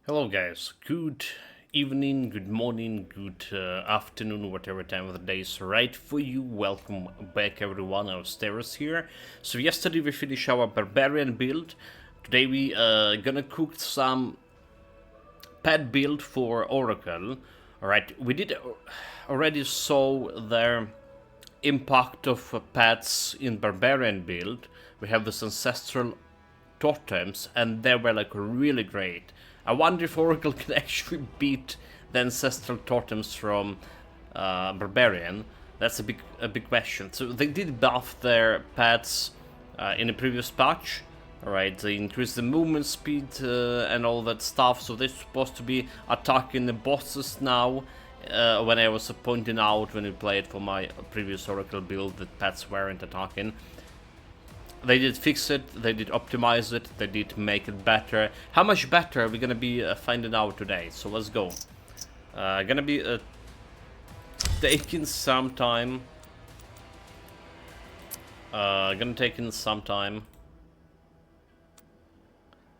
Hello guys, good evening, good morning, good afternoon, whatever time of the day is right for you. Welcome back everyone, our Steros here. So yesterday we finished our Barbarian build. Today we gonna cook some pet build for Oracle. Alright, we did already saw their impact of pets in Barbarian build. We have this ancestral totems, and they were like really great. I wonder if Oracle can actually beat the ancestral totems from Barbarian. That's a big question. So they did buff their pets in the previous patch. Alright, they increased the movement speed and all that stuff, so they're supposed to be attacking the bosses now. When I was pointing out when we played for my previous Oracle build that pets weren't attacking. They did fix it, they did optimize it, they did make it better. How much better we're gonna be finding out today, so let's go. Gonna be taking some time. Gonna take in some time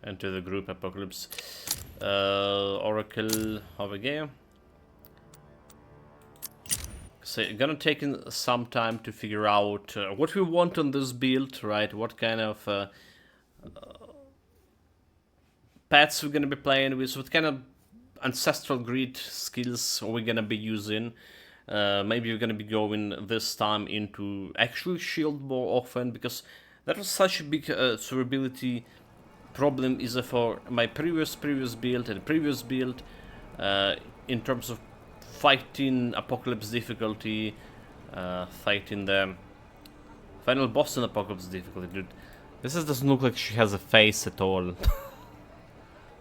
into the group Apocalypse. Oracle over here. So gonna take in some time to figure out what we want on this build, right? What kind of pets we're gonna be playing with, what kind of ancestral greed skills are we gonna be using. Maybe we're gonna be going this time into actual shield more often, because that was such a big survivability problem is for my previous build and previous build in terms of fighting Apocalypse difficulty, fighting the final boss in Apocalypse difficulty, dude. This doesn't look like she has a face at all.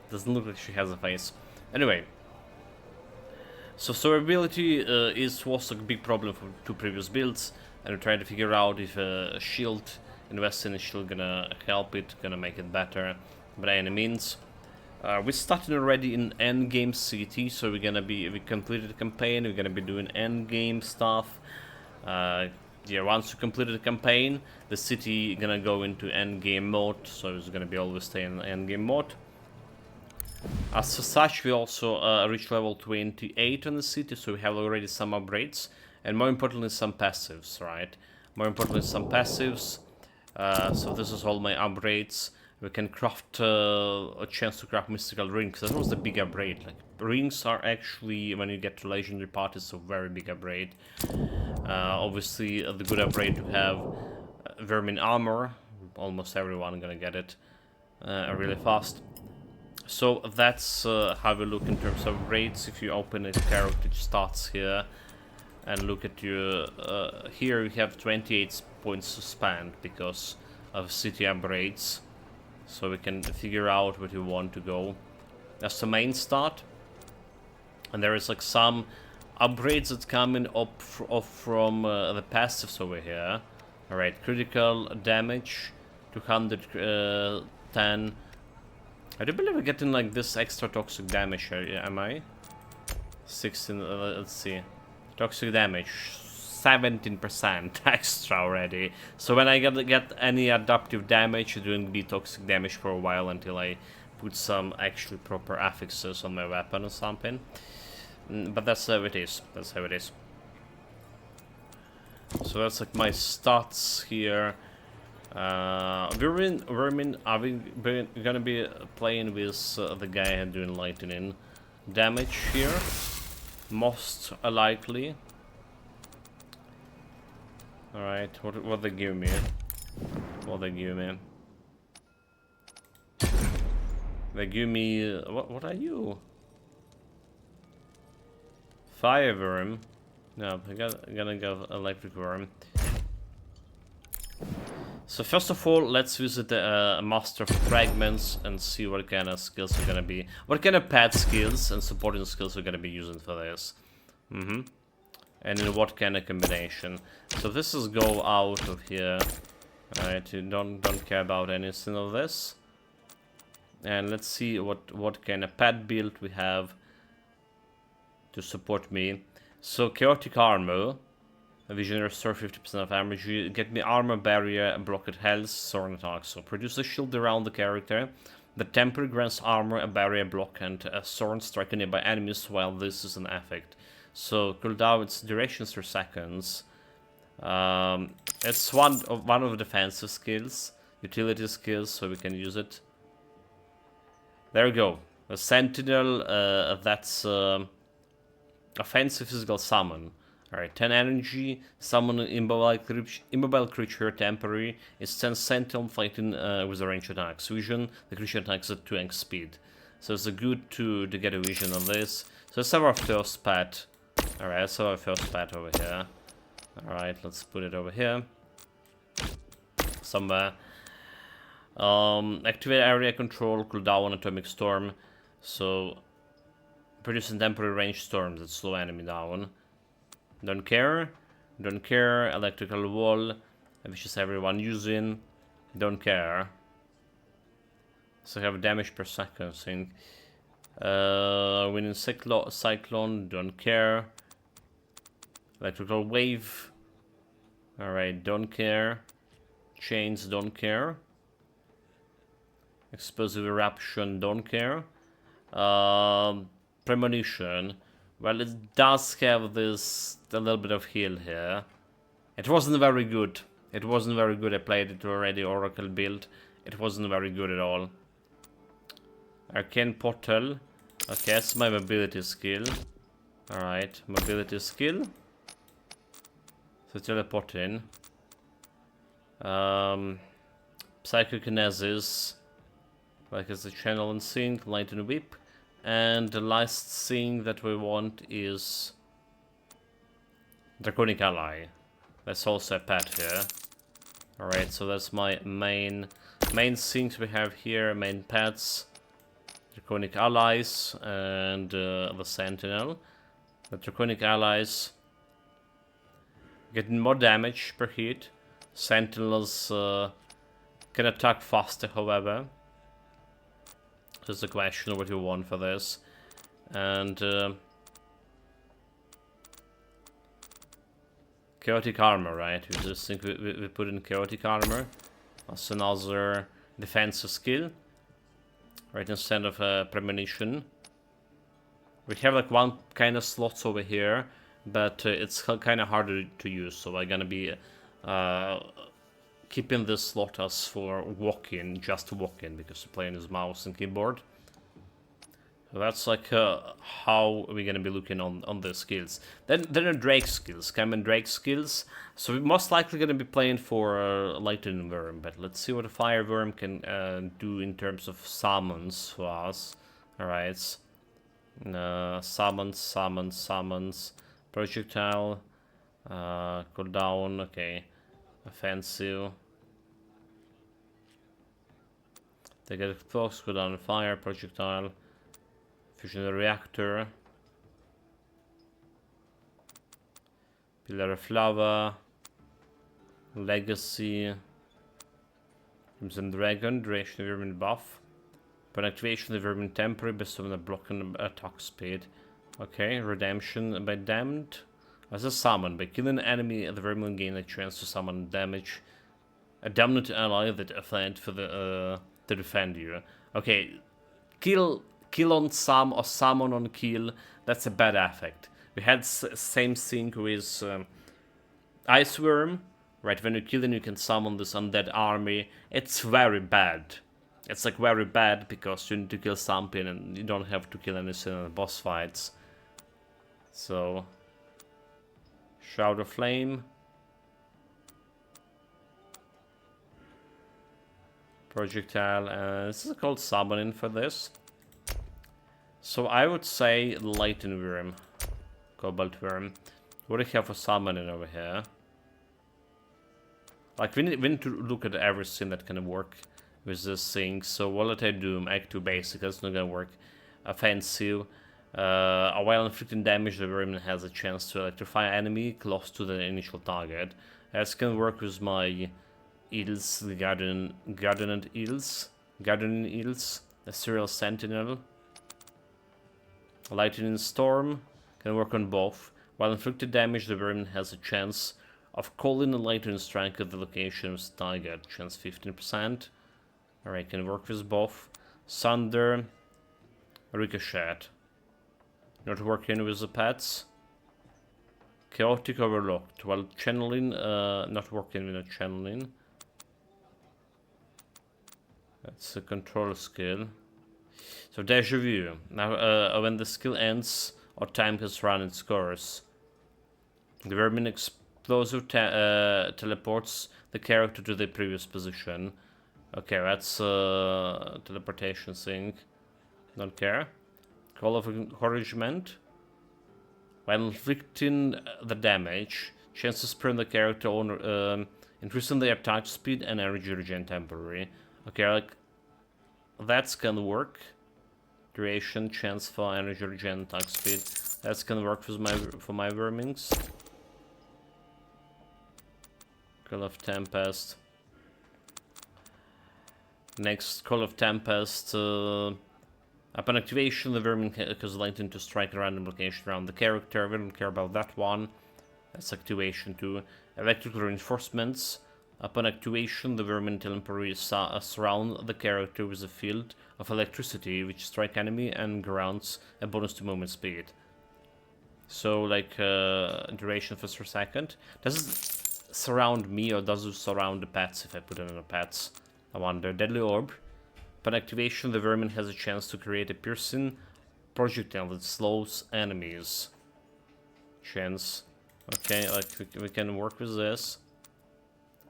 Doesn't look like she has a face. Anyway, so survivability was a big problem for two previous builds, and we're trying to figure out if a shield, investing in a shield, gonna help it, gonna make it better by any means. We started already in endgame city, so we completed the campaign, we're gonna be doing endgame stuff. Yeah, once we completed the campaign, the city gonna go into endgame mode, so it's gonna be always stay in endgame mode. As such, we also reached level 28 on the city, so we have already some upgrades, and more importantly some passives, right? More importantly some passives. So this is all my upgrades. We can craft a chance to craft mystical rings. That was the big upgrade. Like, rings are actually, when you get to legendary parties, a very big upgrade. Obviously, the good upgrade to have vermin armor. Almost everyone gonna get it really fast. So that's how we look in terms of upgrades. If you open a character stats here and look at your here, you have 28 points to spend because of city upgrades. So we can figure out where you want to go. That's the main start. And there is like some upgrades that coming up from the passives over here. Alright, critical damage, 210. I do believe we're getting like this extra toxic damage here, am I? 16, let's see. Toxic damage, 17% extra already. So when I get any adaptive damage, it will be toxic damage for a while until I put some actually proper affixes on my weapon or something. But that's how it is. That's how it is. So that's like my stats here. Vermin, are we gonna be playing with the guy doing lightning damage here? Most likely. Alright, what they give me? What they give me? They give me what are you? Fire worm. No, I'm gonna go electric worm. So first of all, let's visit the Master of Fragments and see what kind of skills are gonna be, what kind of pet skills and supporting skills we're gonna be using for this. And in what kind of combination. So this is go out of here. Alright, you don't care about anything of this. And let's see what kind of pet build we have to support me. So chaotic armor. A visionary restore 50% of damage. You get me armor barrier, blocked health, sword attack. So produce a shield around the character. The temporary grants armor, a barrier block, and a sword strike nearby enemies while this is an effect. So cooldown, its durations for seconds. It's one of the defensive skills, utility skills, so we can use it. There we go. A Sentinel, that's offensive physical summon. Alright, 10 energy, summon an immobile creature temporary. It's 10 Sentinel fighting with a range attacks. Vision, the creature attacks at 2x speed. So it's good to get a vision on this. So let's have our first pet. Alright, let's have our first pet over here. Alright, let's put it over here. Somewhere. Activate area control, cooldown, atomic storm. So, producing temporary range storms that slow enemy down. Don't care. Don't care. Electrical wall, which is everyone using. Don't care. So have damage per second, I think. Winning cyclone, don't care. Electrical wave. Alright, don't care. Chains, don't care. Explosive eruption, don't care. Premonition. Well, it does have this a little bit of heal here. It wasn't very good. It wasn't very good. I played it already, Oracle build. It wasn't very good at all. Arcane Portal. Okay, that's my mobility skill. Alright, mobility skill. So teleporting. Psychokinesis. Like it's a channel and sync, light and whip. And the last thing that we want is Draconic Ally. That's also a pet here. Alright, so that's my main things we have here, main pets. Draconic Allies and the Sentinel. The Draconic Allies getting more damage per hit. Sentinels can attack faster, however. There's a question of what you want for this. And chaotic armor, right? We just think we put in chaotic armor. That's another defensive skill. Right, instead of premonition. We have like one kind of slots over here, but it's kind of harder to use. So I'm gonna be keeping this slot as for walking, just walking, because we're playing his mouse and keyboard. So that's like how we're gonna be looking on the skills. Then there are Drake skills, common Drake skills. So we're most likely gonna be playing for Lightning Worm, but let's see what a Fire Worm can do in terms of summons for us. Alright, summons, projectile, cooldown, okay, offensive. They get close, cooldown, fire, projectile, fusion reactor, pillar of lava, legacy, Crimson Dragon, duration of vermin buff. Upon activation, the vermin temporary based on the block and attack speed. Okay, redemption by damned. As a summon, by killing an enemy, the vermin gain a chance to summon damage. A damned ally that offend for the to defend you. Okay, kill on some or summon on kill. That's a bad effect. We had same thing with Ice Worm. Right, when you kill them, you can summon this undead army. It's very bad. It's like very bad because you need to kill something and you don't have to kill anything in the boss fights. So, Shroud of Flame, projectile, and this is called summoning for this. So I would say Lightning Worm, Cobalt Worm. What do we have for summoning over here? Like we need to look at everything that can work with this thing. So Volatile Doom, Act 2 basic, that's not gonna work. Offensive. While inflicting damage, the vermin has a chance to electrify enemy close to the initial target. This can work with my eels, the garden eels, Ethereal Sentinel. Lightning Storm can work on both. While inflicted damage, the vermin has a chance of calling a lightning strike at the location of the target, chance 15%. Alright, can work with both. Sunder, Ricochet. Not working with the pets. Chaotic Overlooked. Well, channeling, not working with a channeling. That's a control skill. So Deja Vu. Now, when the skill ends or time has run its course, the Vermin explosive teleports the character to the previous position. Okay, that's teleportation thing. Don't care. Call of Encouragement. When inflicting the damage, chances per the character owner, increasing their attack speed and energy regen temporary. Okay, like that's gonna work. Duration, chance for energy regen, attack speed. That's gonna work for my vermings. Call of Tempest. Next, Call of Tempest. Upon activation, the vermin has lightning to strike a random location around the character. We don't care about that one. That's activation 2. Electrical reinforcements. Upon activation, the vermin temporarily surround the character with a field of electricity, which strike enemy and grants a bonus to movement speed. So, like, duration for a second. Does it surround me or does it surround the pets if I put it on the pets? I wonder. Deadly Orb. Upon activation, the vermin has a chance to create a piercing projectile that slows enemies. Chance. Okay, like we can work with this.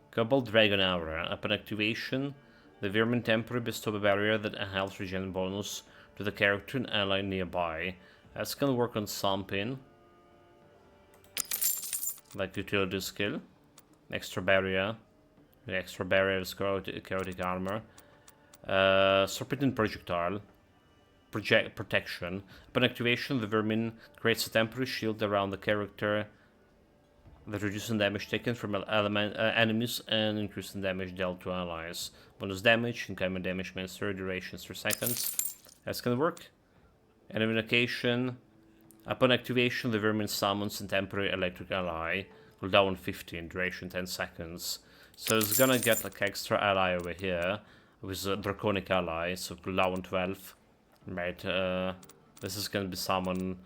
Cobalt Dragon Aura. Upon activation, the vermin temporarily bestow a barrier that a health regen bonus to the character and ally nearby. That's gonna work on something. Like utility skill. Extra barrier. The extra barrier is chaotic armor. Serpentine Projectile. Protection. Upon activation, the vermin creates a temporary shield around the character that reduces damage taken from enemies and increases damage dealt to allies. Bonus damage, incoming damage minus 30, duration 3 seconds. That's gonna work. Enemy location. Upon activation, the vermin summons a temporary electric ally. Cooldown 15, duration 10 seconds. So it's gonna get like extra ally over here with a Draconic ally, so cooldown 12. Right, this is gonna be summoned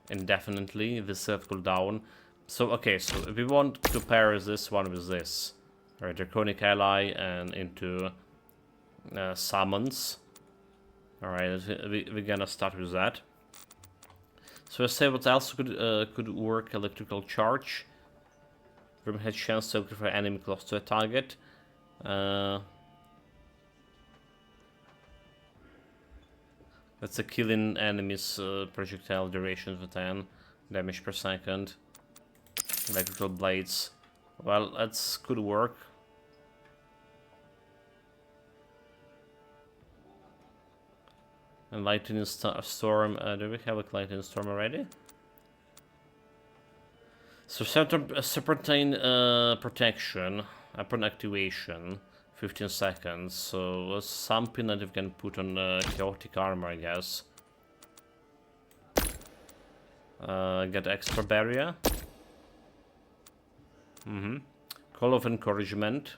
indefinitely, this cooldown. So, okay, so if we want to pair this one with this, right, Draconic ally and into summons. Alright, we're gonna start with that. So let's say what else could work. Electrical charge. Vermin has chance to electrify enemy close to a target. That's a killing enemies projectile duration for 10 damage per second. Electrical blades. Well, that's could work. And lightning storm. Do we have a lightning storm already? So serpentine protection upon activation, 15 seconds. So something that you can put on chaotic armor, I guess. Get extra barrier. Call of Encouragement.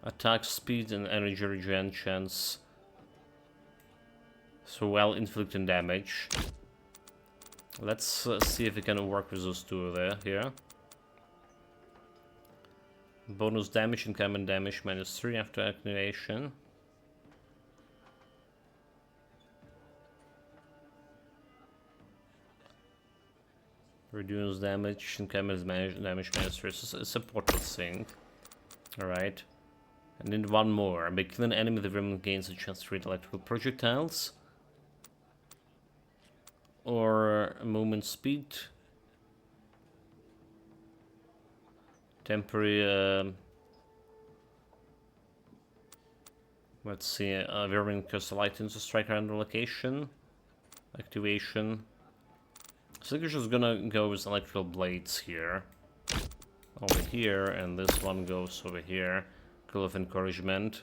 Attack speed and energy regen chance. So well inflicting damage. Let's see if we can work with those two there here. Bonus damage, incoming damage minus 3 after activation. Reduce damage, incoming damage minus 3. So it's a portal thing. Alright. And then one more. By killing an enemy, the vermin gains a chance to create electrical projectiles. Or movement speed. Temporary. Let's see. Vermin cast lightning to strike random location. Activation. So I think we're just gonna go with electrical blades here. Over here, and this one goes over here. Call of Encouragement.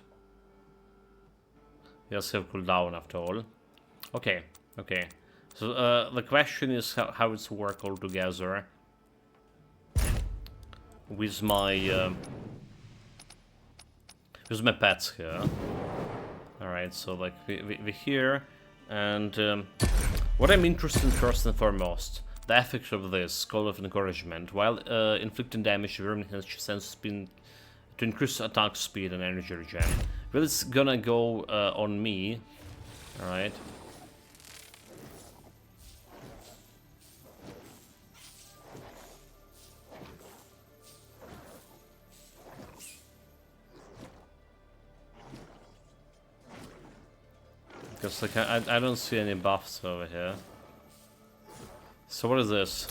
Yes, have cooldown after all. Okay, okay. So the question is how it's work all together with my pets here. All right. Alright, so like we're here, and what I'm interested in first and foremost, the effect of this Call of Encouragement. While inflicting damage, Vermin has sense spin to increase attack speed and energy regen. Well, it's gonna go on me. Alright. Because like I don't see any buffs over here. So what is this?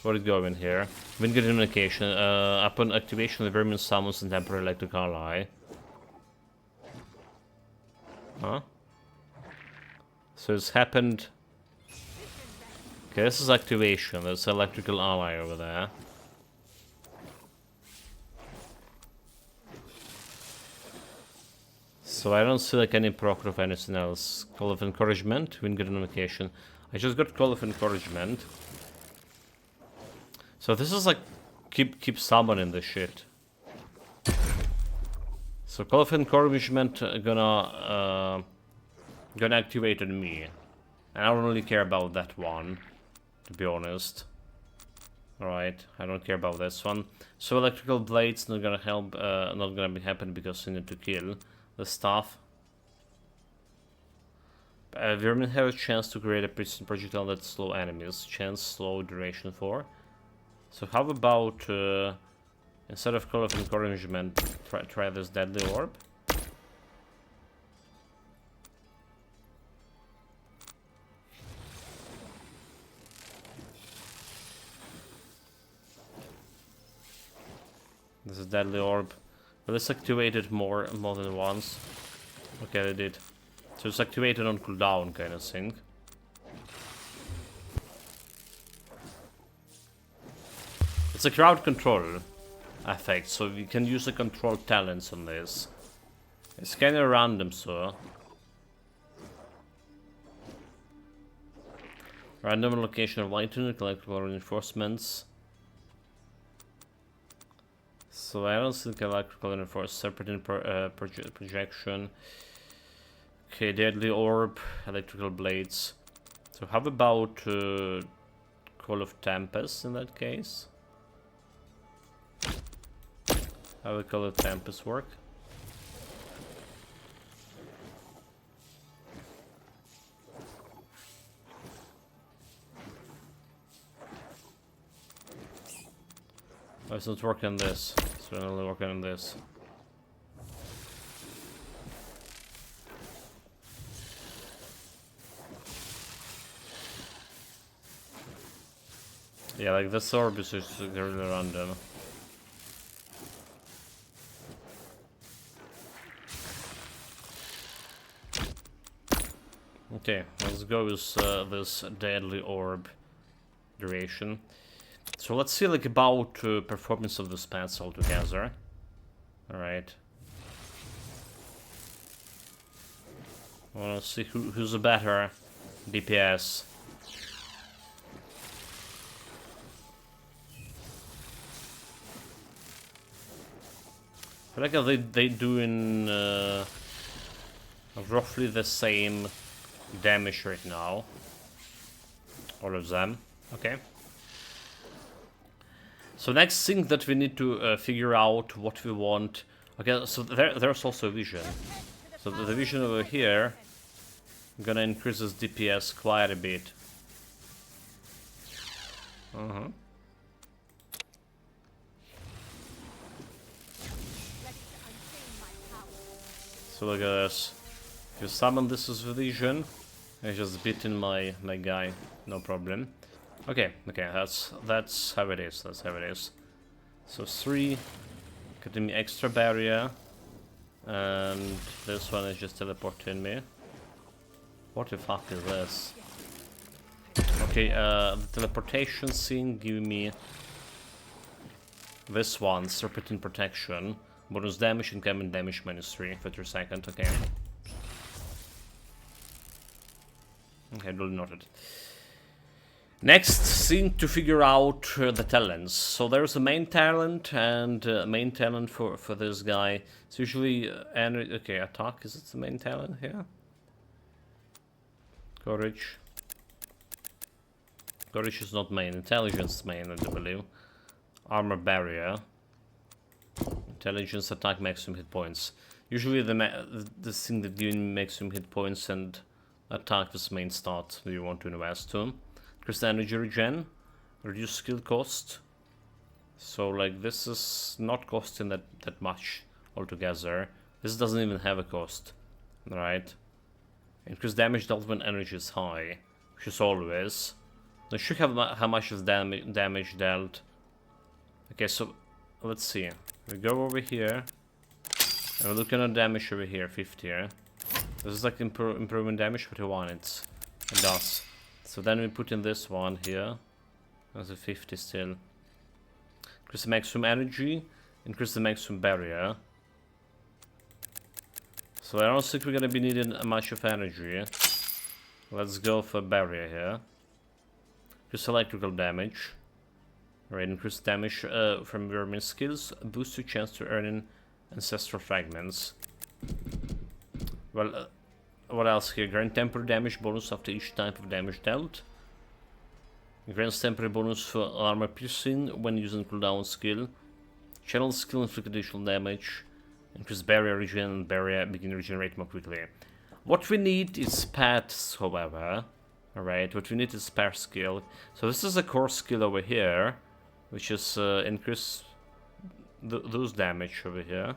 What did go in here? Wind communication. Upon activation, the Vermin summons a temporary electric ally. Huh? So it's happened. Okay, this is activation. There's an electrical ally over there. So I don't see like any proc of anything else. Call of Encouragement, Wind communication. I just got Call of Encouragement. So this is like keep summoning the shit. So Call of Encouragement gonna activate on me. And I don't really care about that one, to be honest. Alright, I don't care about this one. So electrical blades not gonna help, not gonna be happen because you need to kill the stuff. Vermin have a chance to create a precision projectile that slow enemies. Chance slow duration 4. So how about instead of Call of Encouragement, try this Deadly Orb? This is Deadly Orb. But it's activated more than once. Okay, they did. So it's activated on cooldown kind of thing. It's a crowd control effect, so we can use the control talents on this. It's kind of random, so. Random location of lightning, collectible reinforcements. So I don't think electrical reinforce separate projection. Okay, Deadly Orb, electrical blades. So how about Call of Tempest in that case? How will Call of Tempest work? Oh, it's not working on this. It's only working on this. Yeah, like this orb is just really random. Okay, let's go with this Deadly Orb duration. So let's see like about performance of the spats altogether. Alright. I wanna see who's a better DPS. I feel like they doing roughly the same damage right now. All of them. Okay. So next thing that we need to figure out what we want. Okay, so there's also vision. So the vision over here gonna increase this DPS quite a bit. So look at this. If you summon this as vision, I just beaten my guy, no problem. Okay, that's how it is. That's how it is. So 3, getting me extra barrier, and this one is just teleporting me. What the fuck is this? Okay, the teleportation scene give me this one, Serpentine Protection, bonus damage, incoming damage -3 for 3 seconds. Okay. Okay, duly noted. Next thing to figure out the talents. So there's a main talent and main talent for this guy. It's usually okay, attack, is it the main talent here? Courage. Courage is not main, intelligence main, I believe. Armor barrier. Intelligence, attack, maximum hit points. Usually the thing that gives maximum hit points and attack is main stat that you want to invest to. Increase energy regen, reduce skill cost. So like this is not costing that much altogether. This doesn't even have a cost, right? Increase damage dealt when energy is high, which is always. They should have how much is damage dealt. Okay, so let's see. We go over here, and we're looking at damage over here, 50. This is like improving damage, what we want it does. So then we put in this one here, as a 50 still. Increase the maximum energy, increase the maximum barrier. So I don't think we're gonna be needing much of energy. Let's go for barrier here. Increase electrical damage. Right, increase damage from vermin skills, boost your chance to earn ancestral fragments. Well, what else here? Grant temporary damage bonus after each type of damage dealt. Grants temporary bonus for armor piercing when using cooldown skill. Channel skill inflict additional damage. Increase barrier regen and barrier begin to regenerate more quickly. What we need is paths, however. Alright, what we need is spare skill. So this is a core skill over here, which is increase those damage over here.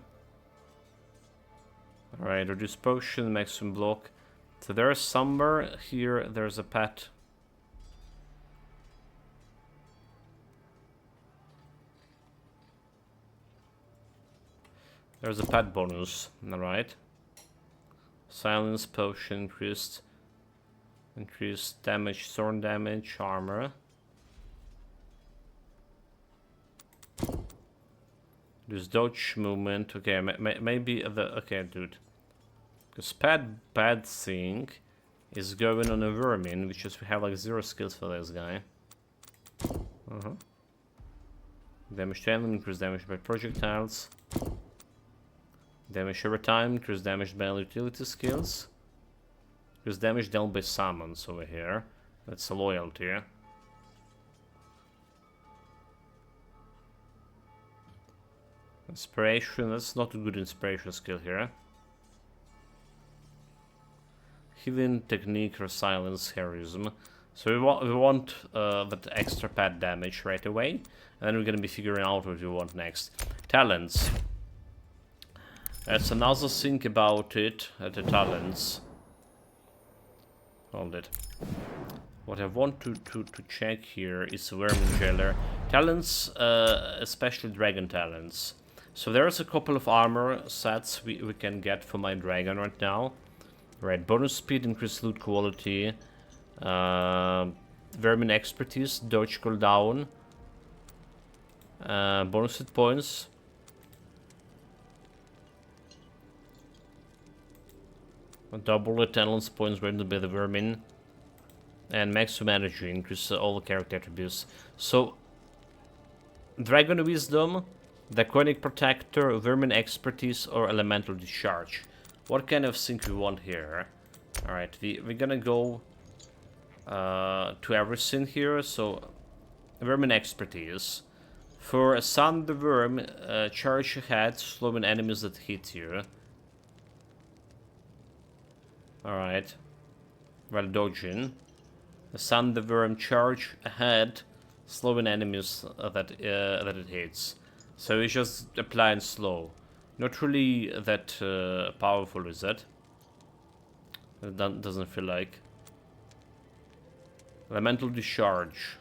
Alright, reduce potion, maximum block. So there is somewhere here, there's a pet. There's a pet bonus, alright. Silence, potion, increased damage, thorn damage, armor. This dodge movement, okay, maybe the, okay, dude. Because bad thing is going on a vermin, which is we have like 0 skills for this guy. Damage to enemy, increase damage by projectiles. Damage over time, increase damage by utility skills. Increase damage dealt by summons over here. That's a loyalty. Inspiration, that's not a good inspiration skill here. Healing technique or silence heroism. So we want that extra pad damage right away, and then we're gonna be figuring out what we want next. Talents. That's another thing about it, the talents. Hold it. What I want to check here is Vermin Jailer. Talents, especially Dragon Talents. So there's a couple of armor sets we can get for my dragon right now. Right, bonus speed, increased loot quality, vermin expertise, dodge cooldown, bonus hit points. Double the talents points written by the vermin, and maximum energy, increase all the character attributes. So, Dragon Wisdom, Draconic Protector, Vermin Expertise, or Elemental Discharge. What kind of thing we want here? Alright, we're gonna go to everything here. So, Vermin Expertise. For a Thunder Worm, charge ahead, slowing enemies that hit you. Alright. While dodging. The Thunder Worm charge ahead, slowing enemies that it hits. So it's just applying slow. Not really that powerful, is it? It doesn't feel like. Elemental Discharge.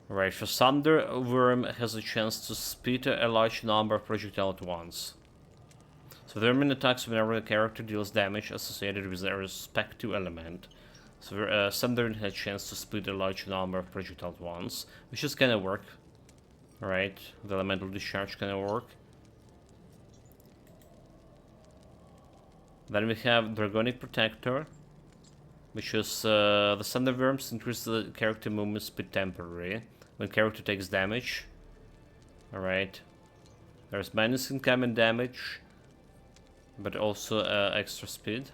Right, for Thunder Worm has a chance to spit a large number of projectiles at once. So vermin attacks whenever a character deals damage associated with their respective element. So Thunder has a chance to split a large number of projectiles at once, which is gonna work. Right, the Elemental Discharge gonna work. Then we have Draconic Protector. which is the Thunderworms increase the character movement speed temporarily when character takes damage. Alright. There's minus incoming damage, but also extra speed.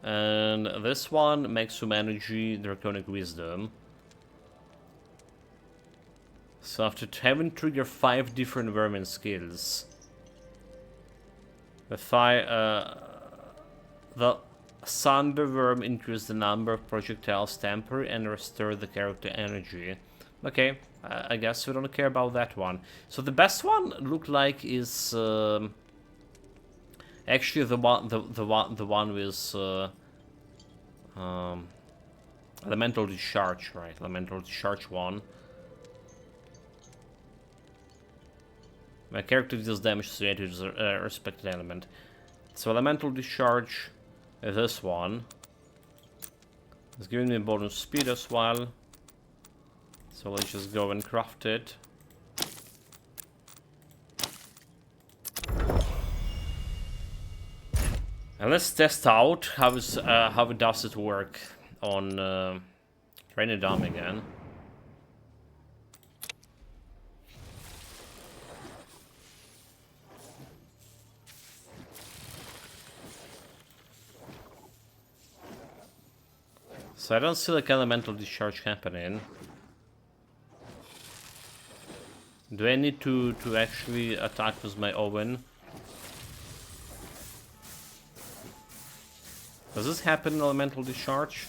And this one, Maximum Energy, Draconic Wisdom. So after having triggered 5 different vermin skills, the Thunderworm increases the number of projectiles temporary and restore the character energy. Okay, I guess we don't care about that one. So the best one look like is actually the one with Elemental Discharge, right? Elemental Discharge 1. My character deals damage associated with a respected element. So Elemental Discharge is this one. It's giving me bonus speed as well. So let's just go and craft it. And let's test out how it does it work on Rainy Dome again. So I don't see like elemental discharge happening. Do I need to actually attack with my Owen? Does this happen in elemental discharge?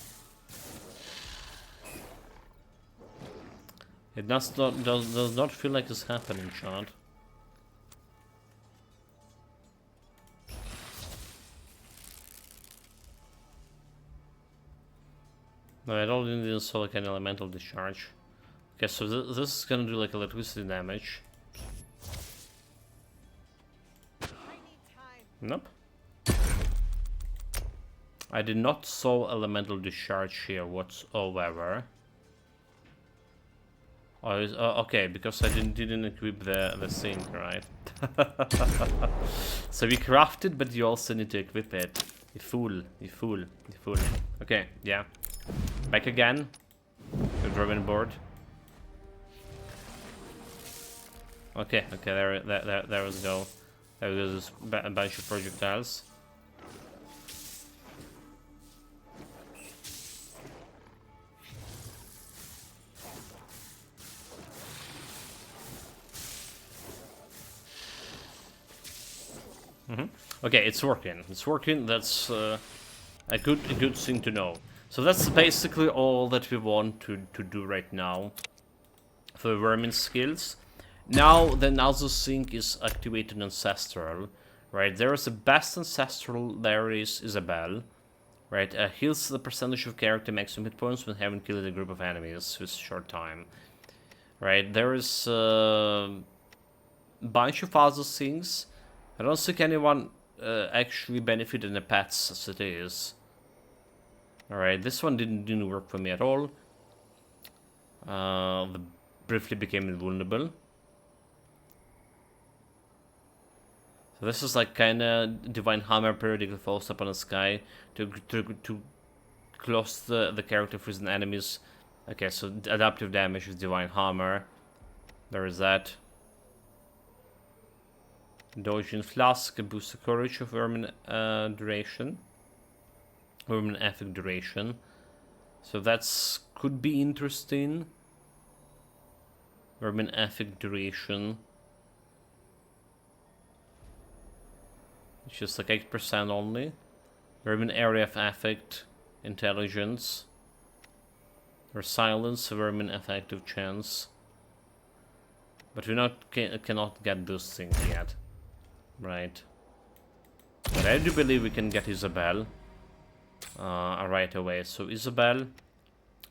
It does not feel like it's happening, chat. No, I don't need to install like an elemental discharge. Okay, so this is gonna do like electricity damage. Nope. I did not saw elemental discharge here whatsoever. Oh, okay, because I didn't equip the thing, right? So we crafted, but you also need to equip it. You fool, you fool, you fool. Okay, yeah. Back again. The Dragon board. Okay, there we go. There goes a bunch of projectiles. Okay, it's working. It's working. That's a good thing to know. So that's basically all that we want to do right now for vermin skills. Now the other thing is activated ancestral, right? There is a best ancestral. There is Isabel, right? Heals the percentage of character maximum hit points when having killed a group of enemies with short time, right? There is a bunch of other things. I don't think anyone actually benefited in the pets as it is. Alright, this one didn't work for me at all. Briefly became invulnerable. So this is like kinda Divine Hammer periodically falls upon the sky to close the character freezing enemies. Okay, so adaptive damage with Divine Hammer. There is that. Dojin Flask, boosts the courage of vermin duration. Vermin effect duration. So that's could be interesting. Vermin effect duration. It's just like 8% only. Vermin area of effect, intelligence. Or silence, vermin effective chance. But we cannot get those things yet. Right. But I do believe we can get Isabel right away. So Isabel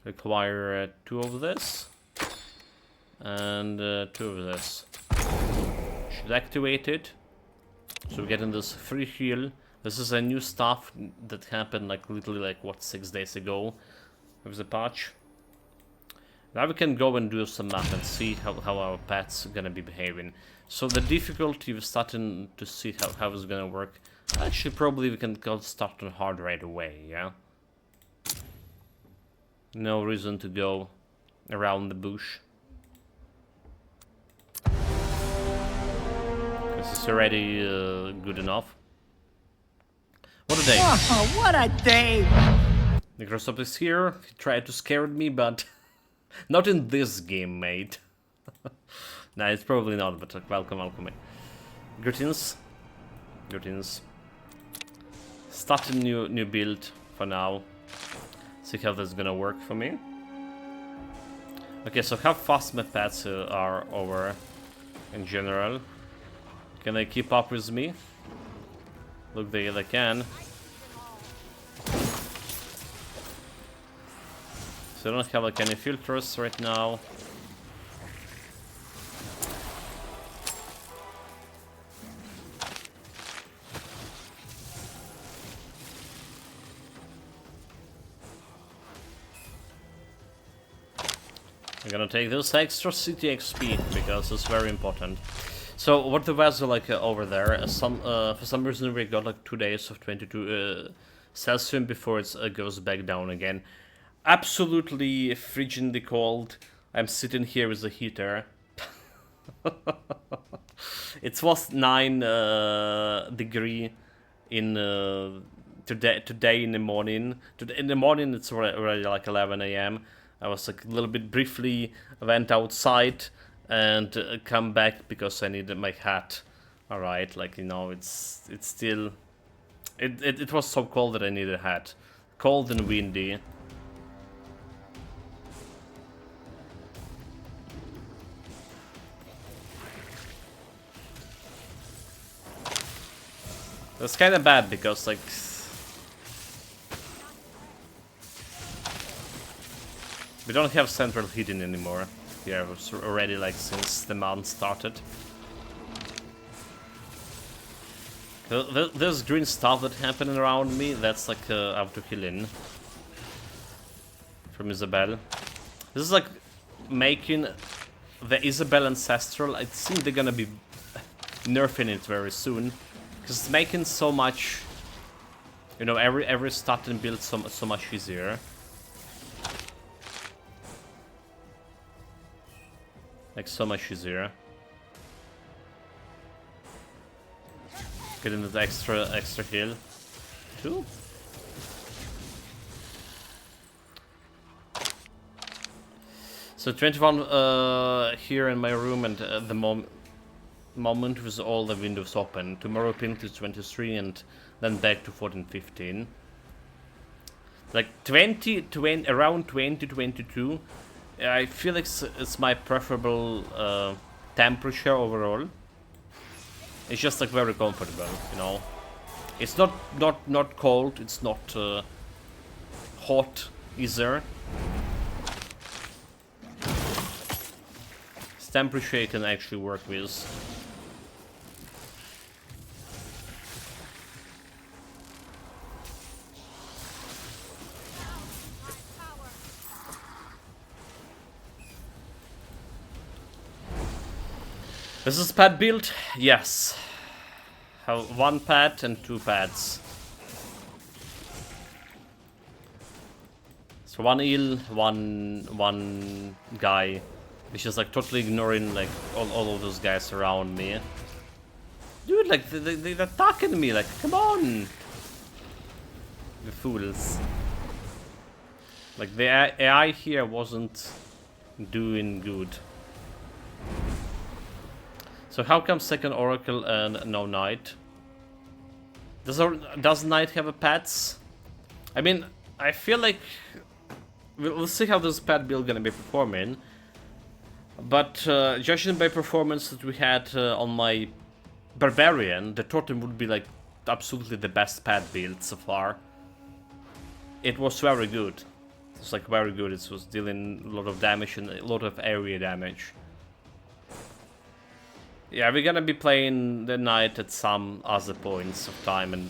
require 2 of this and 2 of this. Should activate it. So we're getting this free heal. This is a new stuff that happened like literally like what 6 days ago with the patch. Now we can go and do some math and see how our pets are gonna be behaving. So the difficulty, we're starting to see how it's gonna work. Actually, probably we can go start on hard right away, yeah? No reason to go around the bush. This is already good enough. What a day! Oh, what a day! Microsoft is here. He tried to scare me, but not in this game, mate. Nah, it's probably not, but welcome, welcome. Greetings. Greetings. Start a new build for now. See how that's gonna work for me. Okay, so how fast my pets are over in general. Can they keep up with me? Look, they can. So I don't have like any filters right now. I'm gonna take this extra city XP because it's very important. So what the weather like over there? For some reason we got like 2 days of 22 Celsius before it goes back down again. Absolutely frigidly cold. I'm sitting here with a heater. It was 9 degree in today in the morning. In the morning it's already like 11 a.m. I was like a little bit briefly went outside and come back because I needed my hat. All right, like you know, it's still it was so cold that I needed a hat. Cold and windy. That's kind of bad because like we don't have central heating anymore. Yeah, it's already like since the month started. There's green stuff that happening around me. That's like auto healing from Isabel. This is like making the Isabel ancestral. I think they're gonna be nerfing it very soon. Because it's making so much, you know, every start and build so much easier. Like so much easier. Getting that extra heal too. So 21 here in my room, and at the moment with all the windows open. Tomorrow ping to 23 and then back to 14, 15. Like 20, around 2022, I feel like it's my preferable temperature overall. It's just like very comfortable, you know. It's not cold, it's not hot either. It's temperature you can actually work with. This is pad build? Yes. Have 1 pad and 2 pads. So 1 eel, one guy. Which is like totally ignoring like all of those guys around me. Dude, like they're attacking me, like come on! The fools. Like the AI here wasn't doing good. So how come second Oracle and no Knight? Does Knight have a pets? I mean, I feel like we'll see how this pet build gonna be performing. But judging by performance that we had on my Barbarian, the Totem would be like absolutely the best pet build so far. It was very good. It was like very good. It was dealing a lot of damage and a lot of area damage. Yeah, we're gonna be playing the Knight at some other points of time, and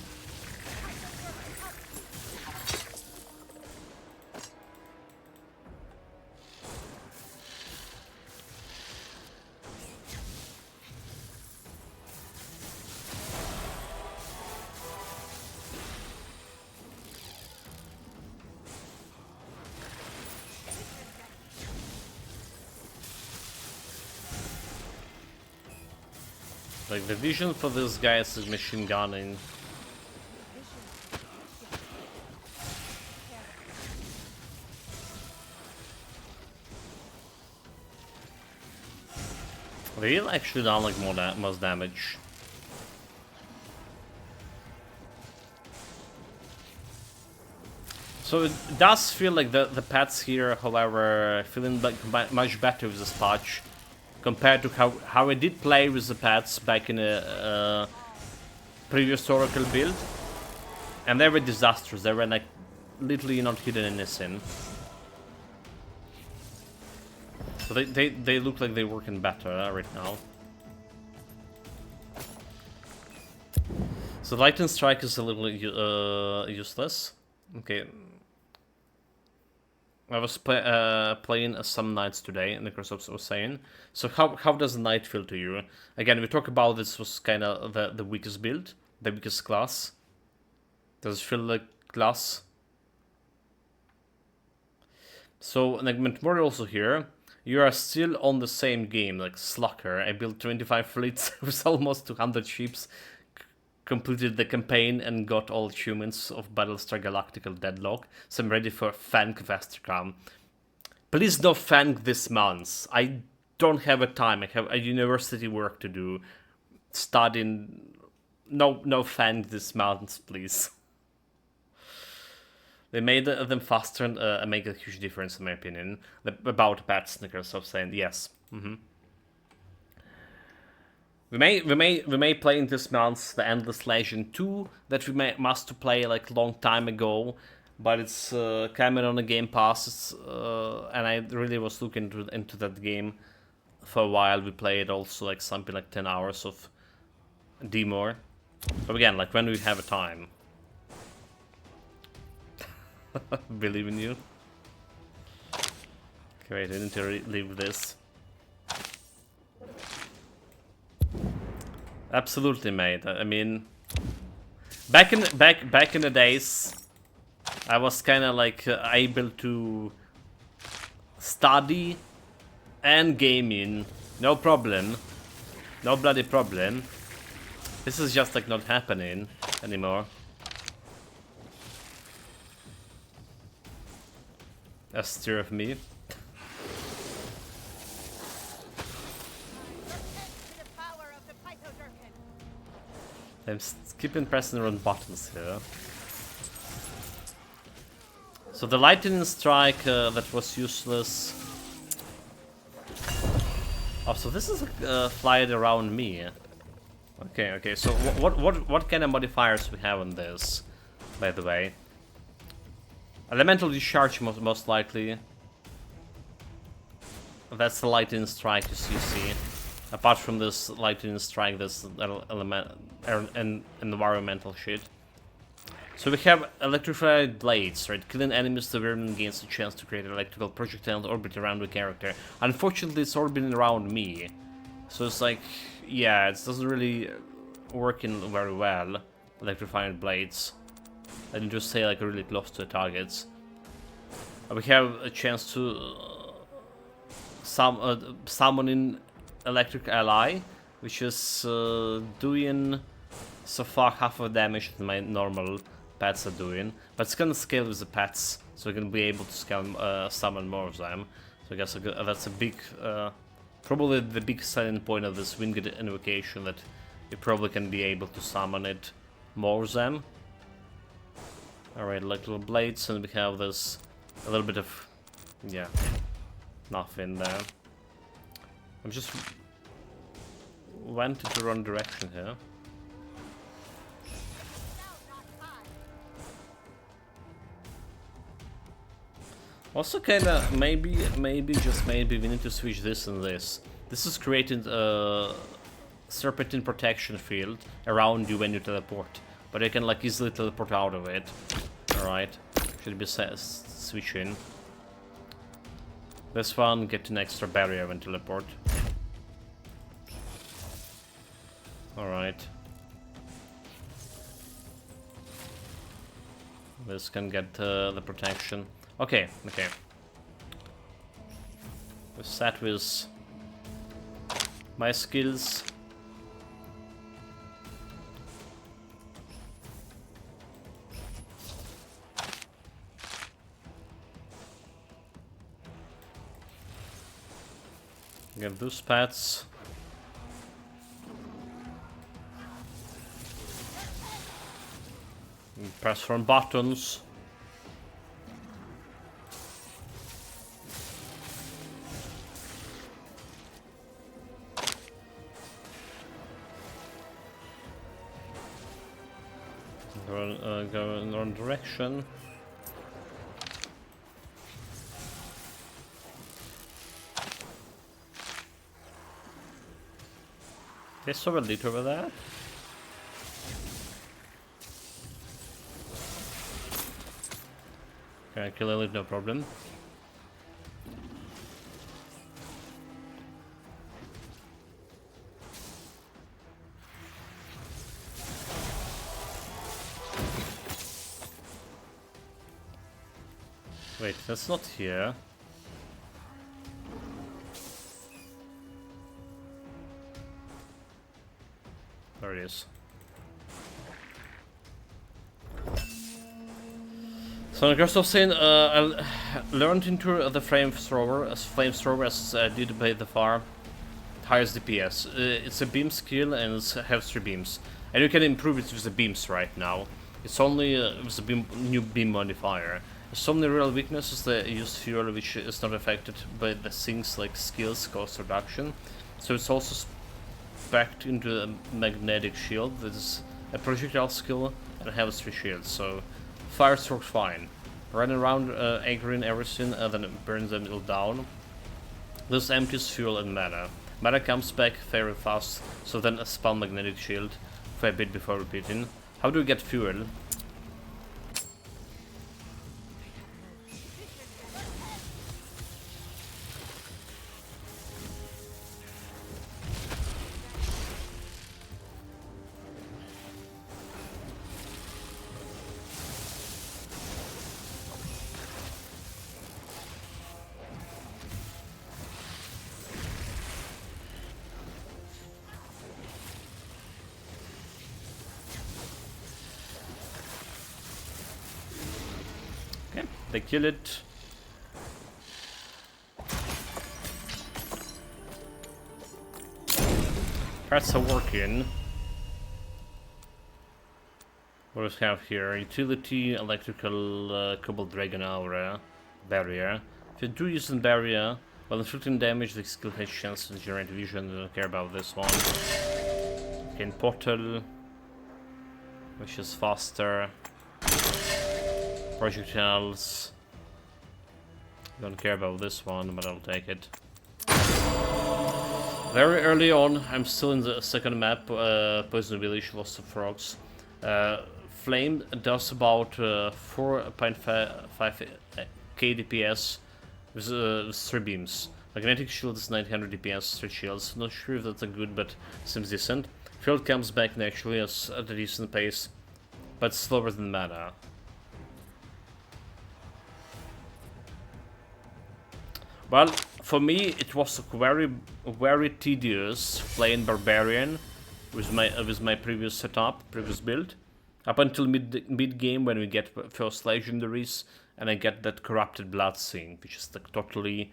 Like, the vision for this guy is machine gunning. They've actually done like most damage. So it does feel like the pets here, however, feeling like much better with this patch compared to how I did play with the pets back in a previous Oracle build, and they were disastrous. They were like literally not hidden anything. So they look like they're working better right now. So Lightning Strike is a little useless. Okay. I was playing some knights today, and Microsoft was saying. So how does the knight feel to you? Again, we talk about this was kind of the weakest build, the weakest class. Does it feel like class? So, like Memorial also here, you are still on the same game, like Slacker. I built 25 fleets with almost 200 ships, completed the campaign, and got all achievements of Battlestar Galactica Deadlock, so I'm ready for Fang Quest to come. Please don't Fang this month. I don't have a time. I have a university work to do. Studying. No Fang this month, please. They made them faster and make a huge difference, in my opinion. About pets, Microsoft saying yes. We may play in this month the Endless Legend 2 that we must play like a long time ago, but it's coming on the Game Pass, and I really was looking into that game for a while. We played also like something like 10 hours of demo, but again, like when we have a time. Believe in you. Okay, wait, I need to leave this. Absolutely, mate. I mean, back in the days, I was kind of like able to study and gaming, no problem, no bloody problem. This is just like not happening anymore. A steer of me. I'm skipping pressing the wrong buttons here. So the lightning strike that was useless. Oh, so this is flying around me. Okay. So what kind of modifiers we have on this, by the way? Elemental discharge most likely. That's the lightning strike you see. Apart from this lightning strike, this environmental shit. So we have electrified blades, right? Killing enemies, the vermin gains a chance to create an electrical projectile orbit around the character. Unfortunately, it's orbiting around me, so it's like, yeah, it doesn't really work in very well. Electrifying blades. I can just stay like really close to the targets. We have a chance to summon in electric ally, which is doing so far half of the damage that my normal pets are doing, but it's gonna scale with the pets, so we're gonna be able to scale, summon more of them. So I guess that's a big, probably the big selling point of this winged invocation, that you probably can be able to summon it more of them. Alright, electrical blades, and we have this a little bit of, yeah, nothing there. I'm just went into the wrong direction here. Also, kinda, maybe, just maybe, we need to switch this and this. This is creating a serpentine protection field around you when you teleport, but you can like easily teleport out of it. Alright, should be switching. This one, get an extra barrier when teleport. Alright. This can get the protection. Okay. With that, with my skills, Get those pets. Press from buttons. Go in the wrong direction. They saw a lead over there. Okay, kill a lead, no problem. Wait, that's not here. There it is. So like I was saying, I learned into the flamethrower as I did by the far highest DPS. It's a beam skill and it has 3 beams, and you can improve it with the beams right now. It's only with the new beam modifier. There's so many real weaknesses that use fuel, which is not affected by the things like skills cost reduction. So it's also backed into a magnetic shield. That is a projectile skill and has 3 shields. So fire strokes fine. Run around anchoring everything and then burn them all down. This empties fuel and mana. Mana comes back very fast, so then a spam magnetic shield for a bit before repeating. How do we get fuel? They kill it. Parts are working. What do we have here? Utility, electrical, cobalt dragon aura, barrier. If you do use the barrier, while inflicting damage, the skill has chance to generate vision. I don't care about this one. Okay, portal, which is faster. Projectiles. Don't care about this one, but I'll take it. Very early on, I'm still in the second map, Poison Village, Lost of Frogs. Flame does about 4.5 k DPS with 3 beams. Magnetic Shield is 900 DPS, 3 shields. Not sure if that's a good, but seems decent. Field comes back naturally at a decent pace, but slower than mana. Well, for me, it was very tedious playing Barbarian with my previous setup, previous build, up until mid game when we get first legendaries and I get that corrupted blood thing, which is like totally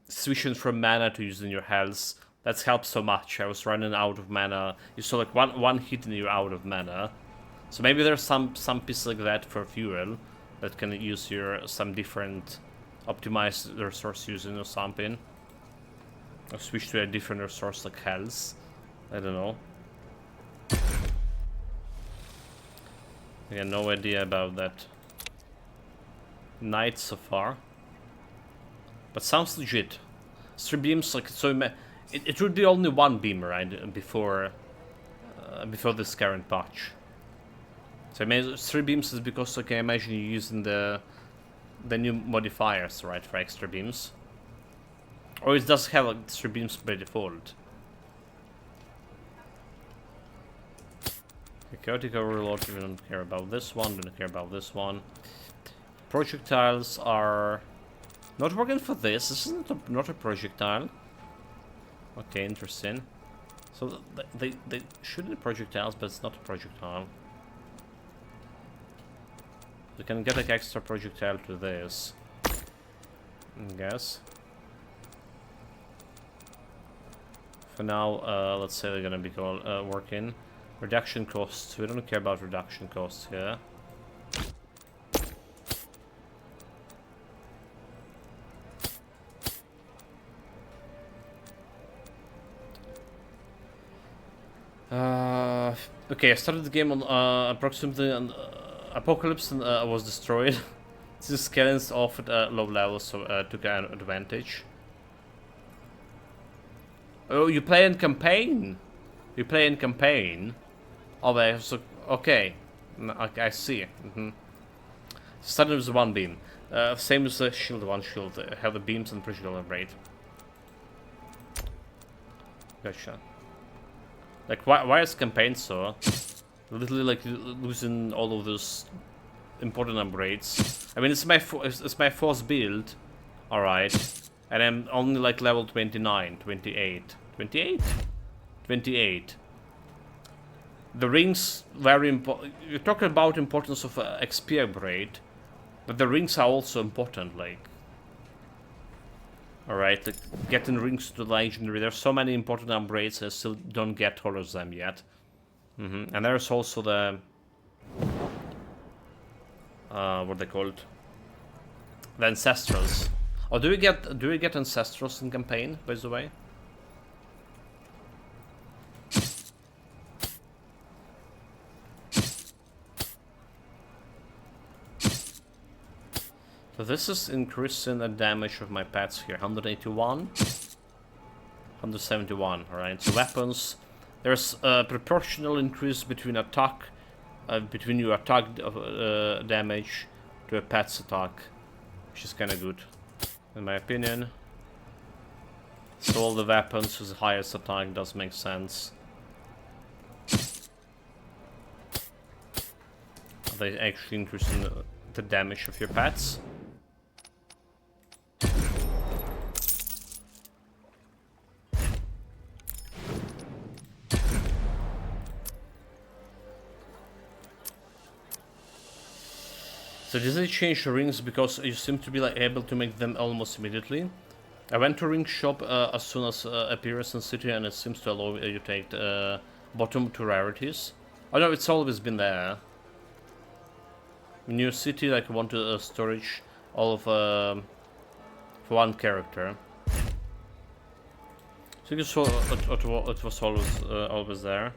switching from mana to using your health. That's helped so much. I was running out of mana. You saw like one hit and you're out of mana. So maybe there's some piece like that for fuel that can use some different. Optimize the resource using or something. Or switch to a different resource like health. I don't know. I got no idea about that. Night so far. But sounds legit. 3 beams, like so. It would be only 1 beam, right? Before this current patch. So I mean, 3 beams is because, like, I imagine you're using the new modifiers, right, for extra beams. Or it does have like 3 beams by default. The chaotic overload, we don't care about this one, don't care about this one. Projectiles are not working for this. This isn't not a projectile. Okay, interesting. So they shoot at projectiles, but it's not a projectile. You can get like extra projectile to this, I guess. For now, let's say they're gonna be working. Reduction costs. We don't care about reduction costs here. Okay, I started the game on approximately on Apocalypse and was destroyed. The skeletons offered low levels, so took an advantage. Oh, you play in campaign? You play in campaign? Oh, so okay, I see. Started with one beam. Same as the shield, one shield. Have the beams and projectile rate. Gotcha. Like, why is campaign so? Literally, like, losing all of those important upgrades. I mean, it's my fourth build, alright, and I'm only like level 29, 28, 28, 28. The rings very important. You're talking about importance of XP upgrade, but the rings are also important. Like, alright, like getting rings to the legendary. There's so many important upgrades. I still don't get all of them yet. And there's also the what they called, the ancestrals. Oh, do we get ancestrals in campaign, by the way? So this is increasing the damage of my pets here. 181, 171. All right. So weapons. There's a proportional increase between attack. Between your attack damage to a pet's attack, which is kind of good, in my opinion. So all the weapons with the highest attack does make sense. They actually increase the damage of your pets. So did they change the rings because you seem to be like able to make them almost immediately? I went to ring shop as soon as appears in city, and it seems to allow you to take bottom 2 rarities. Oh no, it's always been there. In your city, like, I want to storage all of for one character. So you saw it was always there.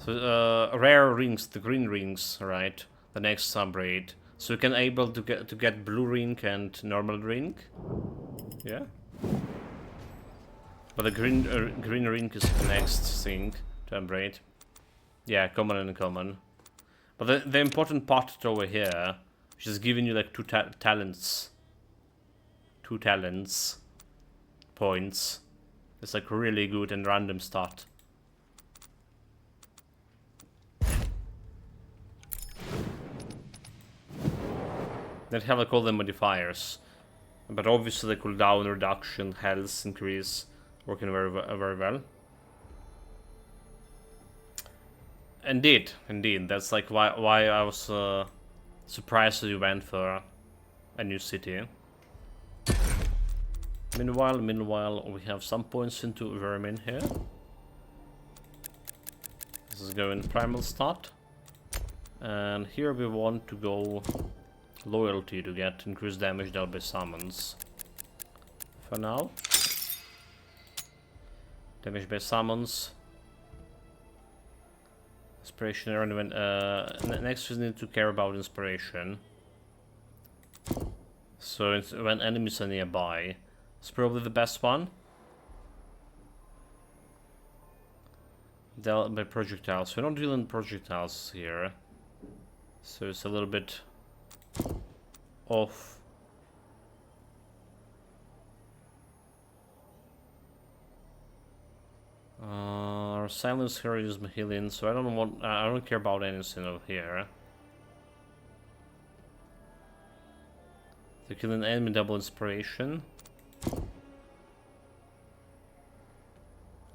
So rare rings, the green rings, right? The next upgrade. So you can able to get blue ring and normal ring. Yeah. But the green ring is the next thing to upgrade. Yeah, common and common. But the important part over here, which is giving you like 2 talents. 2 talents points. It's like really good and random stat. They have like all the modifiers, but obviously the cooldown reduction, health increase, working very well. Indeed. That's like why I was surprised that you went for a new city. Meanwhile, we have some points into vermin here. This is going primal start, and here we want to go loyalty to get increased damage dealt by summons. For now, damage by summons. Inspiration. When next we need to care about inspiration. So it's when enemies are nearby, it's probably the best one. Dealt by projectiles. We're not dealing projectiles here, so it's a little bit off. Our silence here is healing, so I don't care about anything over here. To kill an enemy, double inspiration.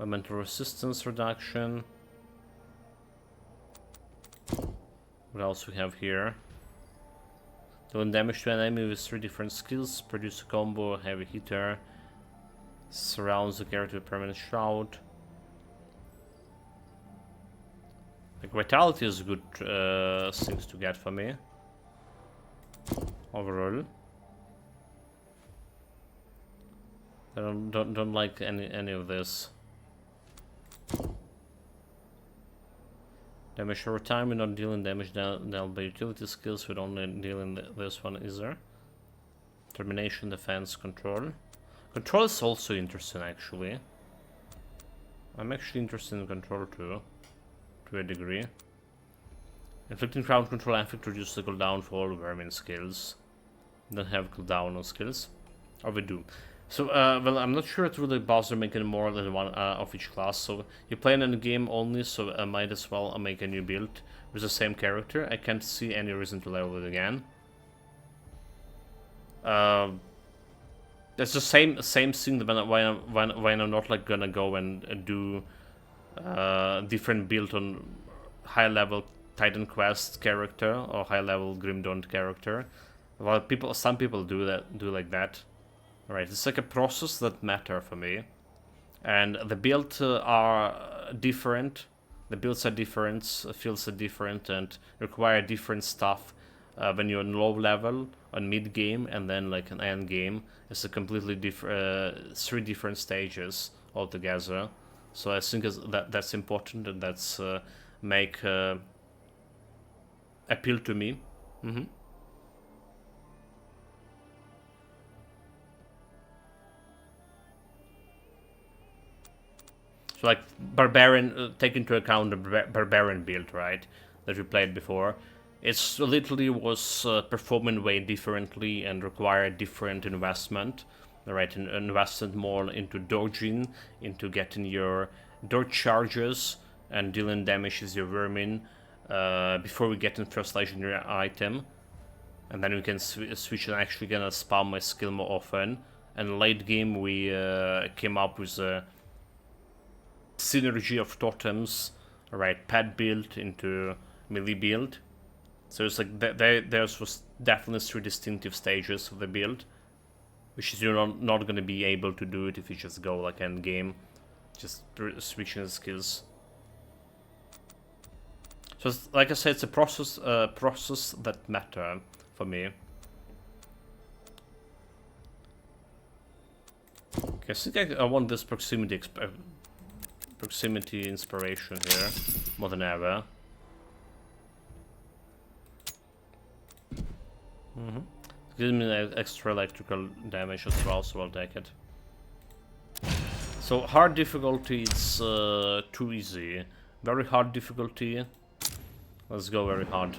Elemental resistance reduction. What else we have here? Dealing damage to an enemy with 3 different skills. Produce a combo, heavy hitter. Surrounds the character with permanent shroud. Like vitality is a good things to get for me. Overall. I don't like any of this. Damage over time, we're not dealing damage down by utility skills, we don't dealing this one either. Termination, defense, control. Control is also interesting actually. I'm actually interested in control too, to a degree. Inflicting crowd control effect reduces the cooldown for all vermin skills. Don't have cooldown on skills. Or we do. So, well, I'm not sure it really bothers making more than one of each class. So, you play in a game only, so I might as well make a new build with the same character. I can't see any reason to level it again. It's the same thing when I'm not like gonna go and do different build on high level Titan Quest character or high level Grim Dawn character. Well, some people do like that. Alright, it's like a process that matter for me. And the builds are different. The builds are different, fields are different, and require different stuff. When you're on low level, on mid game, and then like an end game, it's a completely different, 3 different stages altogether. So I think that's important, and that's make appeal to me. So like barbarian, take into account the barbarian build, right, that we played before. It's literally was performing way differently and required different investment, right? Invested more into dodging, into getting your dodge charges and dealing damage with your vermin before we get in first legendary item, and then we can switch and actually gonna spam my skill more often. And late game we came up with a synergy of totems, right? Pet build into melee build. So it's like there's was definitely 3 distinctive stages of the build, which is you're not gonna be able to do it if you just go like end game, just switching the skills. So it's, like I said, it's a process that matter for me. Okay, I think I want this proximity inspiration here more than ever. Gives me extra electrical damage as well, so I'll take it. So hard difficulty, it's too easy. Very hard difficulty. Let's go very hard.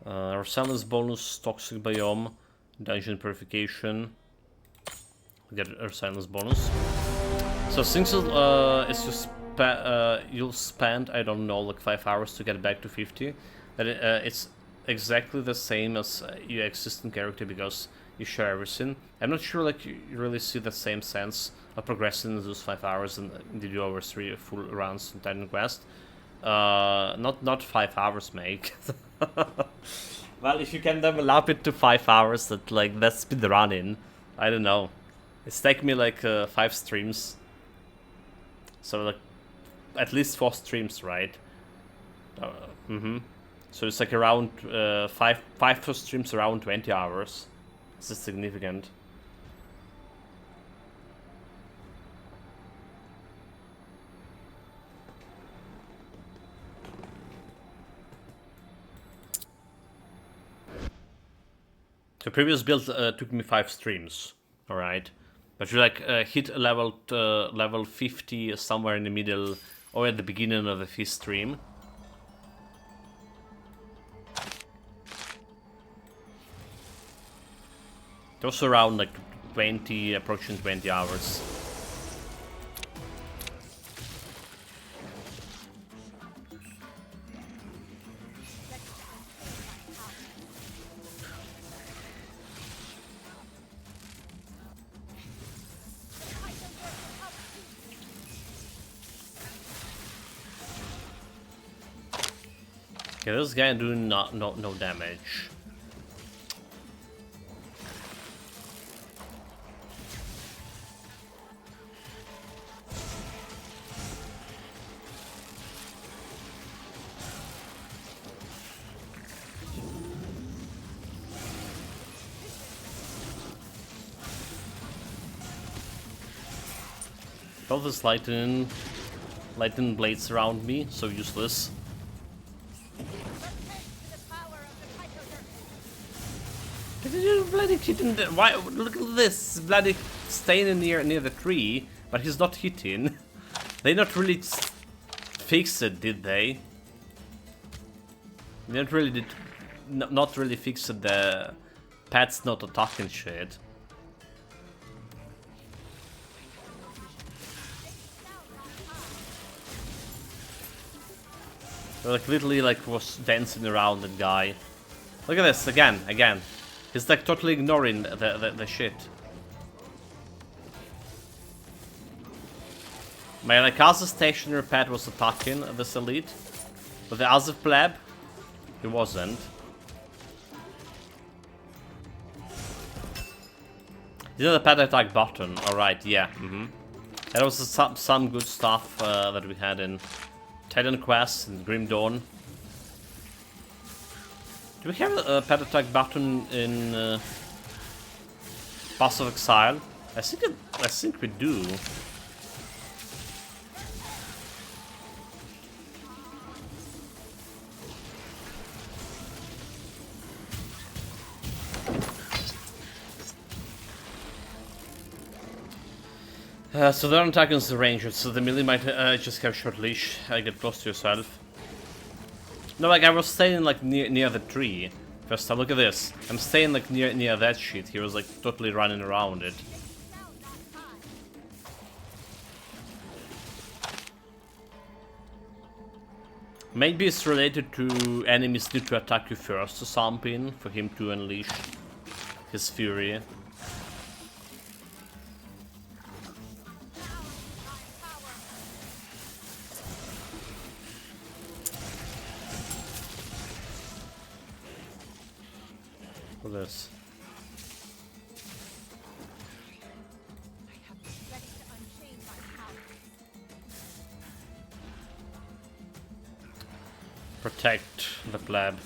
Our silence bonus, toxic biome, dungeon purification. Get our silence bonus. So things is just you'll spend, I don't know, like 5 hours to get back to 50. That it's exactly the same as your existing character because you share everything. I'm not sure like you really see the same sense of progressing in those 5 hours and did you over 3 full rounds in Titan Quest. Not 5 hours, make. Well, if you can develop it to 5 hours, that's speed running. I don't know. It's taken me like 5 streams. So like at least 4 streams, right? So it's like around 5 streams around 20 hours. This is significant. The previous build took me 5 streams, alright? But you like hit a level 50 somewhere in the middle or at the beginning of the 5th stream. It was around like 20, approaching 20 hours. Okay, this guy doing no damage. All this lightning blades around me, so useless. Bloody kitten! Why? Look at this! Bloody staying near the tree, but he's not hitting. They not really fix it, did they? They not really fix it. The pets not attacking shit. Like literally like was dancing around the guy. Look at this again. He's like totally ignoring the shit. My like other stationary pet was attacking this elite, but the other pleb, he wasn't. You know the pet attack button. All right, yeah. That was some good stuff that we had in Titan Quest and Grim Dawn. Do we have a pet attack button in Pass of Exile? I think we do. So they're attacking the rangers, so the melee might just have short leash. Get close to yourself. No, like I was staying like near the tree. First time, look at this. I'm staying like near that shit. He was like totally running around it. Maybe it's related to enemies need to attack you first or something for him to unleash his fury. This. Protect the pleb.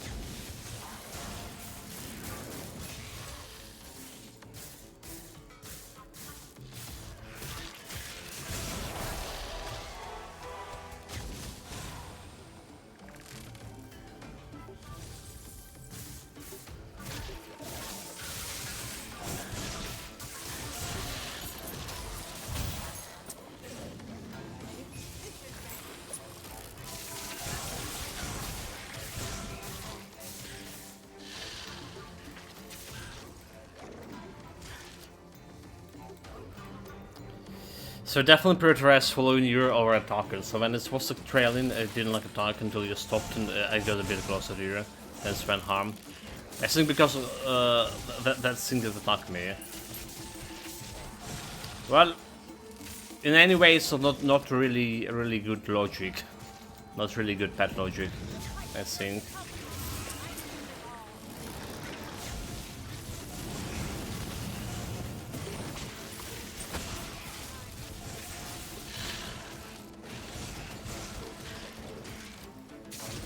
So definitely prioritize following your over attacker. So when it was like trailing, I didn't like attack until you stopped and I got a bit closer to you. Then spent harm. I think because that thing that attacked me. Well, in any way, so not really good logic. Not really good pet logic, I think.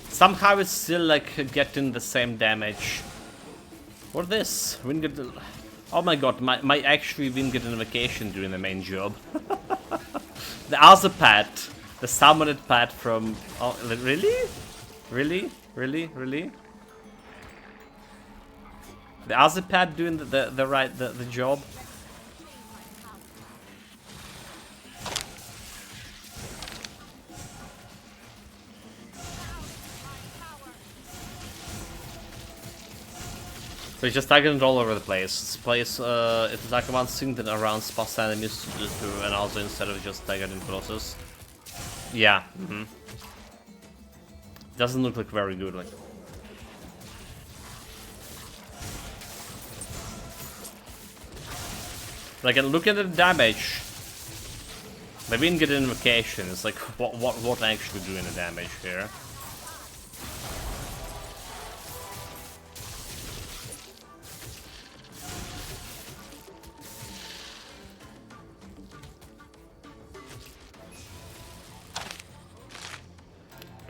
Somehow it's still like getting the same damage. What this? Winged. Oh my god, my actually Winged invocation during the main job. The other pet, the summoned pet from. Oh, really? Really? The other pet doing the job. So it's just tagging it all over the place. This place, it's like one thing that around past enemies to another instead of just tagging process. Yeah. Doesn't look like very good. Like, and look at the damage. They didn't get an invocation. It's like what actually doing the damage here?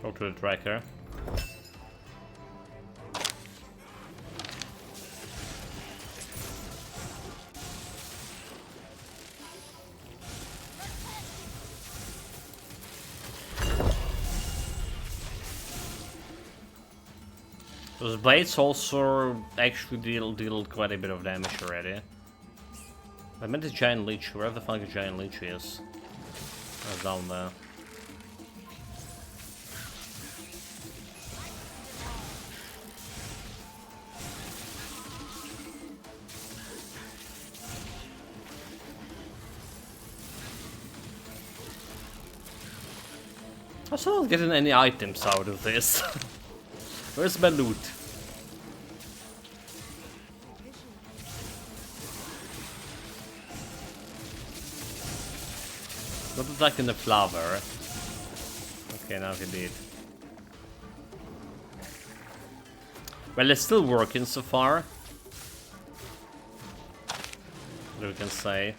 Talk to the tracker. Those blades also actually deal quite a bit of damage already. I meant the giant leech. Where the fuck the giant leech is? Oh, down there. I'm still not getting any items out of this. Where's my loot? Not attacking the flower. Okay, now he did. Well, it's still working so far. What we can say.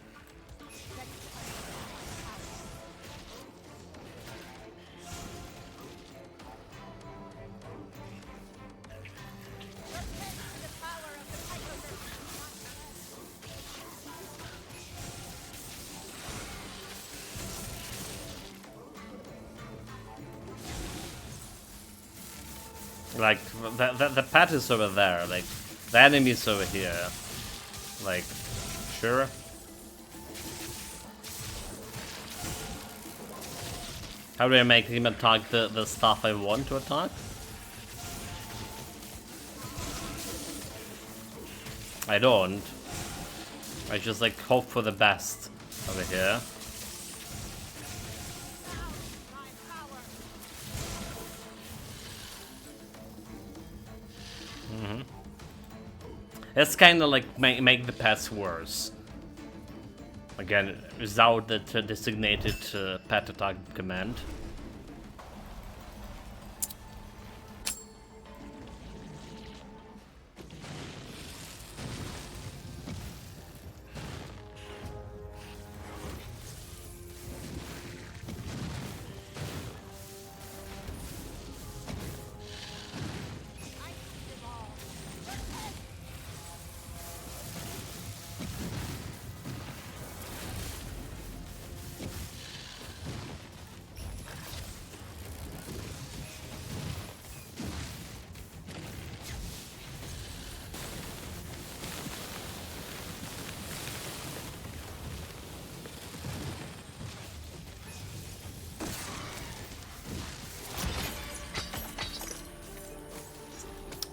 Like, the pet is over there, like, the enemy is over here. Like, sure. How do I make him attack the stuff I want to attack? I don't. I just, like, hope for the best over here. It's kind of like make the pets worse. Again, without the designated pet attack command.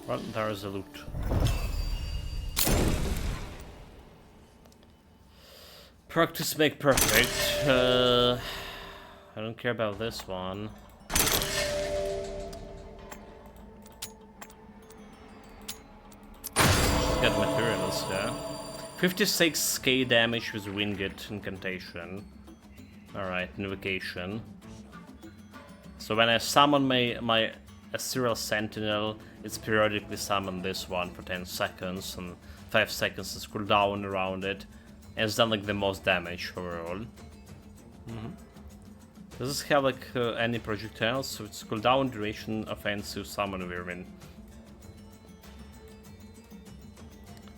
Well, there is a loot. Practice make perfect. I don't care about this one. Just get materials, yeah. 56k damage with Winged Incantation. Alright, Invocation. So when I summon my Ethereal Sentinel, it's periodically summon this one for 10 seconds and 5 seconds is cooldown around it. And it's done like the most damage overall. Does this have like any projectiles? So it's cooldown, duration, offensive, summon, vermin.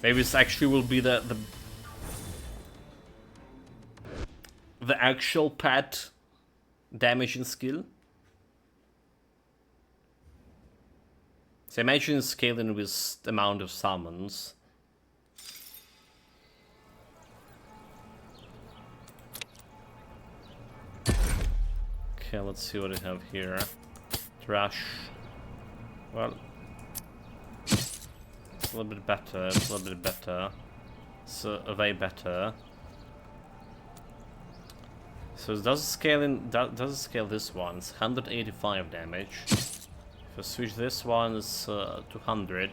Maybe this actually will be the actual pet damaging skill. So imagine scaling with the amount of summons. Okay, let's see what we have here. Trash. Well, it's a little bit better. It's a little bit better. It's way better. So does it scale this one? It's 185 damage. If I switch this one, it's 200.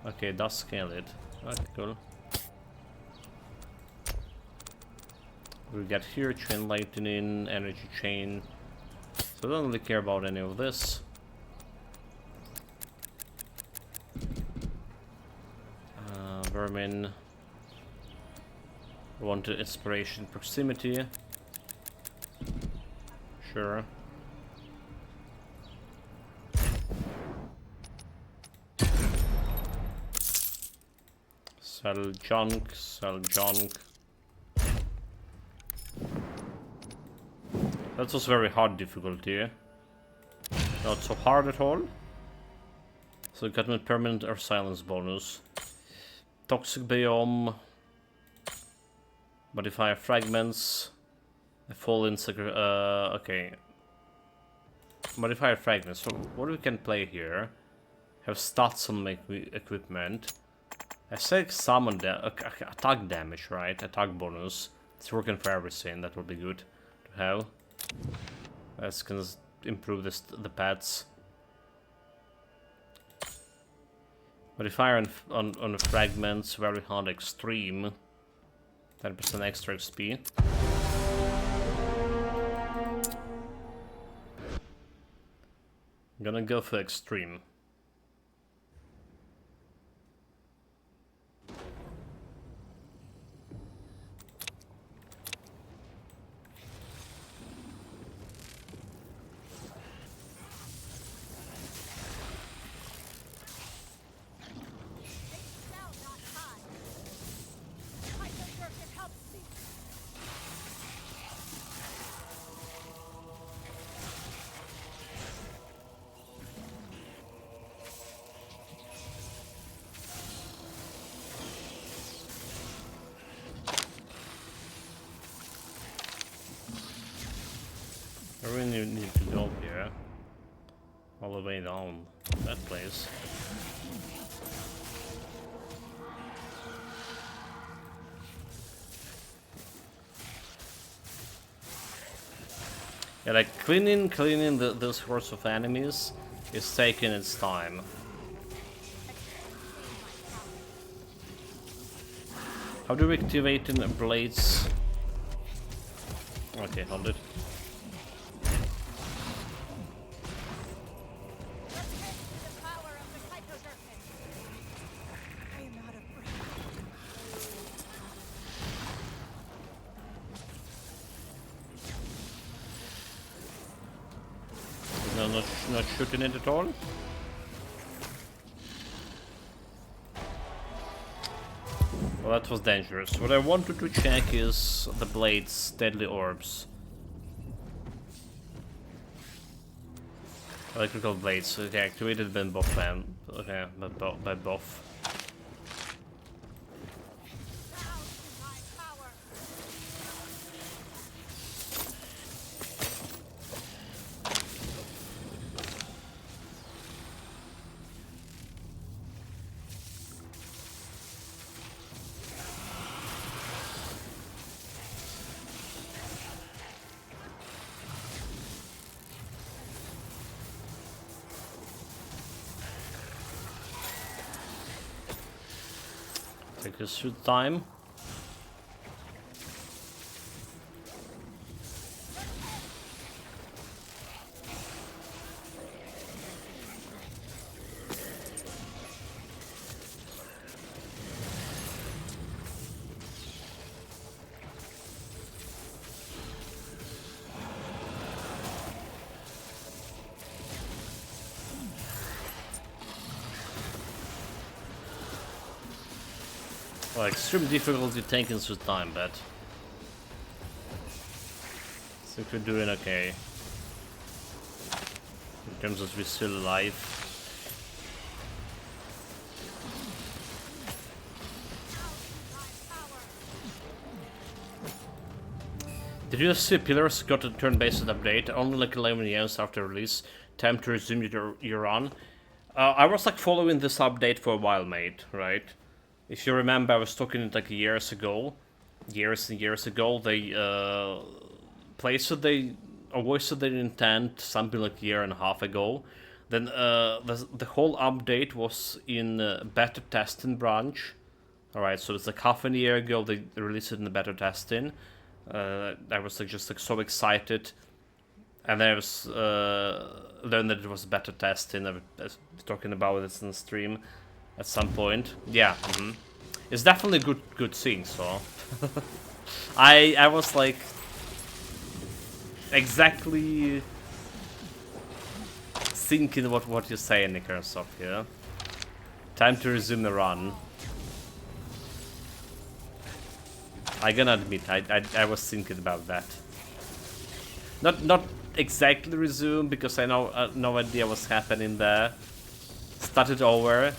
Okay, it does scale it. Okay, cool. We got here chain lightning, energy chain. So I don't really care about any of this. Vermin. I want the inspiration proximity. Sure. Sell junk, sell junk. That was very hard difficulty. Not so hard at all. So we got a permanent or silence bonus. Toxic biome. Modifier fragments. A fall in okay. Modifier fragments. So what we can play here? Have stats on my equipment. I say summon attack damage, right? Attack bonus. It's working for everything. That would be good to have. That's gonna improve the pets. Modifier on the fragments, very hard extreme. 10% extra XP. I'm gonna go for extreme. I really need to go here. All the way down that place. Yeah, like cleaning this horse of enemies is taking its time. How do we activate in blades? Okay, hold it. No, not shooting it at all. Well, that was dangerous. What I wanted to check is the blades' deadly orbs. Electrical blades. Okay, activated by buff fan. Okay, by buff. Take a suit time. Well, extreme difficulty taking some time, but I think we're doing okay. In terms of we're still alive. Did you see Pillars got a turn-based update? Only like 11 years after release. Time to resume your run. I was like following this update for a while, mate, right? If you remember, I was talking it like years and years ago. They placed they or voiced their intent something like a year and a half ago. Then the whole update was in beta testing branch. All right, so it's like half a year ago they released it in the beta testing. I was like just like so excited, and then I was learned that it was beta testing. I was talking about this in the stream at some point. Yeah, it's definitely good thing. So I was like exactly thinking what you say, Nikarasov here. Time to resume the run. I gonna admit, I was thinking about that. Not exactly resume, because I know no idea what's happening there. start it over.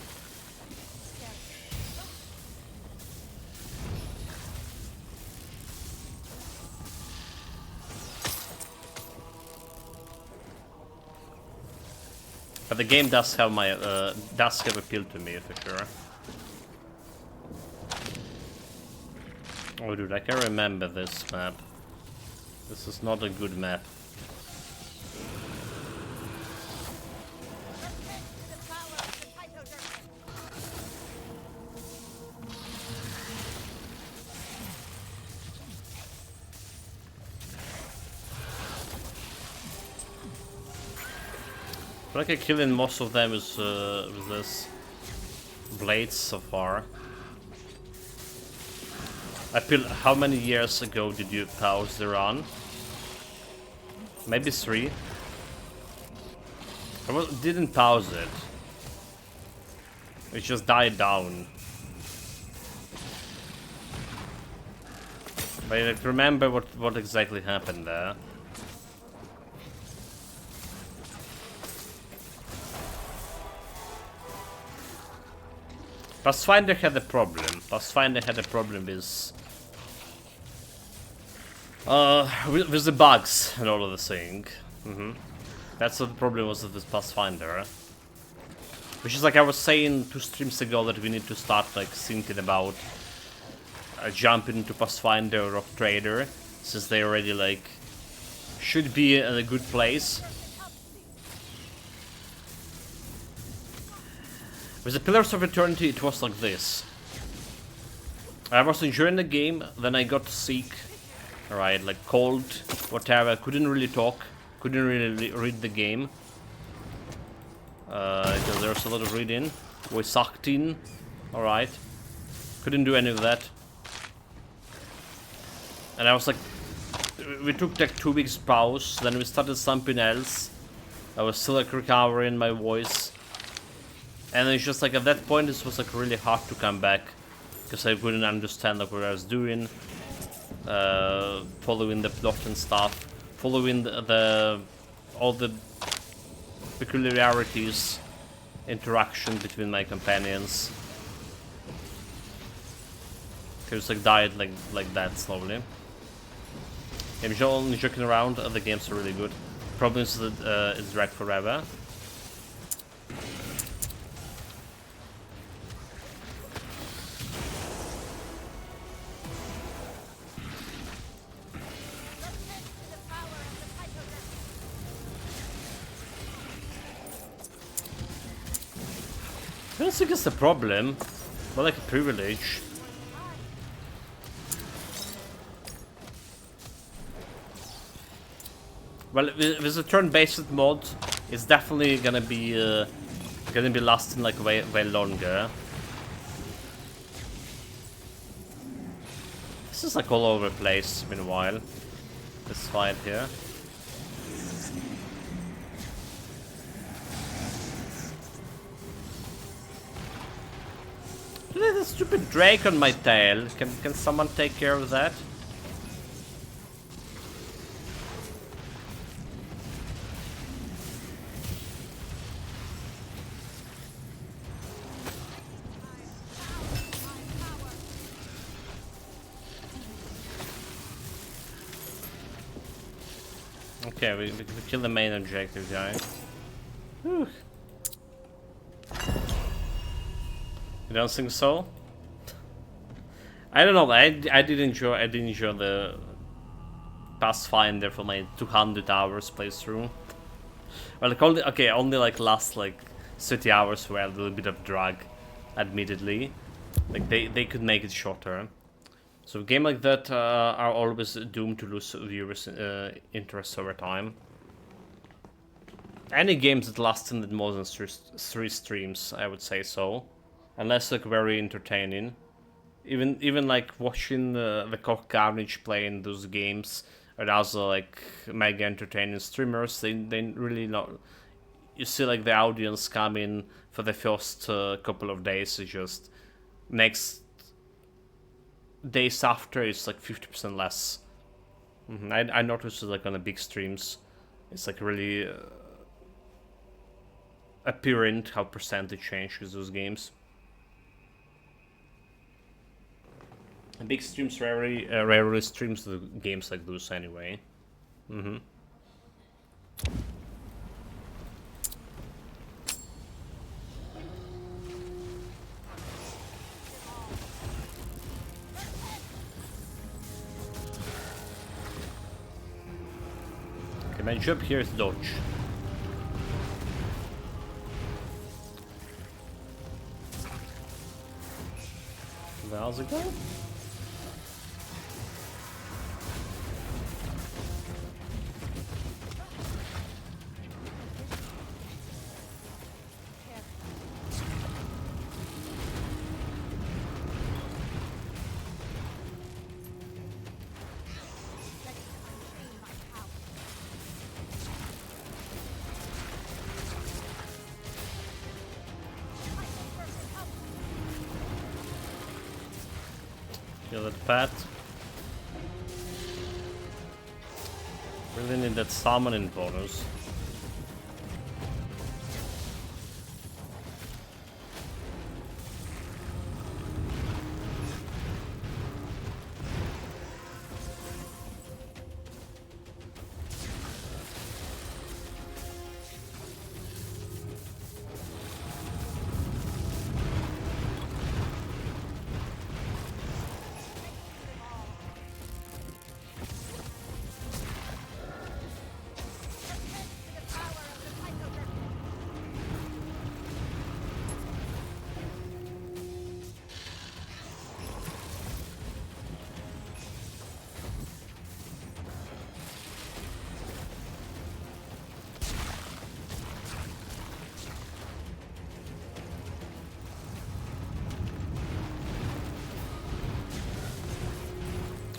But the game does have my does have appeal to me for sure. Oh dude, I can remember this map. This is not a good map. I feel like I'm killing most of them with this blades so far. I feel, how many years ago did you pause the run? Maybe 3. Didn't pause it. It just died down. But I like, remember what exactly happened there. Pathfinder had a problem. Pathfinder had a problem with the bugs and all of the thing. That's what the problem was with this Pathfinder. Which is like I was saying 2 streams ago that we need to start like thinking about jumping into Pathfinder or Rock Trader, since they already like should be in a good place. With the Pillars of Eternity, it was like this. I was enjoying the game, then I got sick, right, like cold, whatever, couldn't really talk, couldn't really read the game. Because there was a lot of reading, we sucked in, alright, couldn't do any of that. And I was like, we took like 2 weeks pause, then we started something else. I was still like recovering my voice. And it's just like at that point it was like really hard to come back, because I couldn't understand like what I was doing, following the plot and stuff, following all the peculiarities, interaction between my companions. It was like died like that slowly. I'm only joking around. The games are really good. Problem is that it's drag forever. I don't think it's a problem, but like a privilege. Well, with a turn-based mod, it's definitely gonna be lasting like way longer. This is like all over the place. Meanwhile, this fight here. Look at the stupid drake on my tail. Can someone take care of that? Okay, we kill the main objective guy. Whew. You don't think so? I don't know. I did enjoy the Pathfinder for my 200 hours playthrough. Well, like only like last like 30 hours were a little bit of drag, admittedly. Like they could make it shorter. So a game like that are always doomed to lose viewers' interest over time. Any games that last in more than 3 streams, I would say so. Unless like very entertaining. Even like watching the Cock Carnage playing those games are also like mega entertaining streamers. They really not. You see like the audience come in for the first couple of days. It's just next days after it's like 50% less. I noticed it like on the big streams. It's like really apparent how percentage change with those games. And big streams rarely streams the games like those anyway. Mm-hmm. Okay, my job here is dodge. How's it going? Kill that pet. Really need that summoning bonus.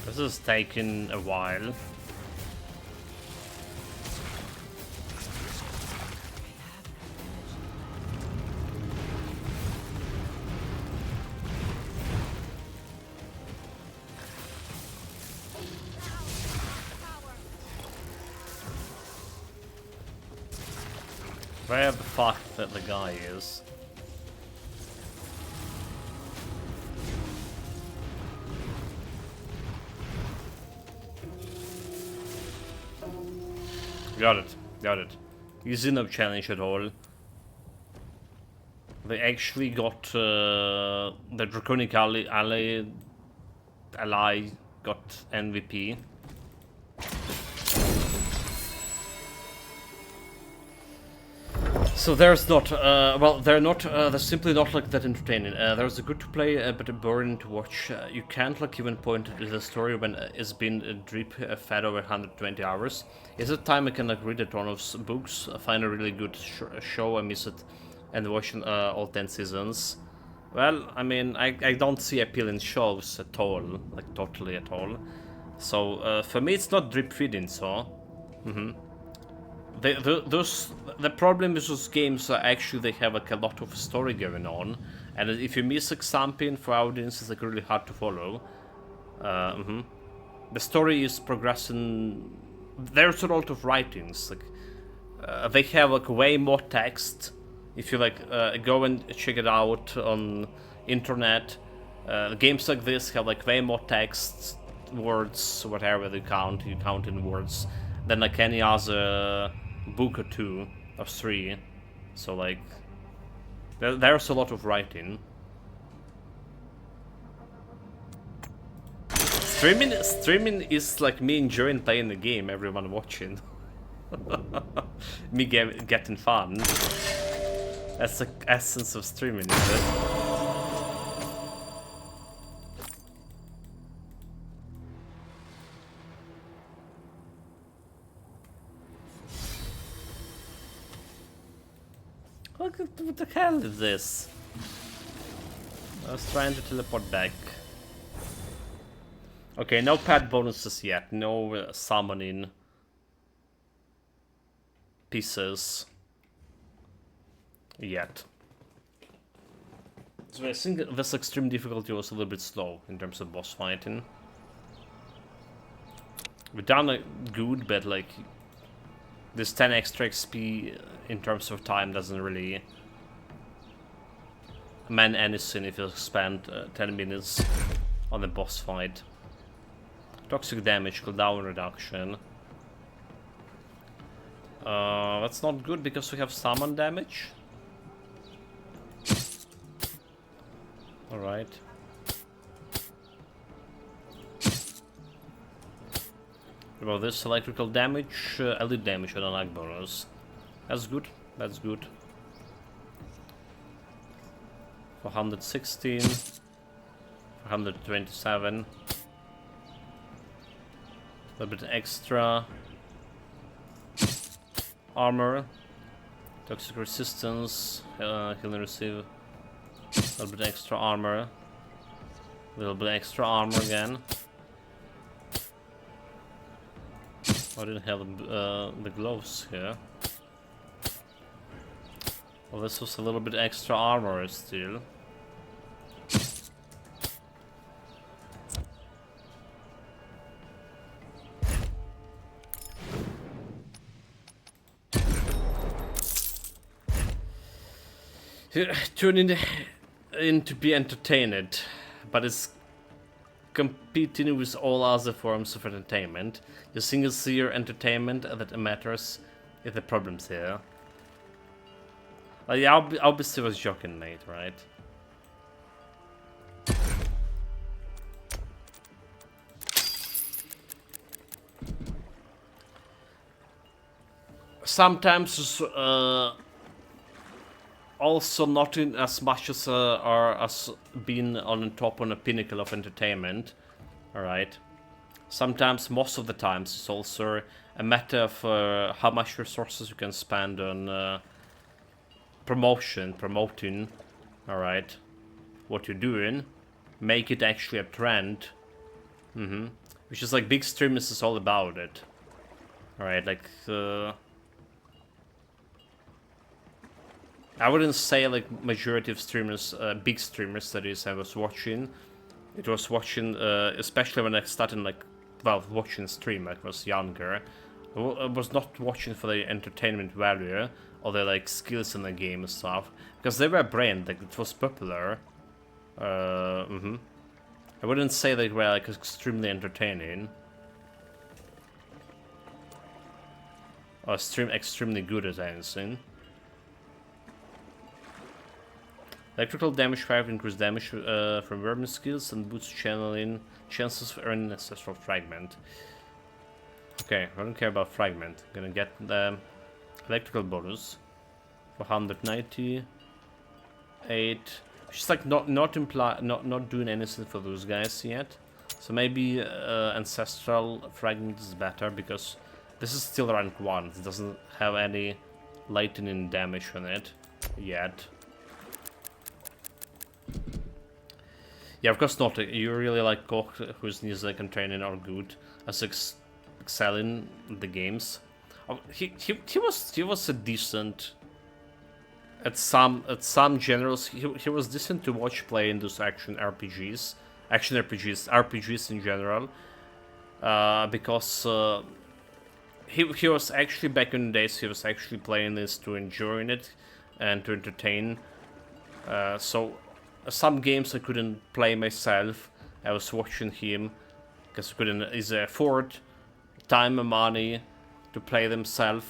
This is taking a while. Where the fuck that the guy is? Got it, got it. Easy no challenge at all. They actually got the Draconic ally got MVP. So there's not, well, they're simply not like that entertaining. There's a good to play, but boring to watch. You can't like even point to the story when it's been drip fed over 120 hours. Is it time I can like read a ton of books, find a really good show, I miss it, and watch all 10 seasons? Well, I mean, I don't see appeal in shows at all, like totally at all. So for me it's not drip feeding, so... The problem with those games are actually they have like a lot of story going on, and if you miss like something for audience, it's like really hard to follow. The story is progressing. There's a lot of writings. Like they have like way more text. If you like go and check it out on internet, games like this have like way more text, words, whatever you count in words, than like any other book or two or three. So like there's a lot of writing. Streaming is like me enjoying playing the game, everyone watching. Me getting fun. That's the essence of streaming, is it? What the hell is this? I was trying to teleport back. Okay, no pet bonuses yet, no summoning pieces yet. So I think this extreme difficulty was a little bit slow in terms of boss fighting. We've done a good, but like This 10 extra XP in terms of time doesn't really mean anything if you spend 10 minutes on the boss fight. Toxic damage, cooldown reduction. That's not good because we have summon damage. Alright. About this electrical damage, elite damage and a lag bonus. That's good, that's good. 416, 427. A little bit extra armor, toxic resistance, healing receive. A little bit extra armor, a little bit extra armor again. I didn't have the gloves here. Well, this was a little bit extra armor still. Turn in to be entertained, but it's competing with all other forms of entertainment. Your single seer entertainment that matters is the problems here. Yeah, I'll be still was joking, mate, right? Sometimes also not in as much as are as being on top on a pinnacle of entertainment. Alright. Sometimes, most of the times, it's also a matter of how much resources you can spend on promoting, alright, what you're doing, make it actually a trend, which is like big streamers is all about it, alright, like, I wouldn't say like majority of streamers, big streamers that is, I was watching, especially when I started like, well, watching stream, like, I was younger, I was not watching for the entertainment value, or the like skills in the game and stuff, because they were brand, like it was popular. I wouldn't say they were like extremely entertaining or extremely good at anything. Electrical damage 5 increase damage from vermin skills and boosts channeling chances of earning ancestral fragment. Okay, I don't care about fragment. Gonna get the electrical bonus for 198. Just like not doing anything for those guys yet. So maybe ancestral fragment is better because this is still rank 1. It doesn't have any lightning damage on it yet. Yeah, of course not. You really like Koch, whose needs like training are good as excelling the games. He was a decent at some generals. He was decent to watch play in those RPGs in general, because he was actually back in the days. He was actually playing this to enjoy it and to entertain. So some games I couldn't play myself. I was watching him because I couldn't either afford time and money to play themselves.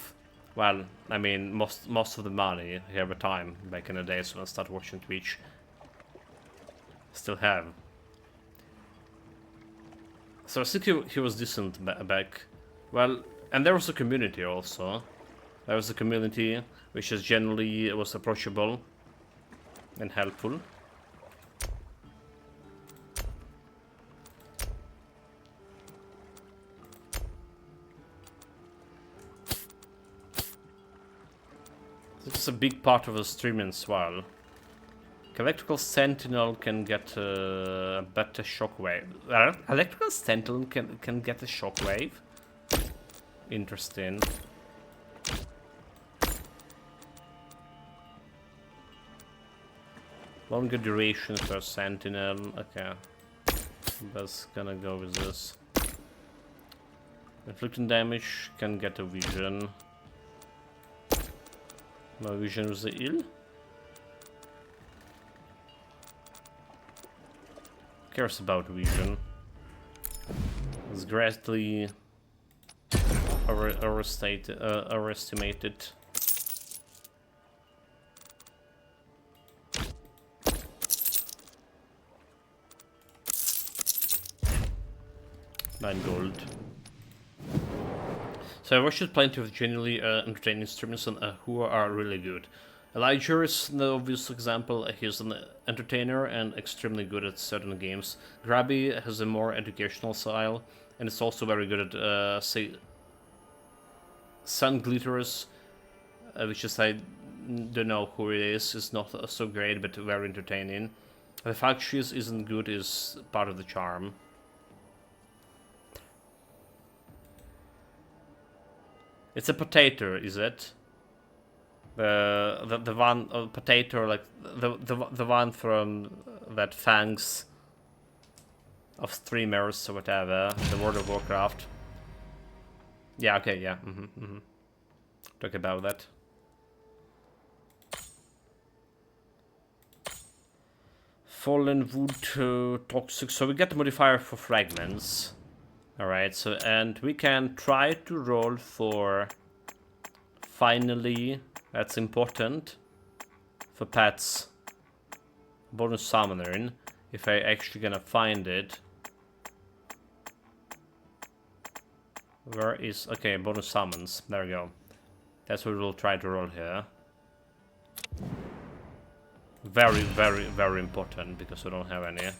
Well, I mean, most of the money every time back in the days when I started watching Twitch. Still have. So I think he was decent back. Well, and there was a community also. There was a community which is generally was approachable and helpful. This is a big part of the streaming as well. Electrical Sentinel can get a better shockwave. Electrical Sentinel can get a shockwave? Interesting. Longer duration for Sentinel. Okay. That's gonna go with this. Inflicting damage can get a vision. No vision with the ill. Who cares about vision? It's greatly overestimated. $9 gold. So I watched plenty of genuinely entertaining streamers who are really good. Elijah is the obvious example. He's an entertainer and extremely good at certain games. Grabby has a more educational style, and it's also very good at, say, Sun Glitters, which is, I don't know who it is not so great, but very entertaining. The fact she isn't good is part of the charm. It's a potato, is it? The one potato, like the one from that Fangs of streamers or whatever, the World of Warcraft. Yeah, okay, yeah. Talk about that. Fallen wood, toxic. So we get the modifier for fragments. Alright, so and we can try to roll for finally, that's important, for pets bonus summoning, if I actually gonna find it. Where is, okay, bonus summons, there we go. That's what we'll try to roll here. Very, very, very important because we don't have any.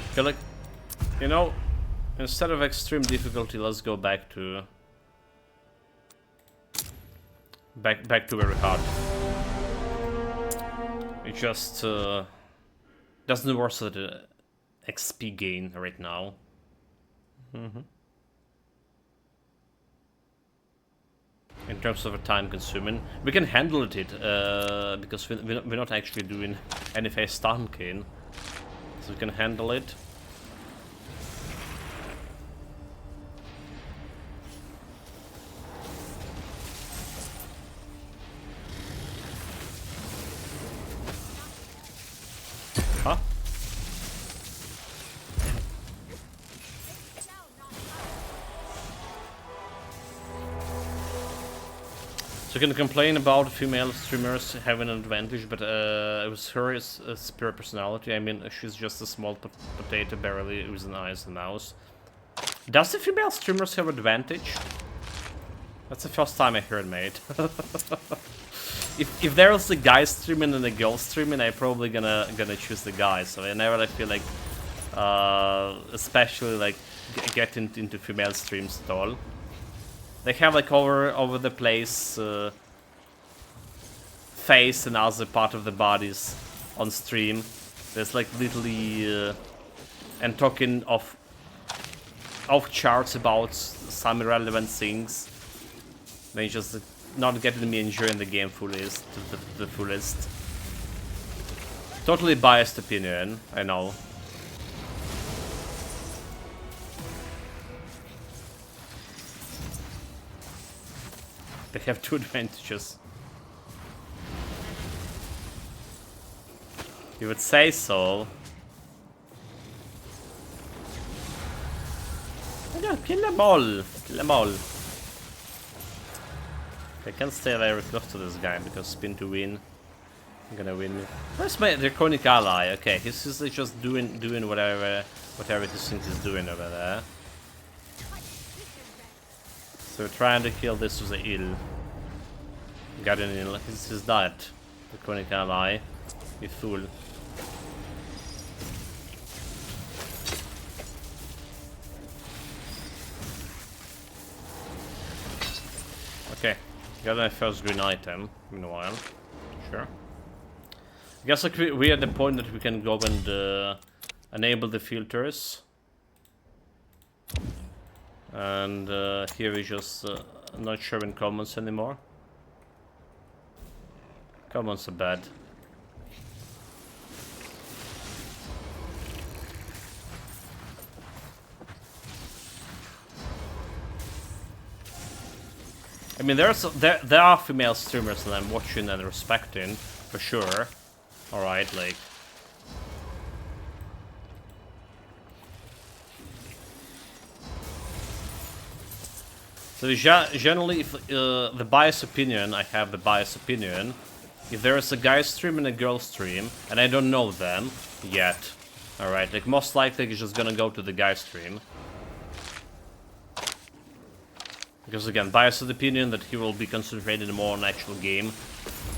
I feel like, you know, instead of extreme difficulty, let's go back to back to very hard. It just doesn't worsen the XP gain right now. In terms of a time consuming, we can handle it because we're not actually doing any face stunking. So we can handle it. Huh? So you can complain about female streamers having an advantage, but it was her pure personality. I mean, she's just a small potato barely with an eyes and mouse. Does the female streamers have advantage? That's the first time I heard, mate. if there's a guy streaming and a girl streaming, I'm probably gonna choose the guy. So whenever I feel like, especially like getting into female streams at all. They have like over the place face and other part of the bodies on stream. There's like literally and talking of charts about some irrelevant things. They just not getting me enjoying the game fullest to the fullest. Totally biased opinion, I know. They have two advantages. You would say so. Yeah, kill them all. Kill them all. I can't stay very close to this guy because spin to win. I'm gonna win. Where's my Draconic ally? Okay, he's just doing whatever he thinks he's doing over there. So we're trying to kill this with a ill. Got an ill. He's dead. Draconic ally. You fool. Okay. Got my first green item in a while. Sure. I guess like we are at the point that we can go and enable the filters. And here we just not showing comments anymore. Comments are bad. I mean, there are female streamers that I'm watching and respecting, for sure. Alright, like... So generally, if the biased opinion, I have the biased opinion, if there is a guy stream and a girl stream, and I don't know them yet, alright, like most likely he's just gonna go to the guy stream. Because again, biased opinion that he will be concentrated more on actual game,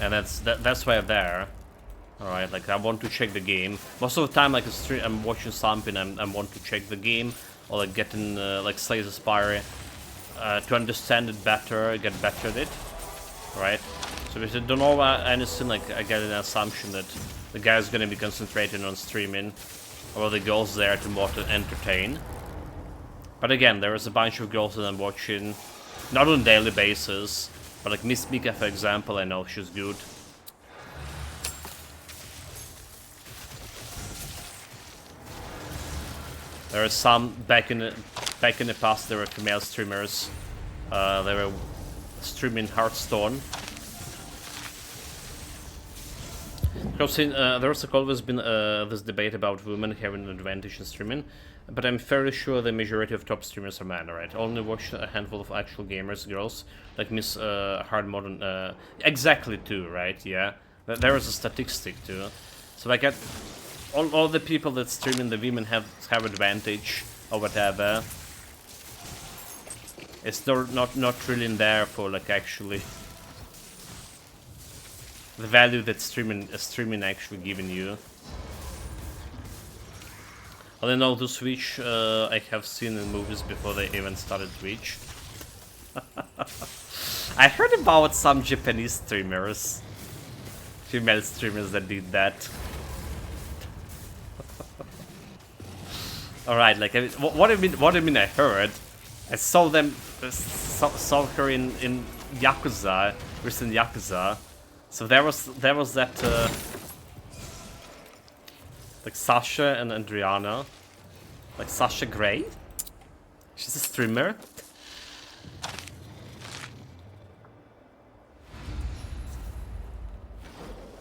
and that's why I'm there. Alright, like I want to check the game. Most of the time, like I'm watching something, I want to check the game, or like getting like Slays Aspire to understand it better, get better at it. Right? So if I don't know anything, like I get an assumption that the guy's gonna be concentrating on streaming, or the girls there to more to entertain. But again, there is a bunch of girls that I'm watching, not on a daily basis, but like Miss Mika, for example, I know she's good. There are some back in the past. There were female streamers. They were streaming Hearthstone. Because there's always been this debate about women having an advantage in streaming, but I'm fairly sure the majority of top streamers are men, right? Only watch a handful of actual gamers, girls, like Miss Hard Modern, exactly too, right? Yeah, there is a statistic too. So like all the people that stream in the women have advantage or whatever. It's not really in there for like actually the value that streaming actually giving you. All in all, to Switch, I have seen in movies before they even started Twitch. I heard about some Japanese streamers, female streamers that did that. All right, like I mean, what do you mean? I heard. I saw them, saw her in Yakuza, recent Yakuza. So there was that like Sasha and Adriana, like Sasha Grey. She's a streamer.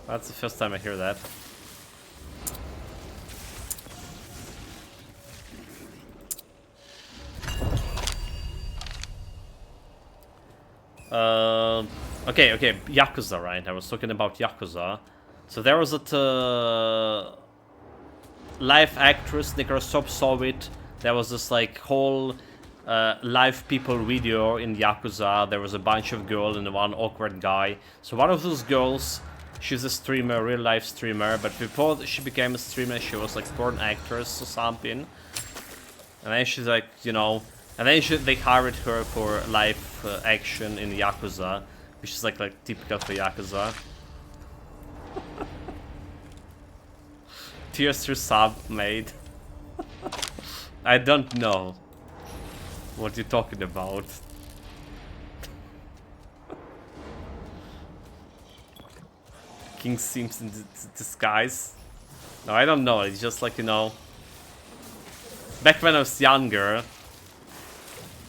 That's the first time I hear that. Okay, Yakuza, right? I was talking about Yakuza. So there was a live actress, Nikarasop saw it. There was this like whole live people video in Yakuza. There was a bunch of girls and one awkward guy. So one of those girls, she's a streamer, real life streamer, but before she became a streamer, she was like porn actress or something. And then she's like, you know, and then they hired her for live action in Yakuza, which is like typical for Yakuza. Tears through sub, mate. I don't know what you're talking about. King seems in disguise. No, I don't know. It's just like, you know, back when I was younger,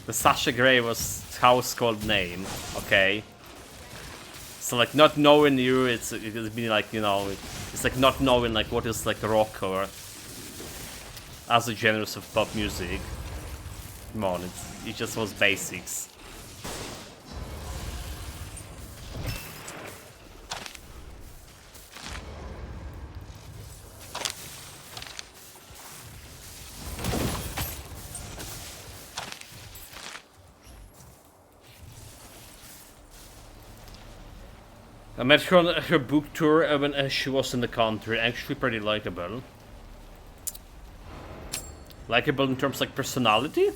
the Sasha Grey was household name, okay? So like not knowing you, it's been like, you know, it's like not knowing like what is like rock or other genres of pop music. Come on, it just was basics. I met her on her book tour when she was in the country. Actually pretty likable. Likable in terms like personality?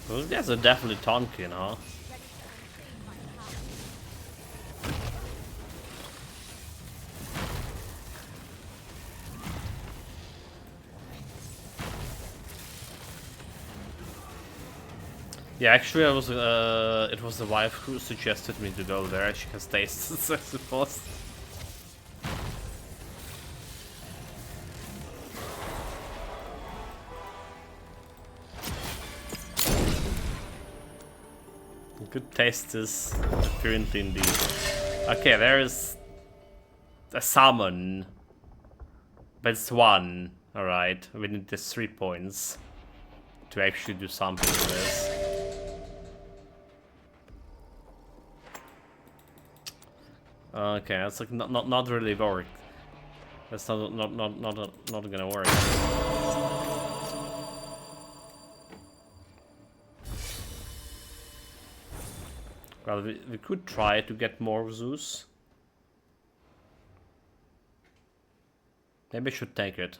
Those guys are definitely Tonkin, huh? Yeah, actually, I was. It was the wife who suggested me to go there. She has tastes, I suppose. Good taste is apparently indeed. Okay, there is a salmon, but it's one. All right, we need this 3 points to actually do something with this. Okay, that's like not really work. That's not gonna work. Well, we could try to get more Zeus. Maybe I should take it.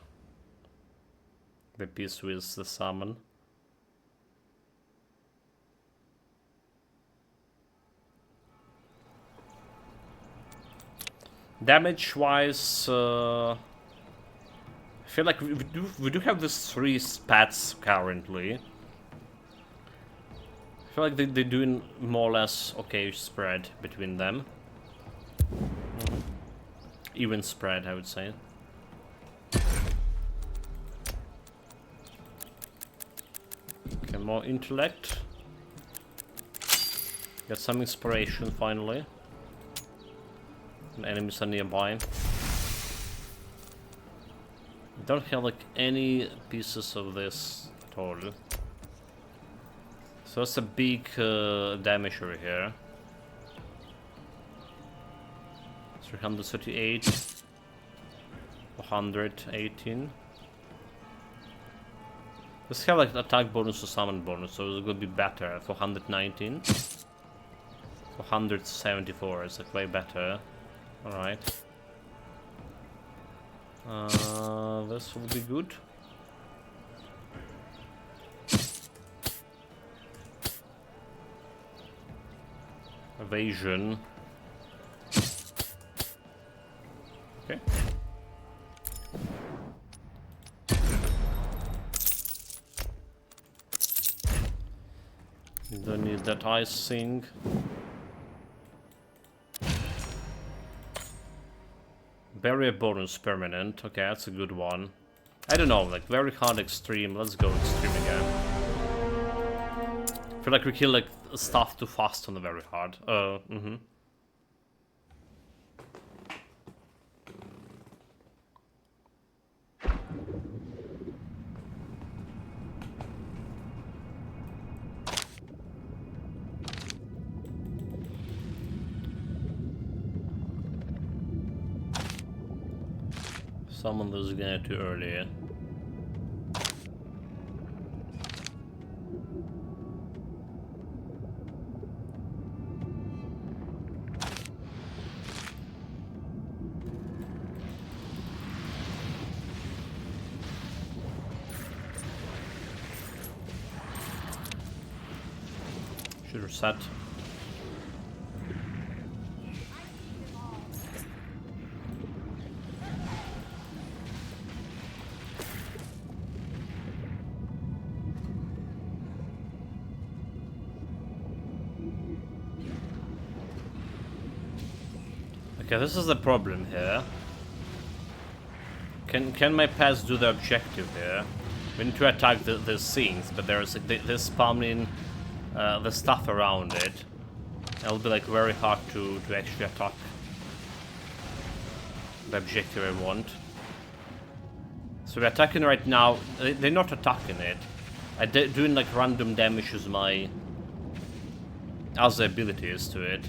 The piece with the salmon. Damage-wise, I feel like we do have these 3 spats currently. I feel like they're doing more or less okay spread between them. Even spread, I would say. Okay, more intellect. Get some inspiration finally. And enemies are nearby. Don't have like any pieces of this at all. So it's a big damage over here. 338, 118. Let's have like attack bonus or summon bonus, so it's gonna be better. 419, 474 is like way better. All right. This will be good. Evasion. Okay. Don't need that icing. Barrier bonus permanent. Okay, that's a good one. I don't know, like very hard extreme. Let's go extreme again. I feel like we kill like stuff too fast on the very hard. Summon this guy too early. Should reset. Okay, this is the problem here. Can my pets do the objective here? We need to attack the things, but there's like they're spawning the stuff around it. It'll be like very hard to actually attack the objective I want. So we're attacking right now. They're not attacking it. I'm doing like random damage with my other abilities to it.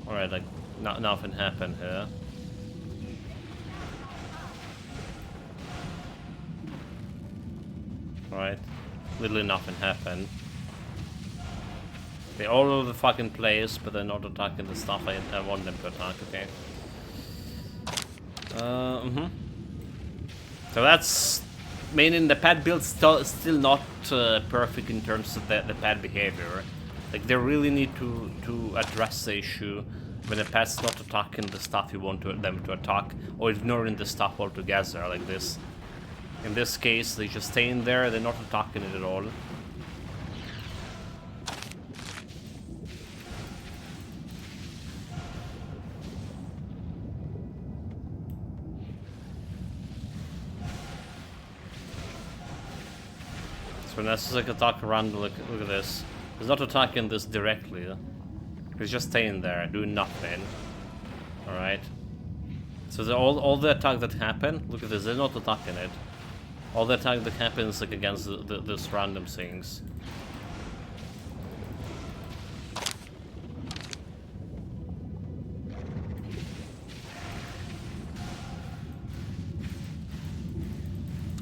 Alright, like nothing happened here. Alright, literally nothing happened. They're all over the fucking place, but they're not attacking the stuff I want them to attack, okay. So that's meaning the pet build's still not perfect in terms of the pet behavior. Like they really need to address the issue when the pet's not attacking the stuff you want them to attack, or ignoring the stuff altogether, like this. In this case, they just stay in there, they're not attacking it at all. So when that's like attack around, look at this. He's not attacking this directly. He's just staying there, doing nothing. Alright. So all the attack that happen, look at this, they're not attacking it. All the attack that happens like against this random things.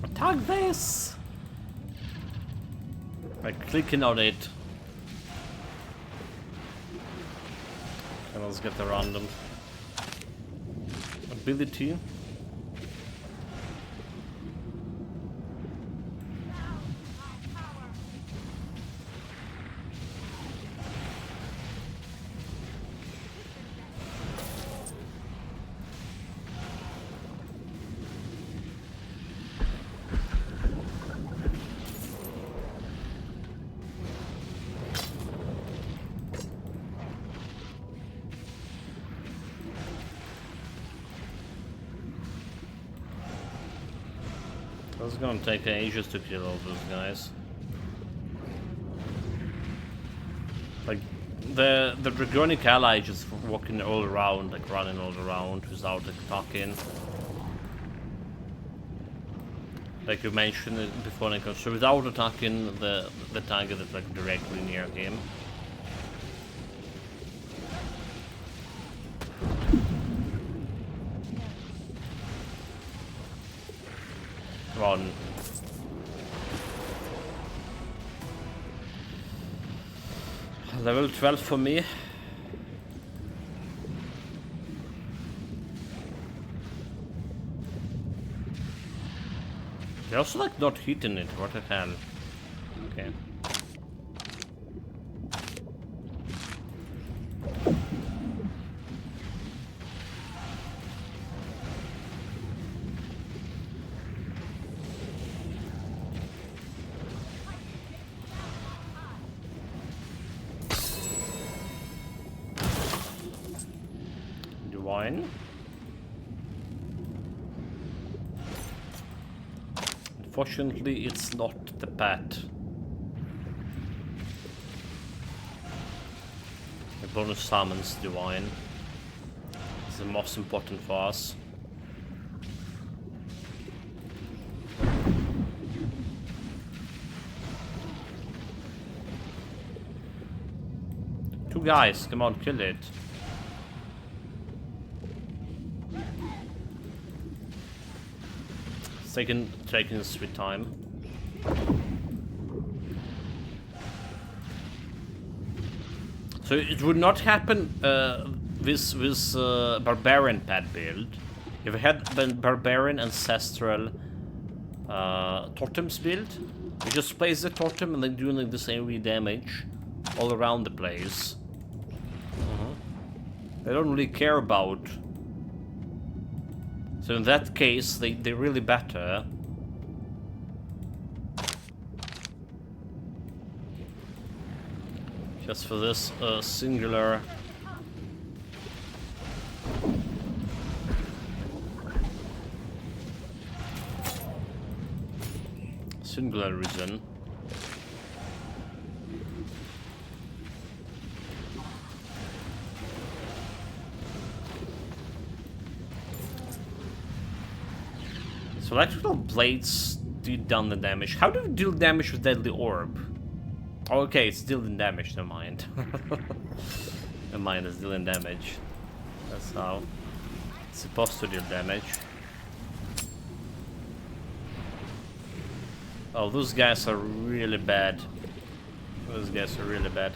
Attack this! By clicking on it. And let's get the random ability. It's gonna take ages to kill all those guys. Like the Draconic ally just walking all around, like running all around without like attacking. Like you mentioned it before, Nico. So without attacking the target that's like directly near him. Run. Level 12 for me. They're also like not hitting it, what the hell? Okay. Divine. Unfortunately, it's not the pet. The bonus summons Divine. It's the most important for us. Two guys, come on, kill it. Taking a sweet time. So it would not happen with barbarian pet build. If we had the barbarian ancestral totems build, we just place the totem and then do like the same damage all around the place. They don't really care about. So in that case, they're really better. Just for this singular reason. So electrical blades do done the damage. How do you deal damage with deadly orb? Oh, okay, it's dealing damage, never mind. Never mind, it's dealing damage. That's how it's supposed to deal damage. Oh, those guys are really bad. Those guys are really bad.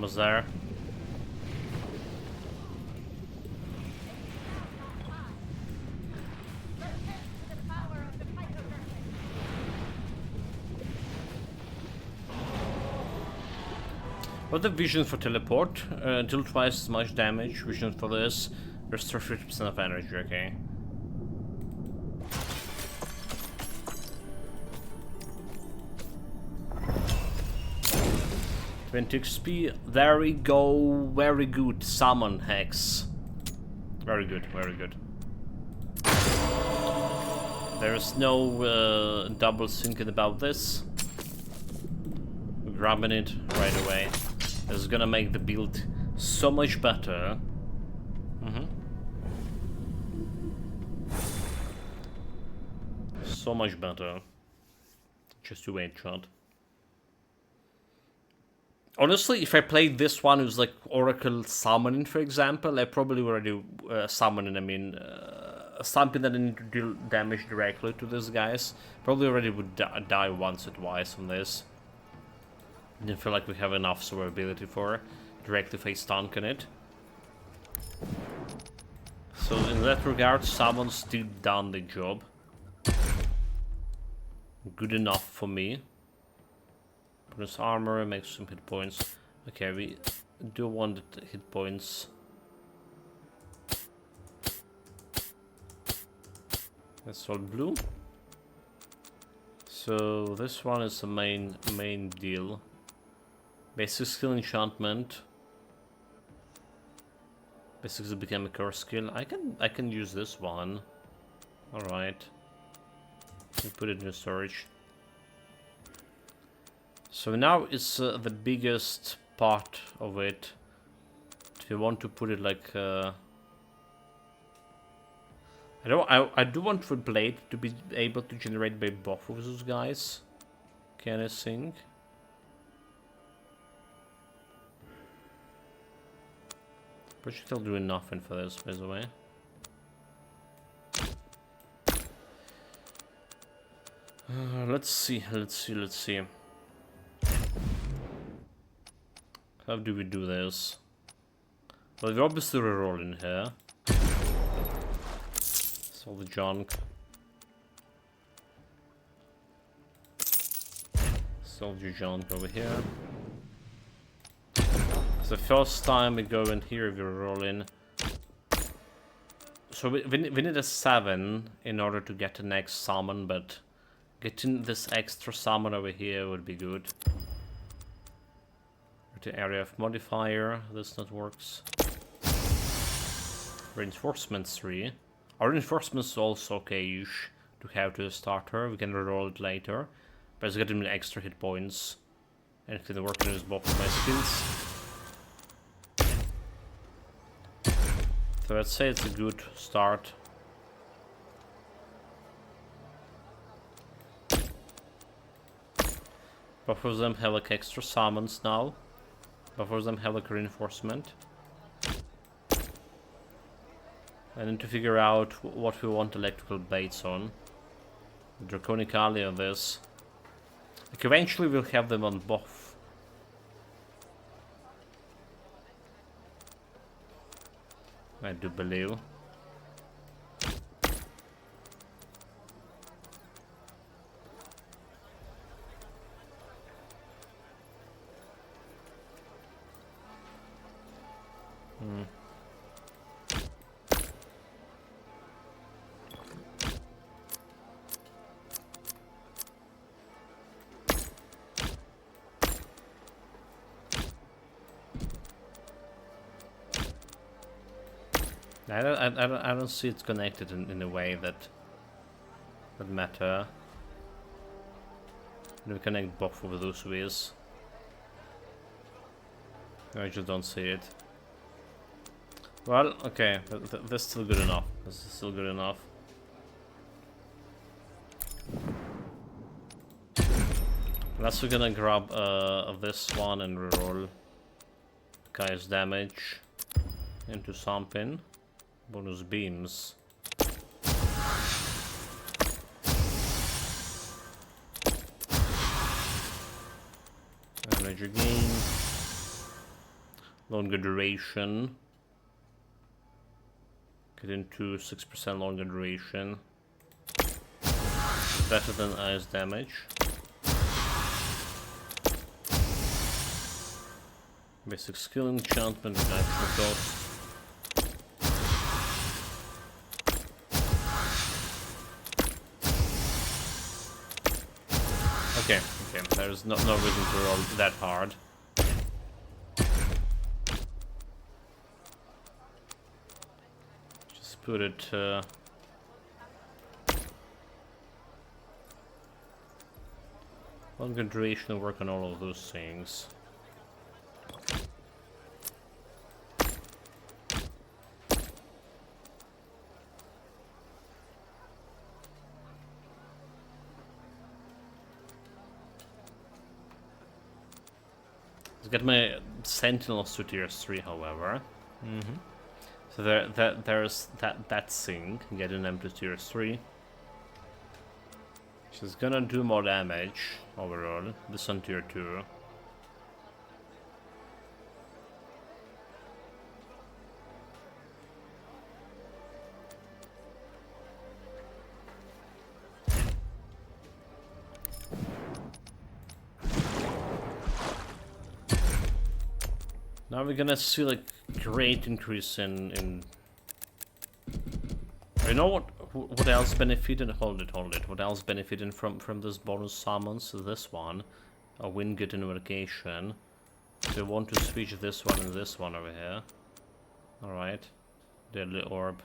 Almost there. What's the vision for teleport? Deal twice as much damage. Vision for this. Restore 50% of energy, okay. $20 XP. There we go. Very good. Summon Hex. Very good, very good. There's no double thinking about this. We're grabbing it right away. This is gonna make the build so much better. So much better. Just to wait, shot. Honestly, if I played this one with like Oracle Summoning, for example, I probably would do Summoning, I mean, something that I need to deal damage directly to these guys. Probably already would die once or twice on this. Didn't feel like we have enough survivability for directly face tanking it. So in that regard, someone's still done the job. Good enough for me. Bonus armor, makes some hit points. Okay, we do want the hit points. That's all blue. So this one is the main deal. Basic skill enchantment. Basically become a curse skill. I can use this one. Alright. Put it in storage. So now it's the biggest part of it. If you want to put it like I do want the blade to be able to generate by both of those guys. Can I think? Projectile doing nothing for this, by the way. Let's see. How do we do this? Well, we're obviously rerolling here. It's all the junk. Solve your junk over here. It's the first time we go in here, we're rolling. So we need a 7 in order to get the next summon, but getting this extra summon over here would be good. The area of modifier, this not works. Reinforcement 3. Our reinforcement is also okay-ish to have to the starter. We can reroll it later, but it's getting me extra hit points. And it can work with both of my skills. So I'd say it's a good start. Both of them have like extra summons now. Both of them have like reinforcement. I need to figure out what we want electrical baits on. Draconic Alley on this. Like eventually we'll have them on both. I do believe. I don't see it's connected in a way that matter. We connect both of those ways. I just don't see it. Well, okay, that's still good enough. This is still good enough. Unless we're gonna grab this one and reroll guy's damage into something. Bonus beams. Energy gain. Longer duration. Get into 6% longer duration. Better than ice damage. Basic skill enchantment reduction cost. Okay, there's no reason to roll that hard. Just put it... longer duration, work on all of those things. Get my Sentinels to tier 3, however. So there's that thing, getting them to tier 3. She's gonna do more damage overall. This on tier 2. Now we're gonna see like great increase in you know what else benefited? Hold it. What else benefited from this bonus summons? This one, a Winged Invocation. So we want to switch this one and this one over here. All right, Deadly Orb.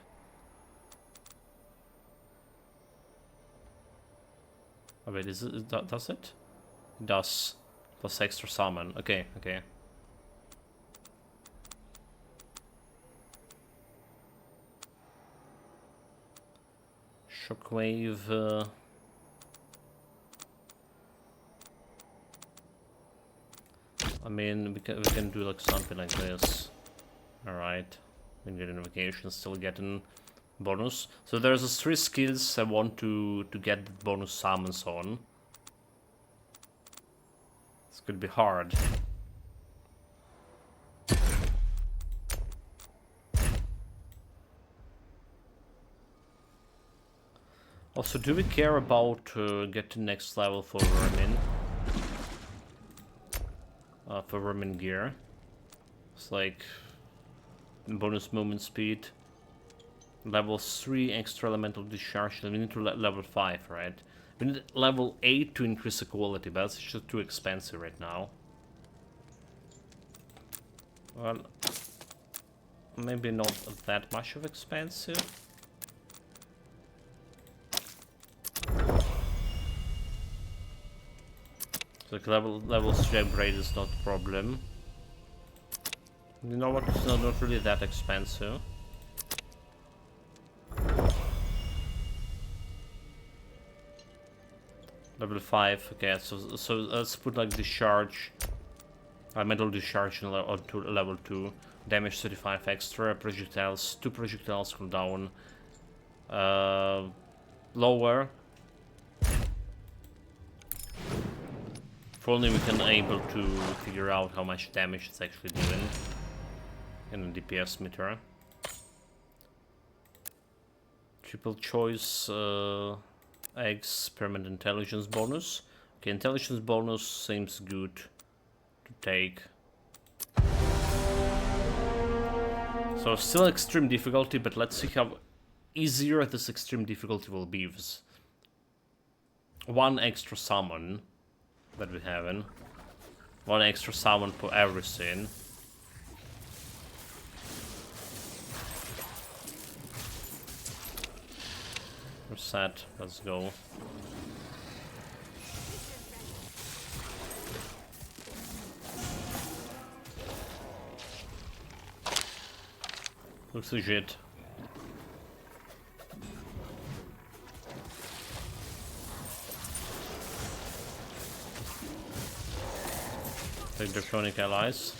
Oh wait, does it? It does. Plus extra summon. Okay. Shockwave. I mean, we can do like something like this. All right, Winged Invocation, still getting bonus. So there's 3 skills I want to get the bonus summons on. This could be hard. Also, do we care about getting next level for Vermin? For Vermin gear. It's like bonus movement speed. Level 3 extra elemental discharge. We need to level 5, right? We need level 8 to increase the quality, but that's just too expensive right now. Well, maybe not that much of expensive. Like level 3 upgrade is not a problem. You know what? It's not really that expensive. Level 5. Okay, so let's put like discharge, metal discharge onto level 2. Damage 35 extra. Projectiles. 2 projectiles cool down. Lower. If only we can able to figure out how much damage it's actually doing in the DPS meter. Triple choice eggs, permanent intelligence bonus. Okay, intelligence bonus seems good to take. So still extreme difficulty, but let's see how easier this extreme difficulty will be with 1 extra summon that we have in. 1 extra summon for everything. We're set, let's go. Looks legit. Take Draconic allies.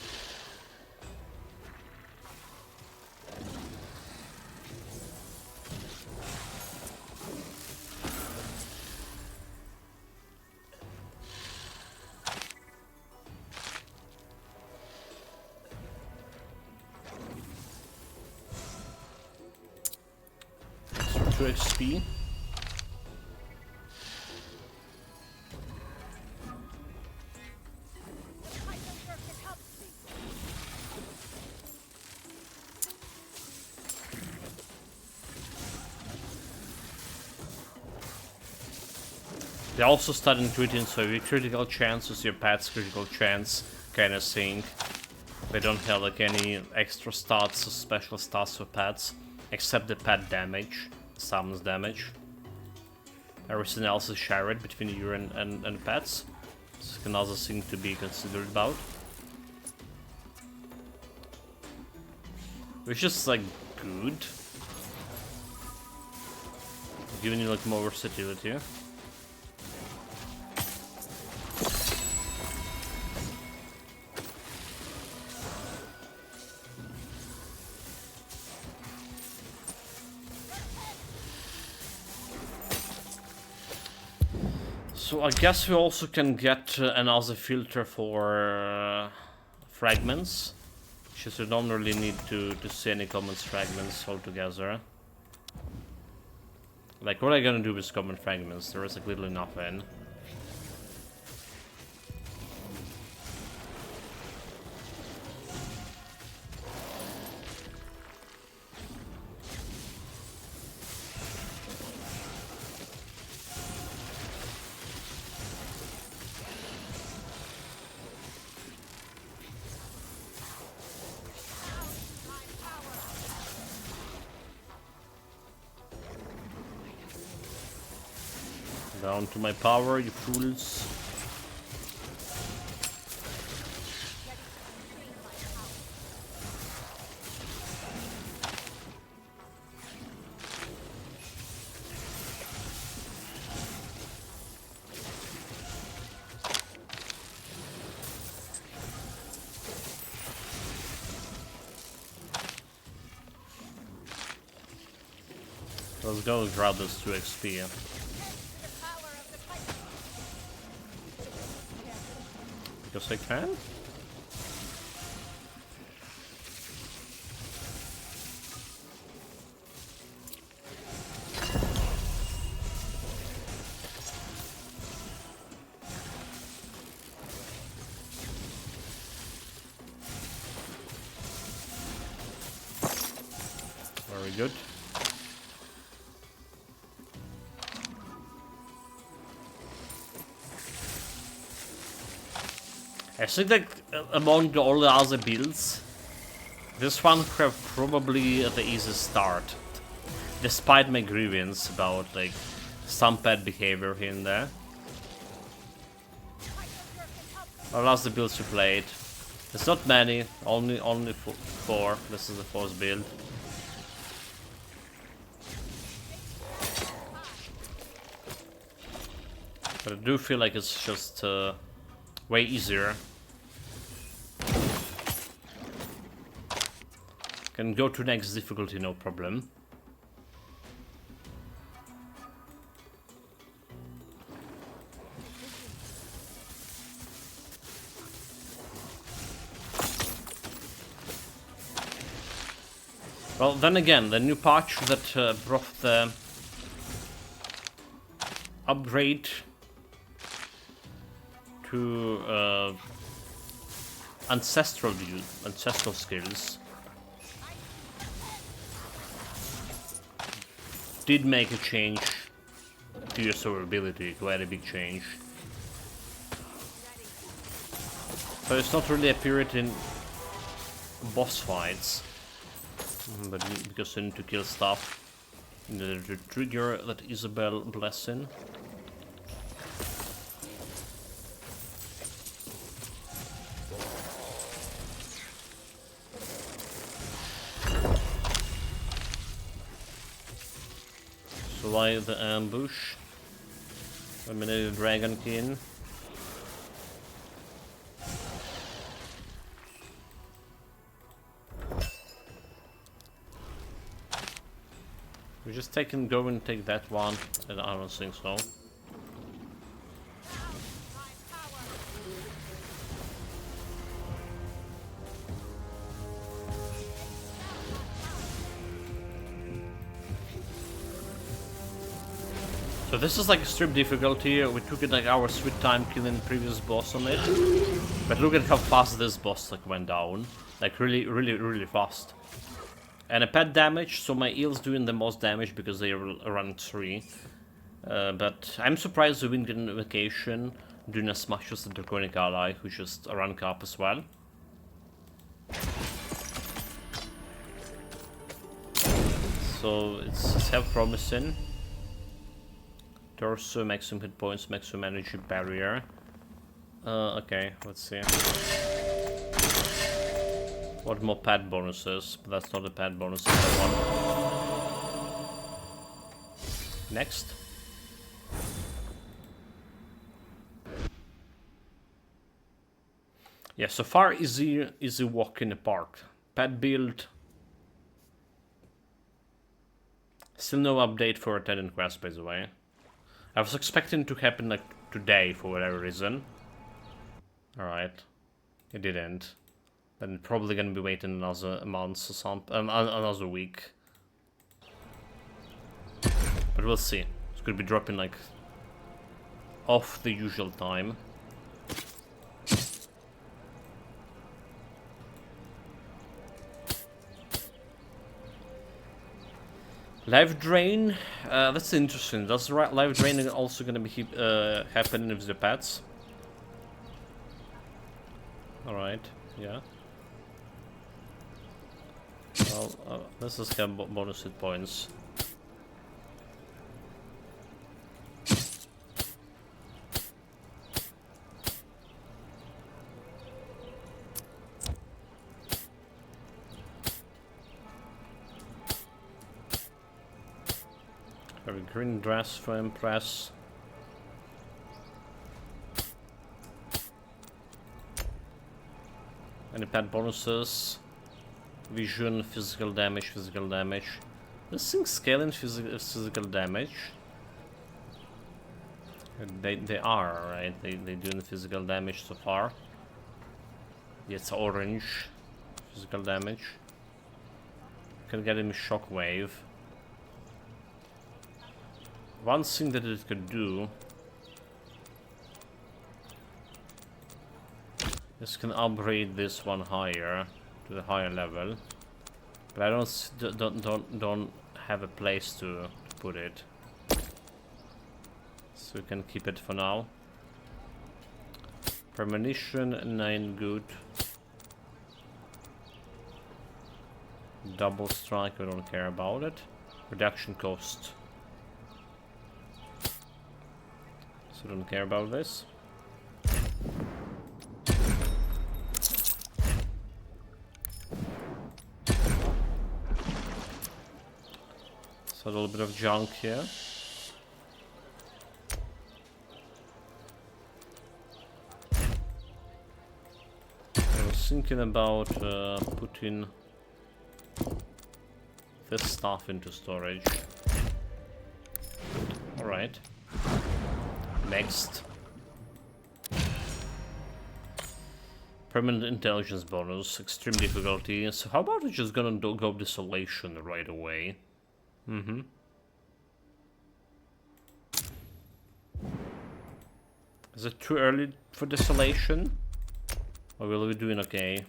2 XP. They also start in critting, so your critical chance is your pet's critical chance kind of thing. They don't have like any extra stats or special stats for pets, except the pet damage, summons damage. Everything else is shared between you and pets. It's another thing to be considered about. Which is like good. Giving you like more versatility. So I guess we also can get another filter for fragments. Just we don't really need to see any common fragments altogether. Like, what are you gonna do with common fragments? There is like little enough in. Down to my power, you fools. Let's go grab this 2 XP. Because I can? Very good. I think that among all the other builds, this one have probably the easiest start. Despite my grievance about like some pet behavior here and there. All the builds we played. It's not many, only 4. This is the 4th build. But I do feel like it's just way easier. Can go to next difficulty, no problem. Well, then again, the new patch that brought the upgrade to ancestral skills did make a change to your survivability, quite a big change. So it's not really appeared in boss fights, but because you need to kill stuff in order to trigger that Isabel blessing. Survive the ambush. Eliminate the Dragonkin. We just go and take that one, and I don't think so. So this is like extreme difficulty. We took it like our sweet time killing the previous boss on it. But look at how fast this boss like went down. Like really fast. And a pet damage, so my eel's doing the most damage because they run 3. But I'm surprised we didn't get an invocation doing as much as the Draconic ally, who just rank up as well. So it's half promising. Torso, maximum hit points, maximum energy barrier. Okay, let's see. What more pad bonuses? But that's not the pad bonuses I want. Next. Yeah, so far easy walk in the park. Pad build. Still no update for Attendant Quest, by the way. I was expecting it to happen like today for whatever reason. Alright. It didn't. Then probably gonna be waiting another month or something, another week. But we'll see. It's gonna be dropping like off the usual time. Life drain, that's interesting. That's right. Life drain also gonna be happening with the pets. All right, yeah. Well, let's just have bonus hit points. Have a green dress for Impress. Any pet bonuses? Vision, physical damage, physical damage. This thing's scaling physical damage. They are, right? They doing physical damage so far. Yeah, it's orange. Physical damage. Can get him shockwave. One thing that it could do is can upgrade this one higher to the higher level, but I don't have a place to put it, so we can keep it for now. Premonition 9 good. Double strike, we don't care about it. Reduction cost. So don't care about this. So a little bit of junk here. I was thinking about putting this stuff into storage. Alright. Next. Permanent intelligence bonus, extreme difficulty. So how about we just gonna go desolation right away? Is it too early for desolation? Or will we be doing okay?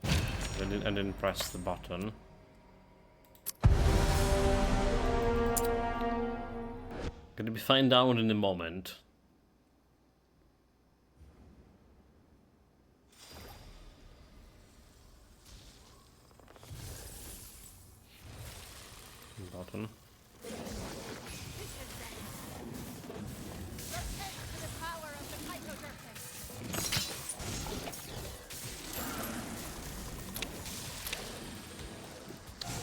I didn't press the button. Gonna be find out in a moment. Button.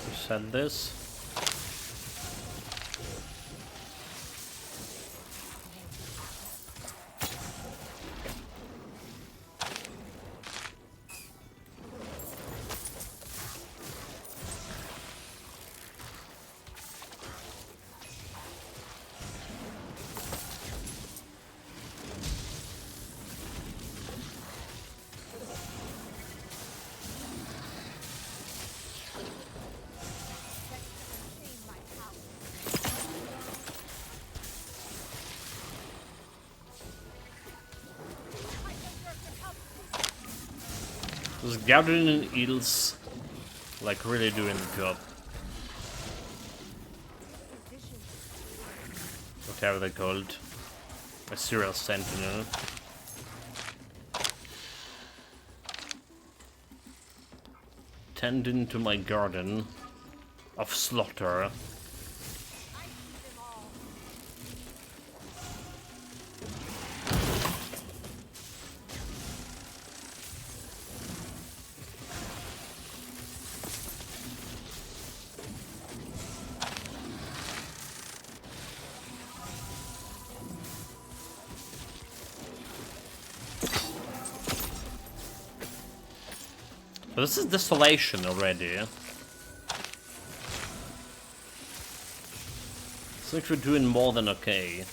Reset this. Those Gathering eels, like, really doing the job. Whatever they're called. Ethereal Sentinel. Tend into my garden of slaughter. But this is desolation already. Seems we're doing more than okay.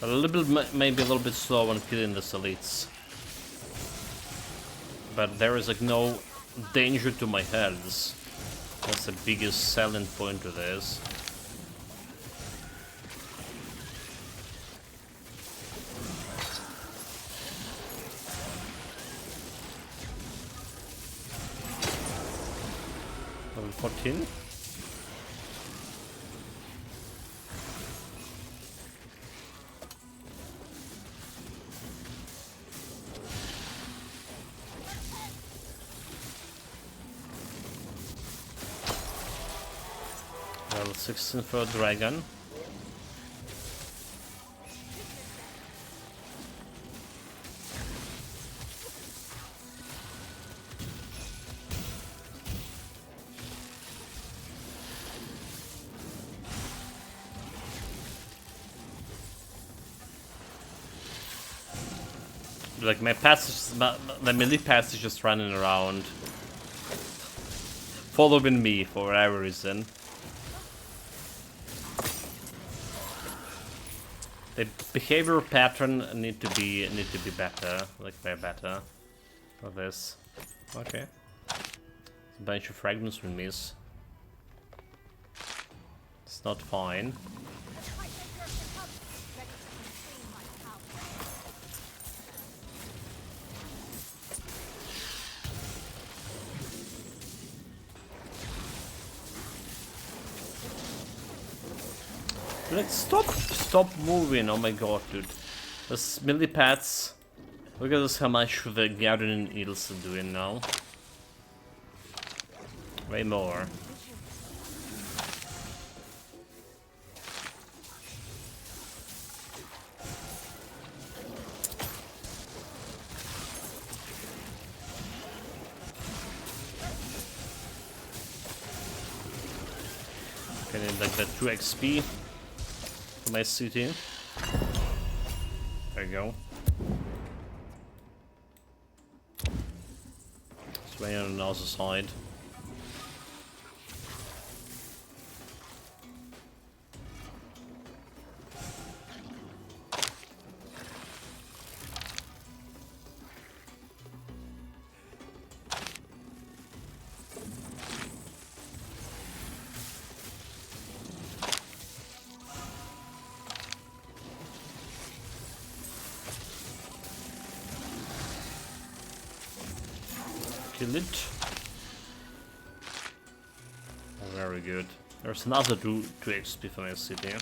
A little bit, maybe a little bit slow on killing the elites. But there is like no danger to my health. That's the biggest selling point to this. Level 14. Level 16 for a dragon. Like my passage, the melee pass is just running around, following me for whatever reason. The behavior pattern need to be better, like way better for this. Okay, a bunch of fragments we miss. It's not fine. Like, stop moving, oh my god, dude. This millipads. Look at this, how much the Gathering eels are doing now. Way more. Okay, need like that 2 XP. My city. There you go. It's way on the other side. Kill it. Oh, very good. There's another 2 XP for my city.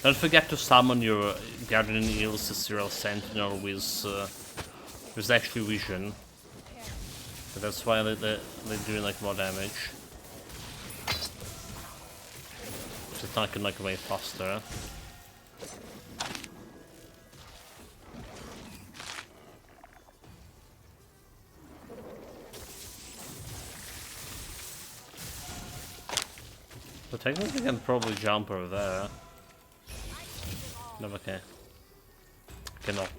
Don't forget to summon your Guardian Eels, Ethereal Sentinel with actually vision. So that's why they're doing like more damage. Attacking like way faster. So technically I can probably jump over there. No, okay. Cannot.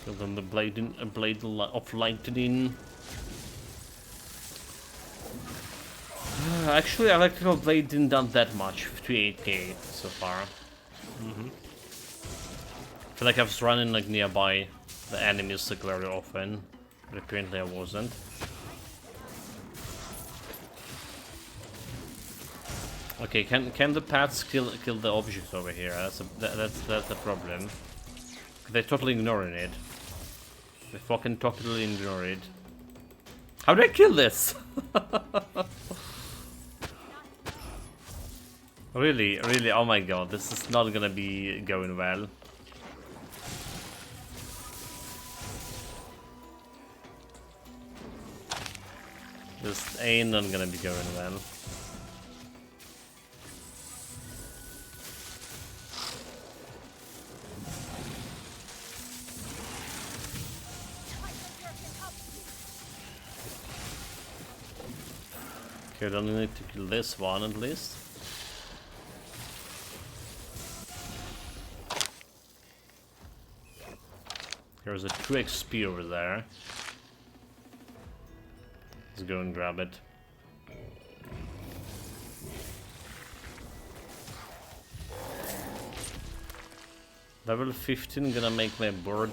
Give them the blade of lightning. Actually, electrical blade didn't done that much. 58k so far. I feel like I was running like nearby the enemies like very often, but apparently I wasn't. Okay, can the paths kill the object over here? That's the problem. They're totally ignoring it. They fucking totally ignore it. How do I kill this? Really, really, oh my god, this is not gonna be going well. This ain't not gonna be going well. Okay, don't need to kill this one at least. There's a 2 XP over there. Let's go and grab it. Level 15 gonna make my board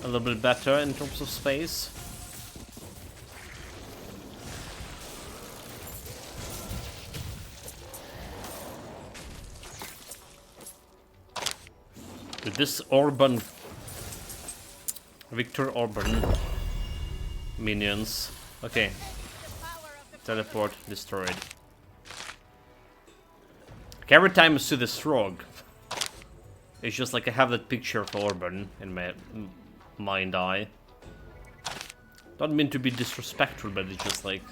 a little bit better in terms of space. With this Orban, Victor Orban minions. Okay, teleport destroyed. Okay, every time I see this frog, it's just like I have that picture of Orban in my mind eye. Don't mean to be disrespectful, but it's just like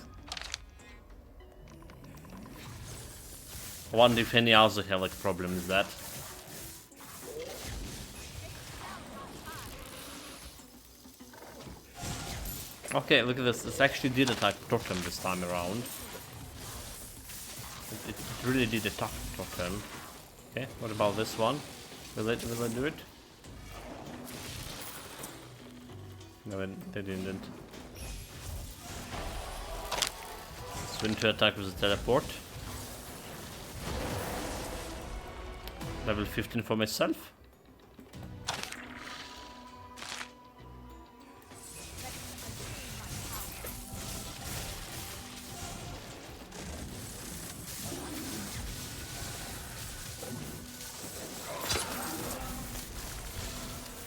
I wonder if any others have like problem with that. Okay, look at this. This actually did attack Totem this time around. It really did attack Totem. Okay, what about this one? Will I do it? No, they didn't. Swing to attack with a teleport. Level 15 for myself.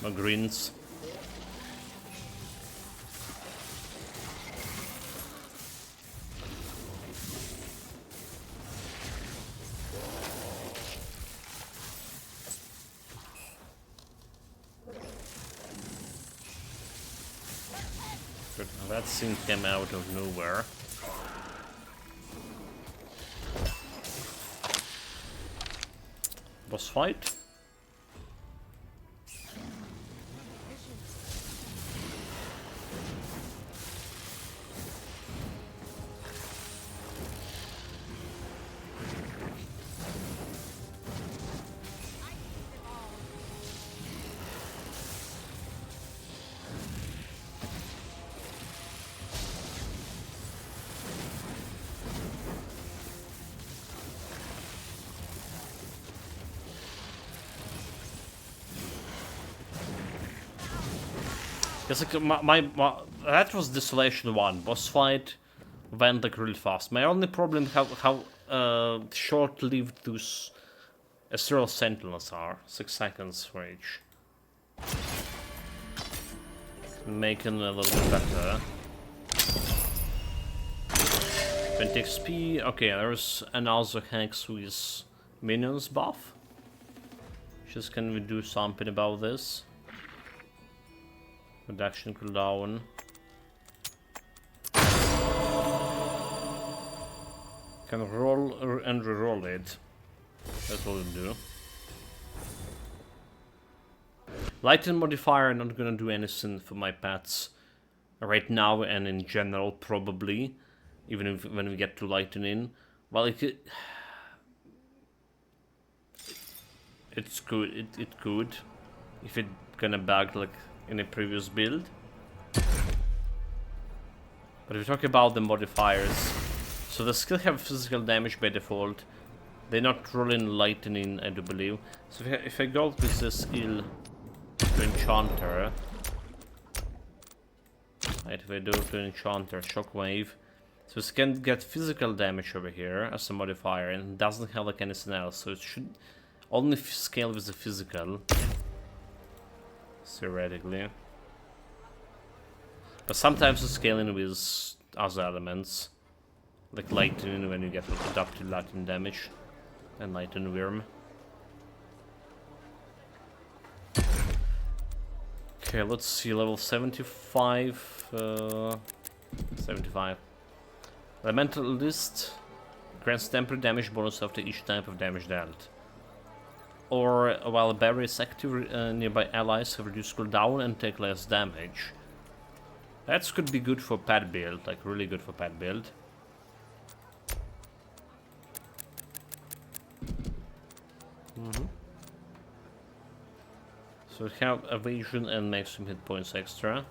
My greens. Good. That thing came out of nowhere. Boss fight. It's like that was Desolation 1 boss fight went like really fast. My only problem how short-lived those Ethereal Sentinels are. 6 seconds for each. Making it a little bit better. 20 XP. Okay, there's another Hex with minions buff. Just can we do something about this? Reduction cooldown. Can roll and re-roll it. That's what we'll do. Lightning modifier, not gonna do anything for my pets right now and in general probably. Even if when we get to lightning. Well, it could... it's good. It could, if it gonna bug like in a previous build. But if we talk about the modifiers, so the skill have physical damage by default. They're not rolling lightning, I do believe. So if I go with the skill to Enchanter, right? If I do to Enchanter, Shockwave, so it can get physical damage over here as a modifier, and doesn't have like anything else. So it should only scale with the physical, theoretically. But sometimes it's scaling with other elements, like lightning when you get adaptive lightning damage, and lightning worm. Okay, let's see, level 75. 75. Elemental list grants temporary damage bonus after each type of damage dealt. Or while a barrier is active, nearby allies have reduced cooldown and take less damage. That could be good for pet build, like really good for pet build. So we have evasion and maximum hit points extra.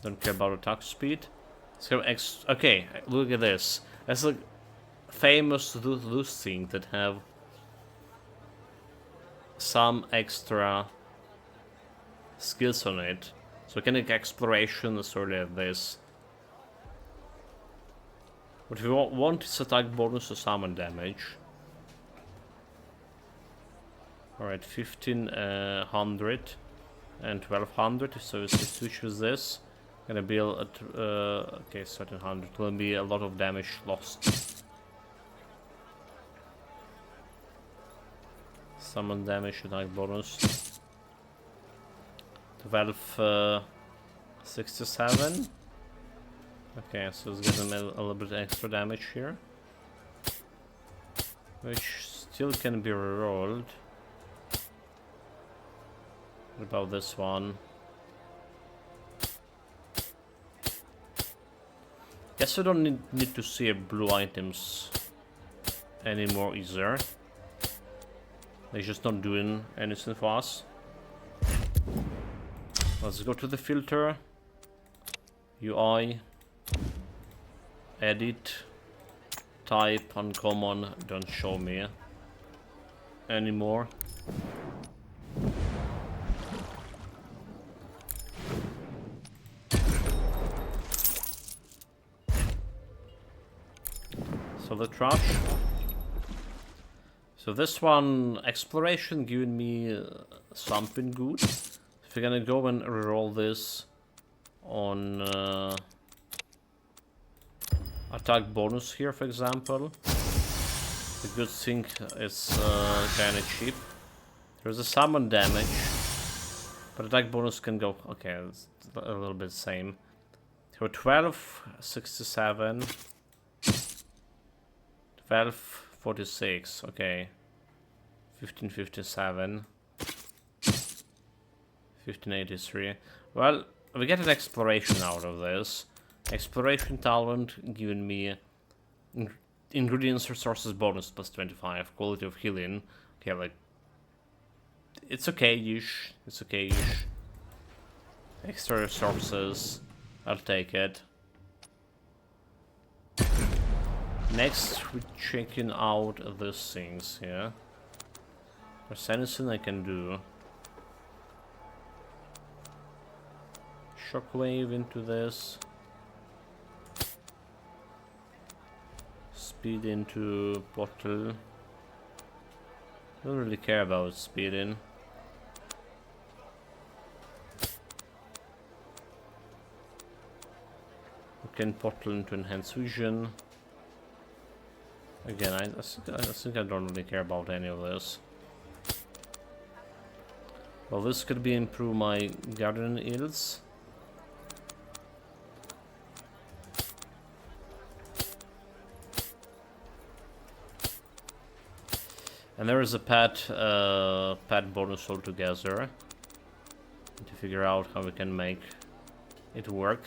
Don't care about attack speed. So okay, look at this. That's like famous those things that have some extra skills on it. So kind of exploration is sort of this. What we want is attack bonus to summon damage. Alright, 1500 and 1200. So if we switch with this, gonna be at okay, 1300. Will be a lot of damage lost. Summon damage, attack bonus. 1267. Okay, so it's getting a little bit extra damage here, which still can be rerolled. What about this one? Guess I don't need to see blue items anymore either. They're just not doing anything for us. Let's go to the filter, UI, edit, type, uncommon, don't show me anymore. So the trash. So this one, exploration, giving me something good. If we're gonna go and reroll this on attack bonus here, for example, the good thing is kind of cheap. There's a summon damage, but attack bonus can go. Okay, it's a little bit same. So 1267, 1246. Okay, 1557. 1583. Well, we get an exploration out of this. Exploration talent giving me ingredients resources bonus plus 25. Quality of healing. Okay, like it's okay-ish. It's okay-ish. Extra resources. I'll take it. Next, we're checking out these things here. There's anything I can do. Shockwave into this. Speed into bottle. Don't really care about speeding. We can portal into enhanced vision. Again, I think I don't really care about any of this. Well, this could be improve my garden yields. And there is a pet bonus altogether. To figure out how we can make it work.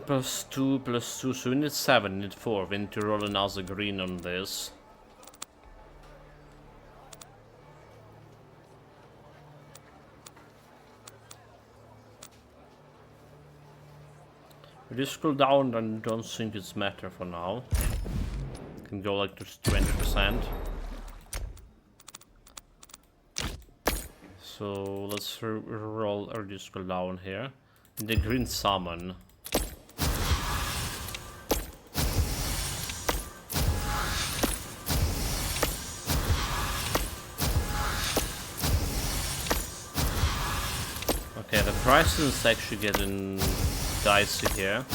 +2, so we need 7, we need 4. We need to roll another green on this. Reduce cooldown, I don't think it's matter for now. Can go like to 20%. So let's roll a reduce cooldown here. In the green summon. Okay, the price is actually getting dicey here.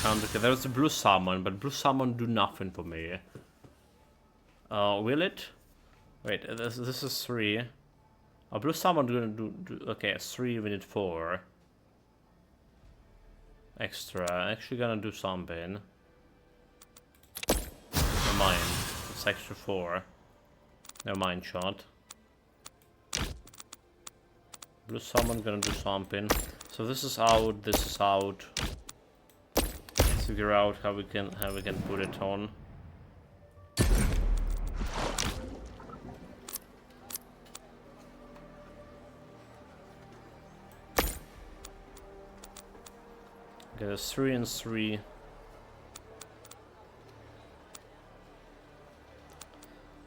Okay, there's a blue summon, but blue summon do nothing for me. Will it? Wait, this is 3. Blue summon gonna do okay, 3, we need 4. Extra, actually gonna do something. Never mind, it's extra 4. Never mind, shot. Blue summon gonna do something. So this is out, this is out. Figure out how we can put it on. Okay, there's 3 and 3.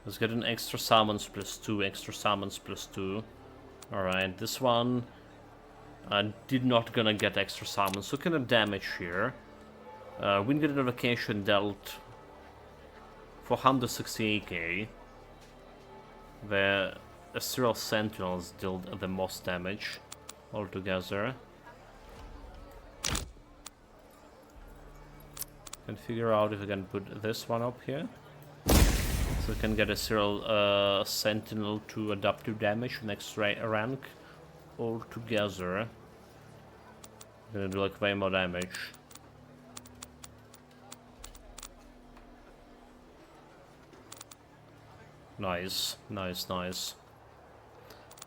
Let's get an extra summons +2, extra summons +2. Alright, this one did not gonna get extra summons, so kind of damage here. Winged Invocation dealt 468k. The Ethereal Sentinels dealt the most damage altogether. Can figure out if I can put this one up here. So we can get Ethereal Sentinel to adaptive damage next rank altogether. Gonna do like way more damage. Nice, nice, nice.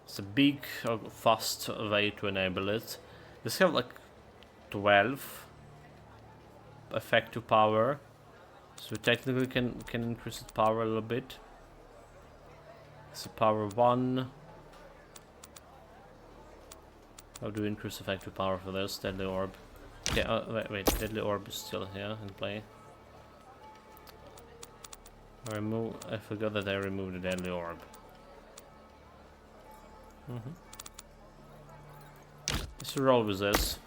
It's a big, fast way to enable it. This have like 12 effective power, so we technically can increase its power a little bit. It's a power 1. How do we increase effective power for this? Deadly Orb. Okay, wait, Deadly Orb is still here in play. I forgot that I removed the Deadly Orb. Let's roll with this.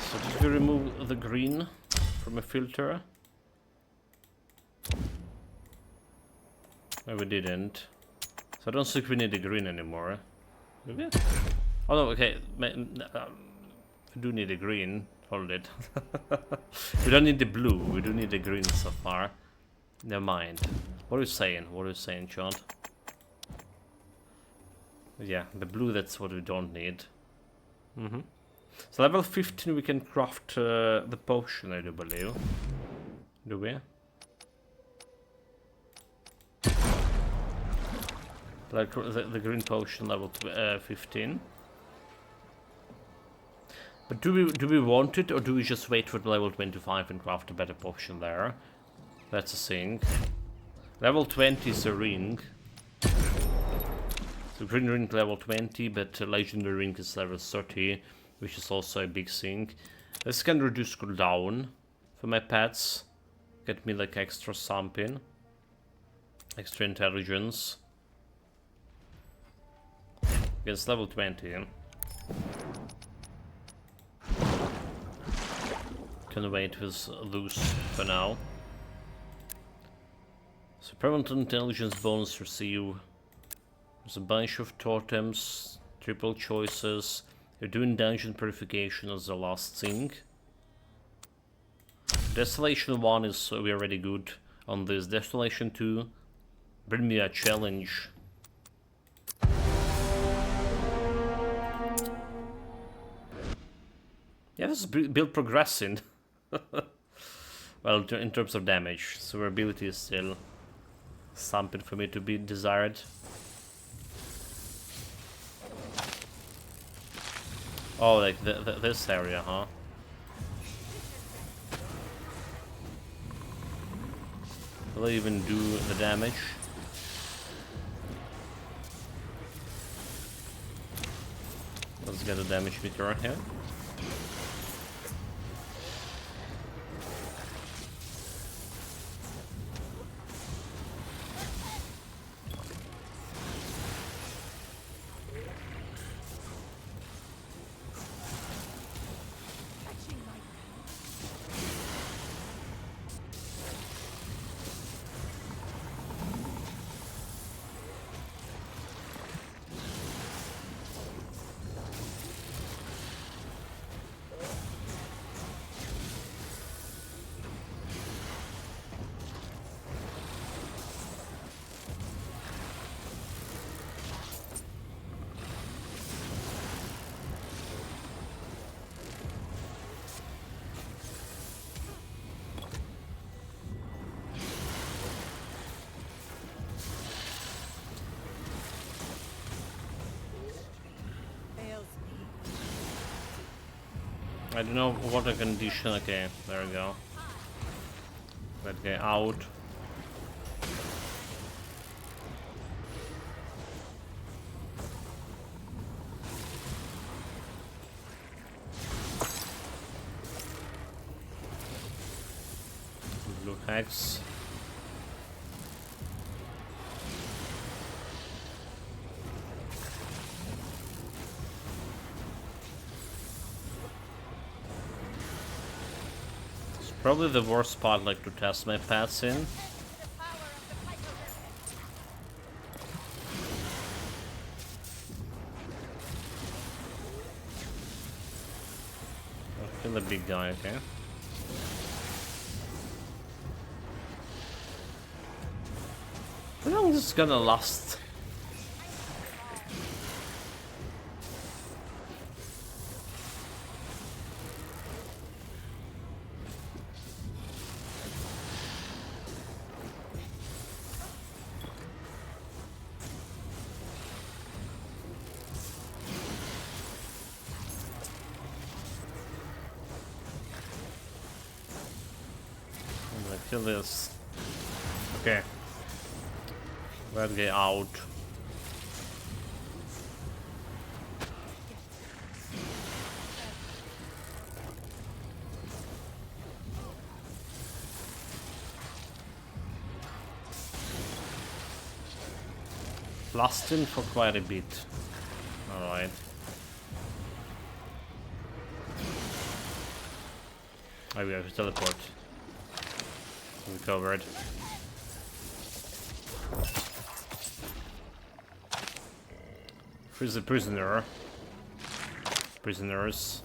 So did we remove the green from a filter? No, we didn't. So I don't think we need the green anymore. Do we? Oh no, okay. We do need the green. Hold it. We don't need the blue. We do need the green so far. Never mind. What are you saying? What are you saying, John? Yeah, the blue, that's what we don't need. So level 15 we can craft the potion, I do believe. Do we? Like the green potion level 15. But do we want it, or do we just wait for the level 25 and craft a better potion there? That's a thing. Level 20 is a ring. So green ring level 20, but legendary ring is level 30, which is also a big thing. This can reduce cooldown for my pets. Get me like extra something. Extra intelligence. It's level 20. Can wait with those for now. So permanent intelligence bonus receive. There's a bunch of totems, triple choices. You're doing dungeon purification as the last thing. Desolation 1 is already good. on this Desolation 2. Bring me a challenge. Yeah, this is build progressing. Well, in terms of damage, survivability is still something for me to be desired. Oh, like this area, huh? Will they even do the damage? Let's get a damage meter here. I don't know what the condition. Okay, there we go. That guy out. Blue hex. Probably the worst spot, like, to test my paths in. I'll kill the big guy, okay? How long is this gonna last? Kill this. Okay. Red guy out. Lasting for quite a bit. Alright. Oh, we have to teleport. Recovered. Freeze the prisoner. Prisoners.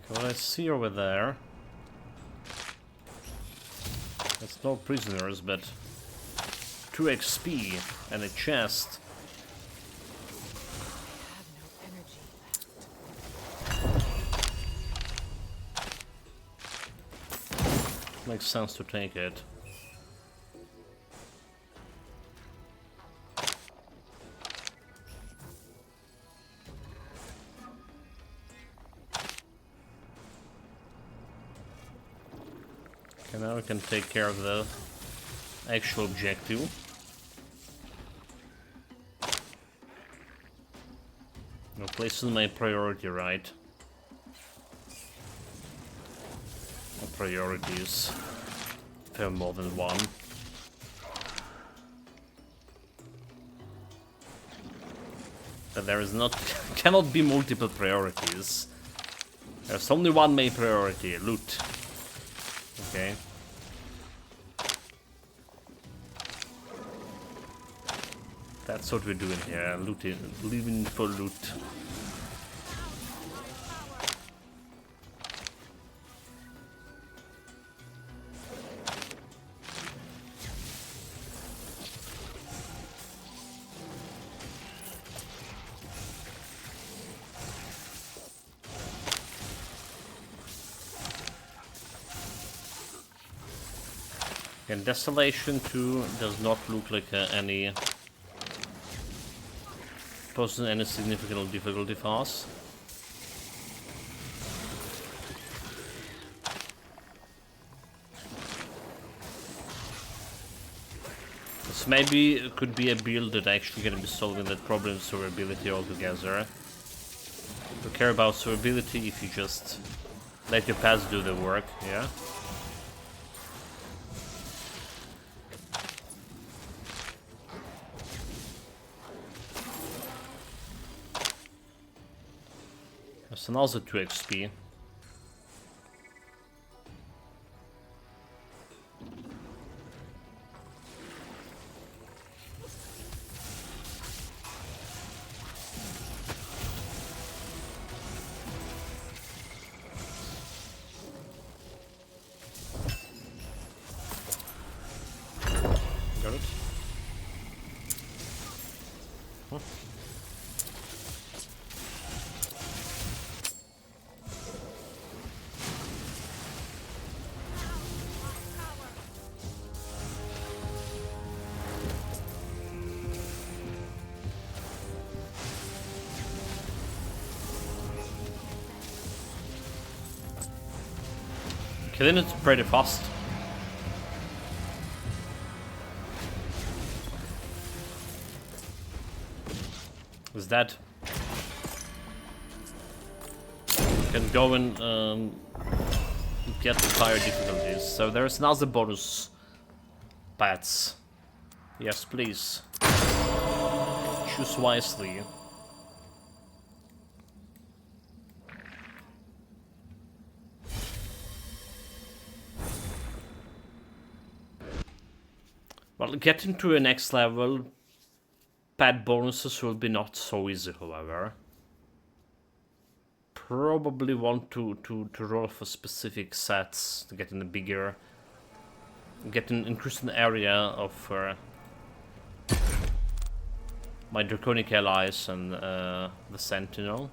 What I see over there? It's not prisoners, but 2 XP and a chest. Makes sense to take it. Okay, now we can take care of the actual objective. No place in my priority, right? Priorities. If I have more than one. But there is not cannot be multiple priorities. There's only one main priority, loot. Okay. That's what we're doing here, looting, living for loot. And Desolation 2 does not look like poses any significant difficulty for us. This maybe could be a build that actually gonna be solving that problem of survivability altogether. You care about survivability if you just let your pets do the work, yeah? That's another 2 XP. Got it. Huh. Killing it pretty fast. Is that can go and get the higher difficulties. So there's another bonus pets. Yes, please. Choose wisely. Well, getting to a next level, pet bonuses will be not so easy, however. Probably want to roll for specific sets to get in the bigger, increase in the area of my Draconic allies and the Sentinel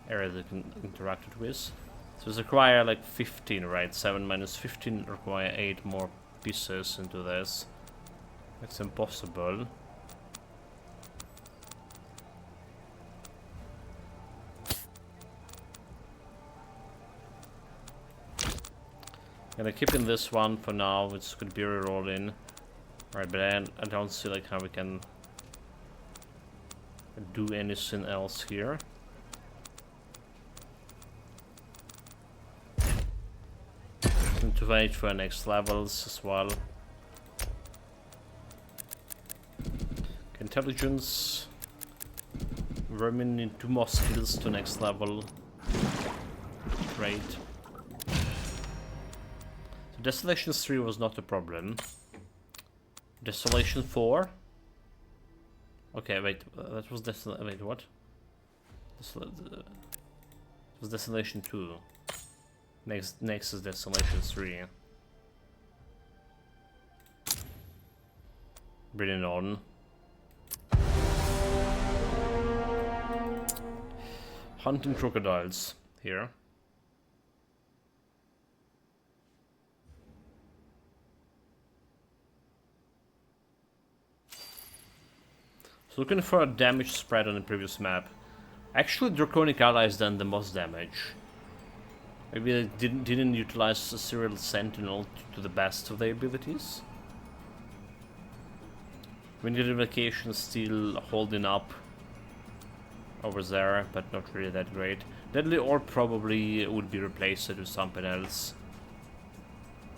area they can interact with. So it's require like 15, right? 7 minus 15 require 8 more pieces into this. It's impossible. Gonna keep in this one for now. It's gonna be rerolling. Right, but I don't see like how we can do anything else here. Need to wait for next levels as well. Intelligence. Vermin need 2 more skills to next level. Great. So Desolation 3 was not a problem. Desolation 4. Okay, wait. That was wait, what? It was Desolation 2. Next is Desolation 3. Bring it on. Hunting crocodiles here. So looking for a damage spread on the previous map. Actually, Draconic allies done the most damage. Maybe they didn't utilize the Ethereal Sentinel to the best of their abilities. Wind Vacation still holding up over there, but not really that great. Deadly Orb probably would be replaced with something else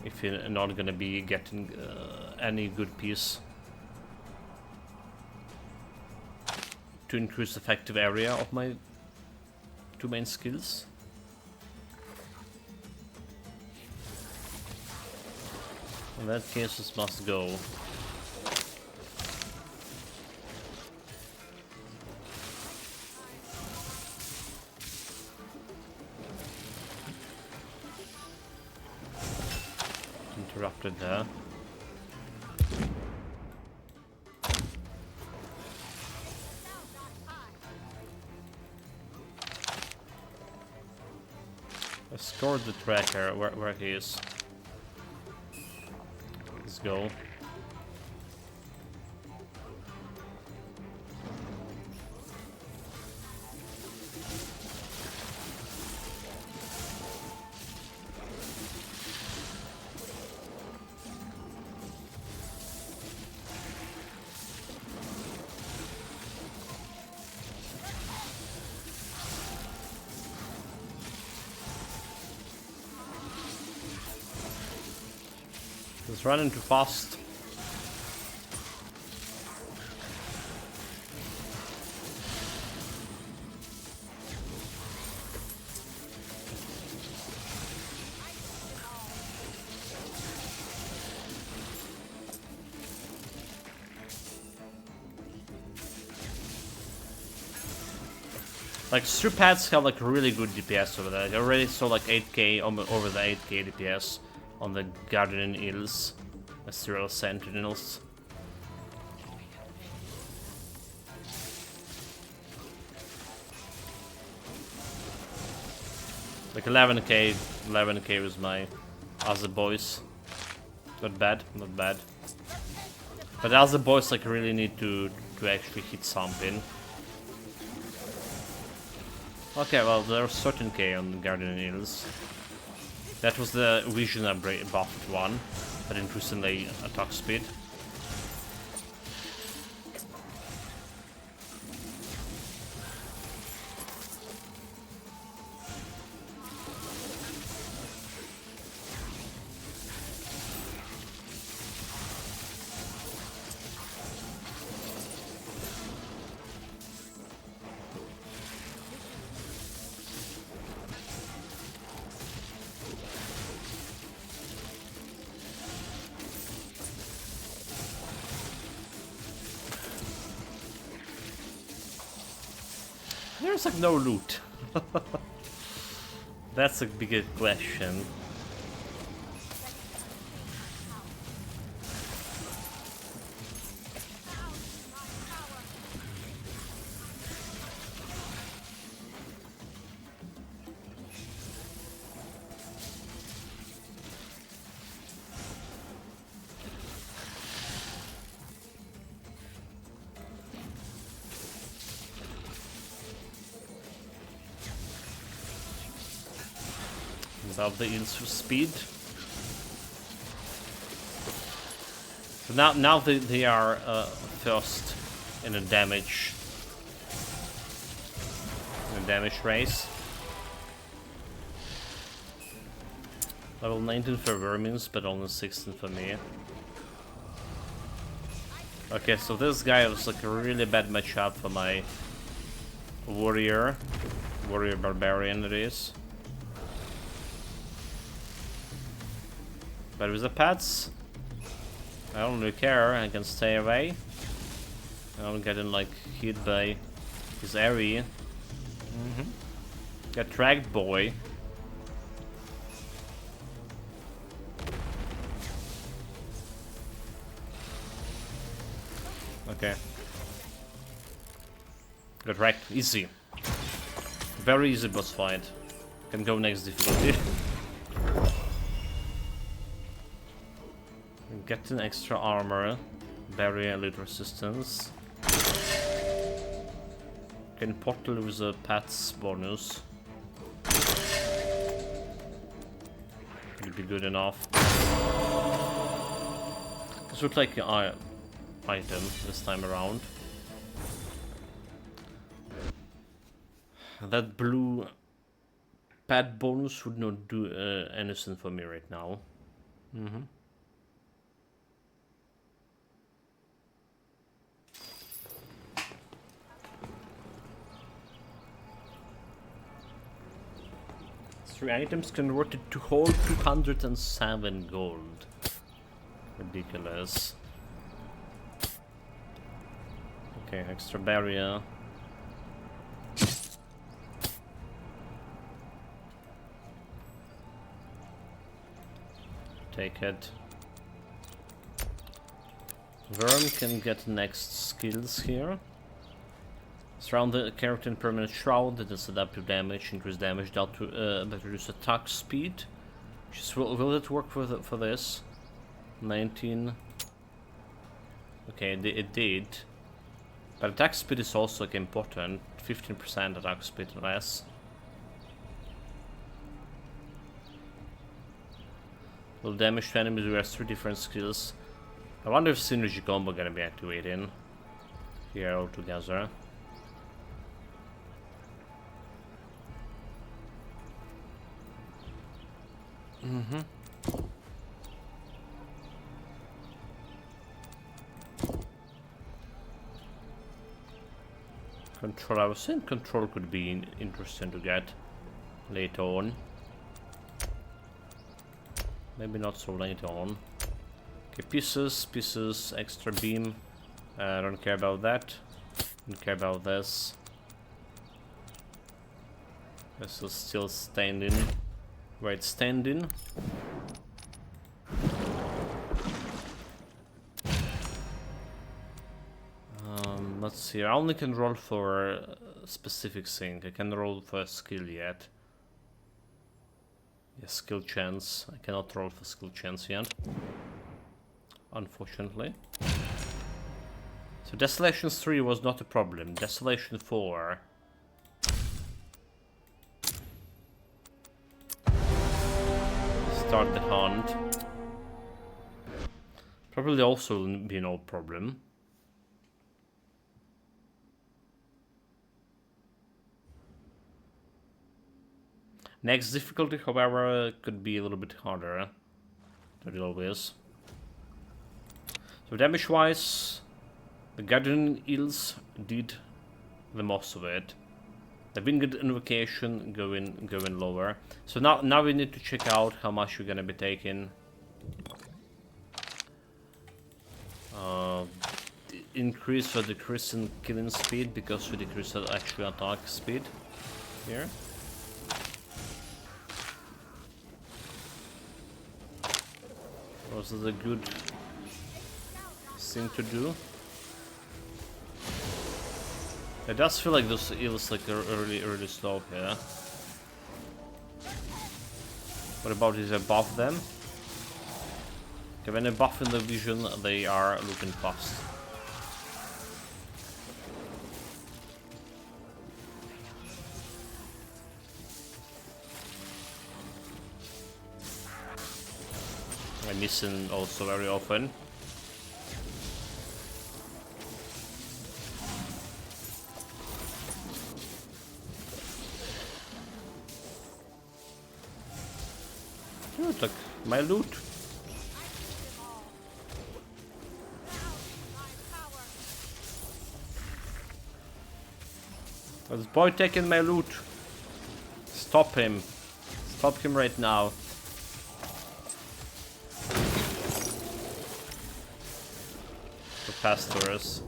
if you're not gonna be getting any good piece to increase effective area of my 2 main skills. In that case, this must go. Interrupted there. I scored the tracker where he is. Let's go. It's running too fast. Like, strip pads have like really good DPS over there. I already saw like 8k over the 8k DPS on the Guardian Eels, Ethereal Sentinels. Like 11k was my other boys. Not bad, not bad. But the other boys like really need to actually hit something. Okay, well there's 13k on the Guardian Eels. That was the vision upgrade buffed one, that increased the attack speed. There's like no loot. That's a bigger question. Of the Eels speed. So now they are first in a damage race. Level 19 for Vermins, but only 16 for me. Okay, so this guy was like a really bad matchup for my warrior barbarian it is. But with the pets, I don't really care, I can stay away. I don't get like hit by his area. Get tracked, boy. Okay. Got wrecked, easy. Very easy boss fight. Can go next difficulty. Get an extra armor, barrier elite resistance. Can portal with a pets bonus. Would be good enough. This would like an item this time around. That blue pet bonus would not do anything for me right now. Three items converted to whole 207 gold. Ridiculous. Okay, extra barrier. Take it. Worm can get next skills here. Surround the character in permanent shroud that is adaptive damage, increase damage dealt to that reduce attack speed. Will it work for this? 19. Okay, it did. But attack speed is also like important. 15% attack speed less. Will damage to enemies with 3 different skills. I wonder if synergy combo gonna be activating here altogether. Control, I was saying control could be interesting to get later on. Maybe not so later on. Okay, pieces, extra beam. I don't care about that. Don't care about this. This is still standing. Where it's standing. Let's see. I only can roll for a specific thing. I can roll for a skill yet. Yeah, skill chance. I cannot roll for skill chance yet. Unfortunately. So Desolation 3 was not a problem. Desolation 4. Start the hunt. Probably also will be no problem. Next difficulty, however, could be a little bit harder than it always. So damage-wise, the Guardian Eels did the most of it. The Winged Invocation going lower. So now we need to check out how much we're gonna be taking. Increase or decrease in killing speed because we decrease the actual attack speed here. Was it a good thing to do? It does feel like those eels like are really slow here. What about is above them? Okay, when above in the vision, they are looking fast. I'm missing also very often. Dude, look, my loot. This boy taking my loot. Stop him. Stop him right now. Pastors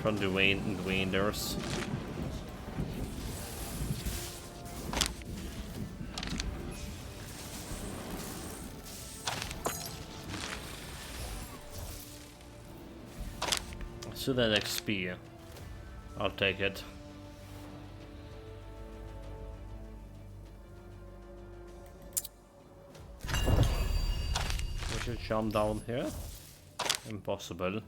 from the Wanders. So that XP, I'll take it. Jump down here? Impossible.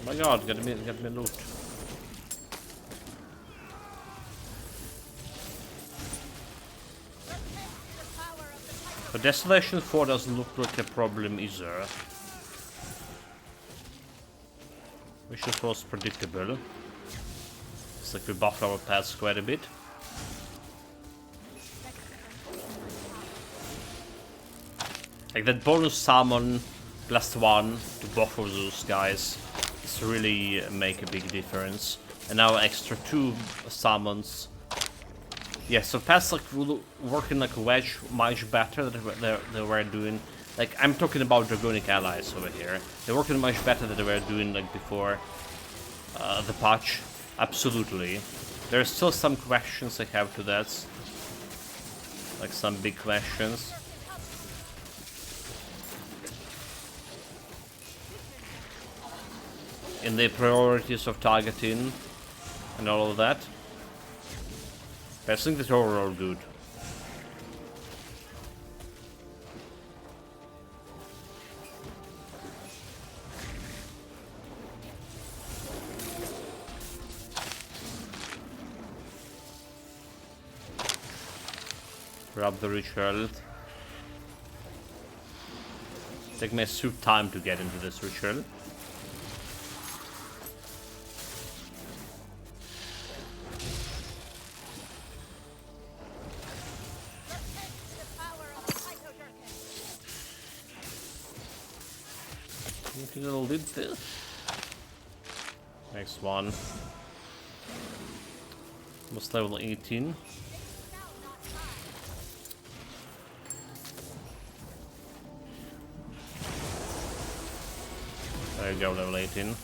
Oh my god, get me loot. But Desolation 4 doesn't look like a problem either. Which was predictable. It's like we buffed our paths quite a bit. Like that bonus summon +1 to both of those guys is really make a big difference. And now extra 2 summons. Yeah, so paths like working like a wedge much better than they were doing. Like I'm talking about Draconic allies over here. They're working much better than they were doing like before the patch. Absolutely. There's still some questions I have to that. Like some big questions. In the priorities of targeting and all of that. But I think that's overall good. Grab the ritual. Take my sweet time to get into this ritual. A little did this. Next one. Almost level 18. There you go, level 18.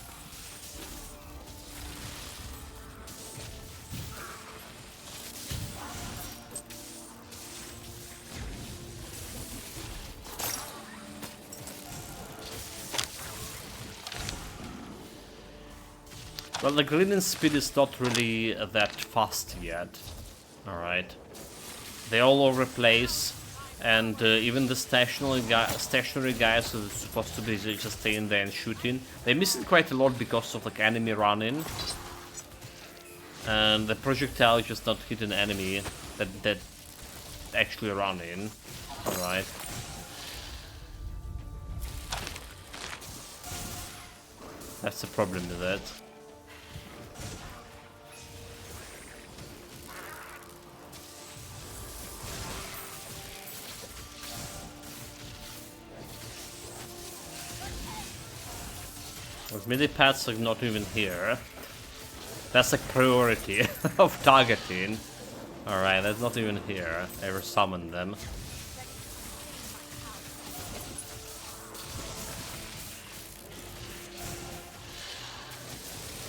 Well, the green speed is not really that fast yet. Alright. They all over the place. And even the stationary guys who are supposed to be just staying there and shooting, they're missing quite a lot because of like enemy running. And the projectile just not hit an enemy that actually running. Alright. That's the problem with that. Those mini-pads are not even here. That's like priority of targeting. Alright, that's not even here. I ever summoned them.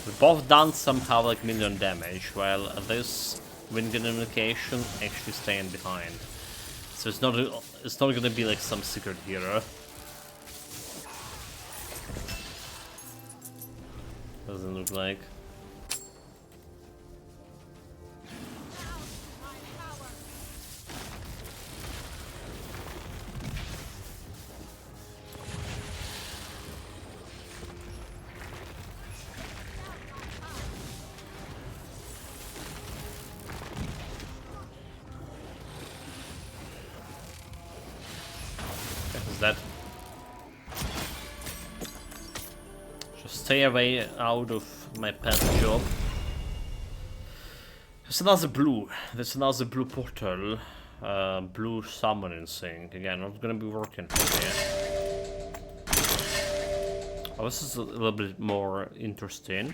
We both done somehow like million damage, while this wind communication actually staying behind. So it's not gonna be like some secret hero. Doesn't look like. Is that? Stay away out of my pet job. There's another blue. There's another blue portal. Blue summoning thing. Again, not gonna be working for me. Oh, this is a little bit more interesting.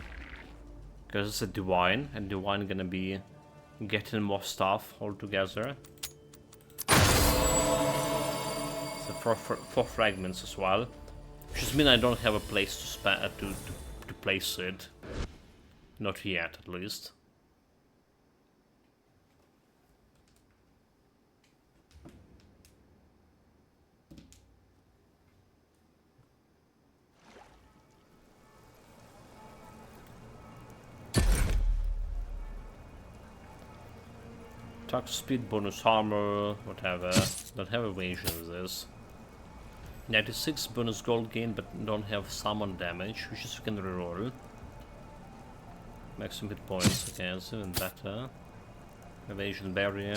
Because it's a divine, and divine gonna be getting more stuff altogether. So four fragments as well. Which just means I don't have a place to place it. Not yet, at least. Attack speed, bonus armor, whatever. Don't have evasion with this. 96 bonus gold gain, but don't have summon damage, which is we can reroll. Maximum hit points, okay, that's even better. Evasion barrier.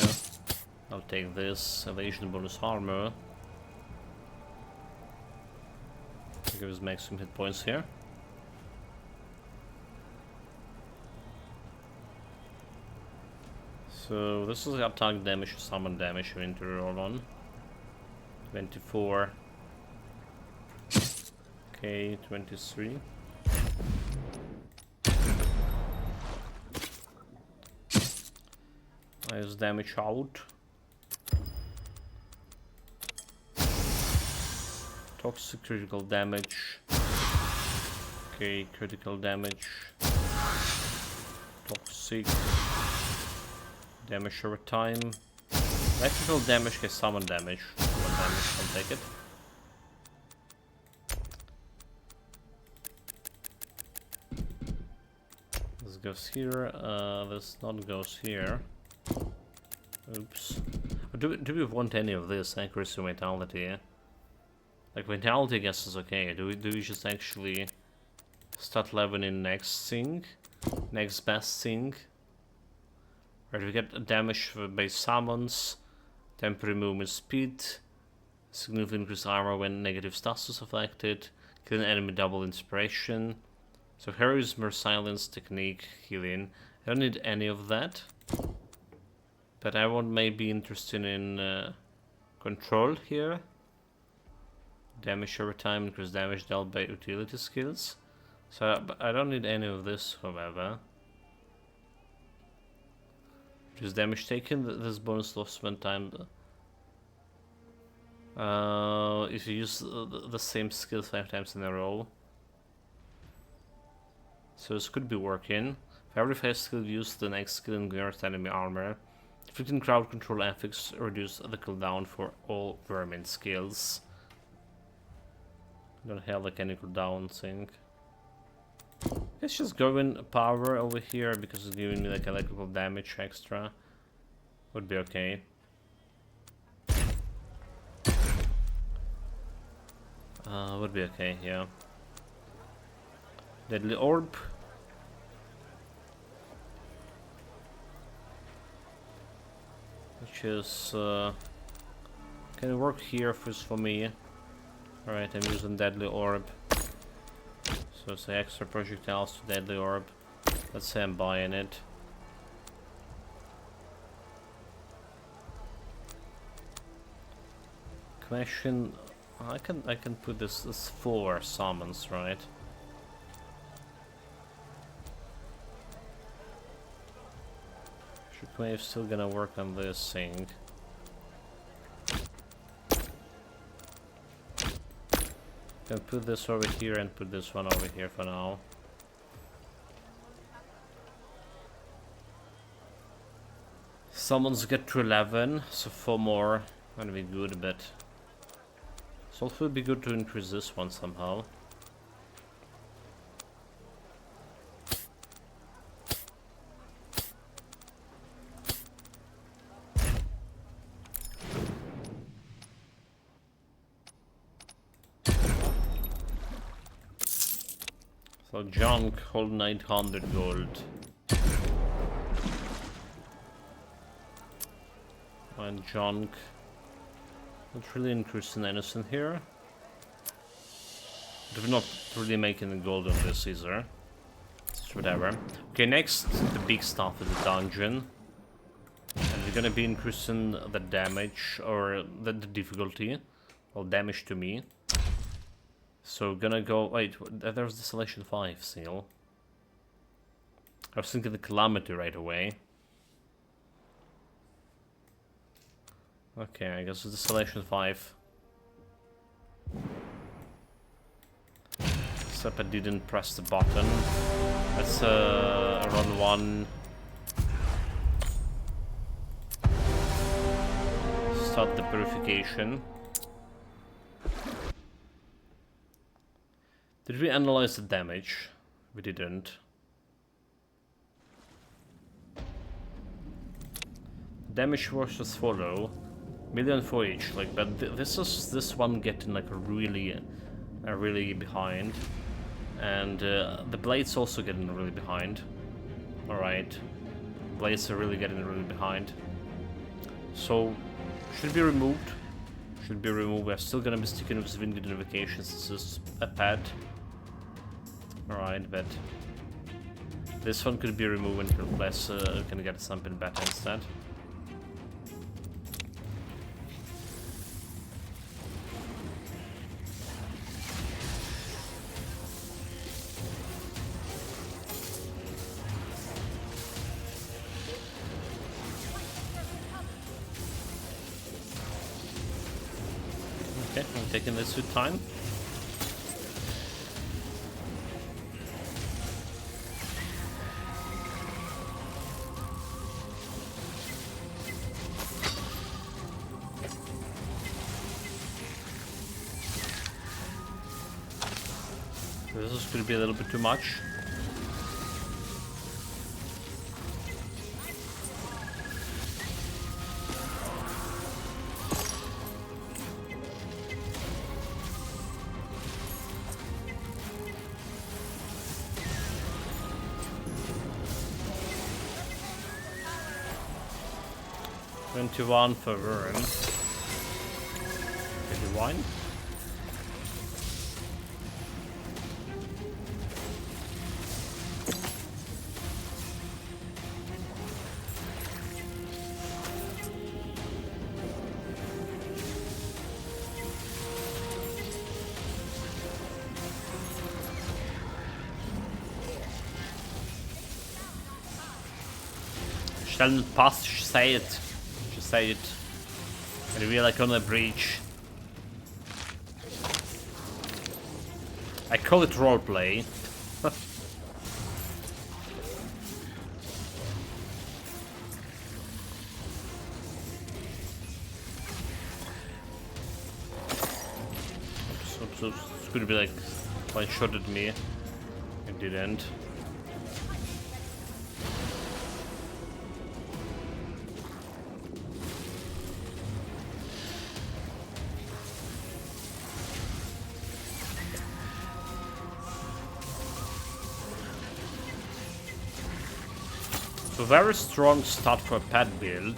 I'll take this. Evasion bonus armor. Give us maximum hit points here. So this is attack damage, summon damage we need to roll on. 24. Okay, 23. Nice damage out. Toxic critical damage. Okay, critical damage. Toxic. Damage over time. Electrical damage gets summon damage. Summon damage, I'll take it. This goes here, this not goes here. Oops. Do we want any of this? Accuracy, vitality? Like vitality I guess is okay. Do we just actually start leveling next thing? Next best thing? Right, we get damage based summons, temporary movement speed, significantly increased armor when negative stats is affected, kill an enemy double inspiration. So heroism, silence, technique, healing. I don't need any of that. But I want maybe interested in control here. Damage over time, increase damage dealt by utility skills. So I don't need any of this, however. Just damage taken, this bonus loss when time. If you use the same skill 5 times in a row. So this could be working. For every 5 skill used, the next skill ignores enemy armor. Inflicting crowd control effects reduce the cooldown for all vermin skills. Don't have like any cooldown thing. Let's just go in power over here because it's giving me like electrical damage extra. Would be okay. Would be okay, yeah. Deadly Orb. Which is can work here for me. Alright, I'm using Deadly Orb. So say extra projectiles to Deadly Orb. Let's say I'm buying it. Question, I can put this as 4 summons, right? Shockwave's still gonna work on this thing. Can put this over here and put this one over here for now. Summons get to 11, so 4 more. Gonna be good, but it also would be good to increase this one somehow. So junk, hold 900 gold. And junk. Not really increasing anything here. But we're not really making the gold on this either. Just whatever. Okay, next the big stuff is the dungeon. And we're gonna be increasing the damage or the difficulty. Well, damage to me. So gonna go. Wait, there's the selection 5 seal. I was thinking the calamity right away. Okay, I guess it's the selection 5. Except I didn't press the button. Let's run 1. Start the purification. Did we analyze the damage? We didn't. Damage was as follow. Million for each, like, but this one getting like really behind, and the blades also getting really behind. All right, blades are really getting really behind. So should be removed. Should be removed. We're still gonna be sticking with Vindicated Notifications. This is a pet. All right, but this one could be removed and replaced. We can get something better instead. Okay, I'm taking this with time. This is gonna be a little bit too much. $21 for Vern. 81. Shall not pass, say it. Just say it. And we are like on a breach. I call it roleplay. So it's gonna be like one shot at me. It didn't. So very strong start for a pet build.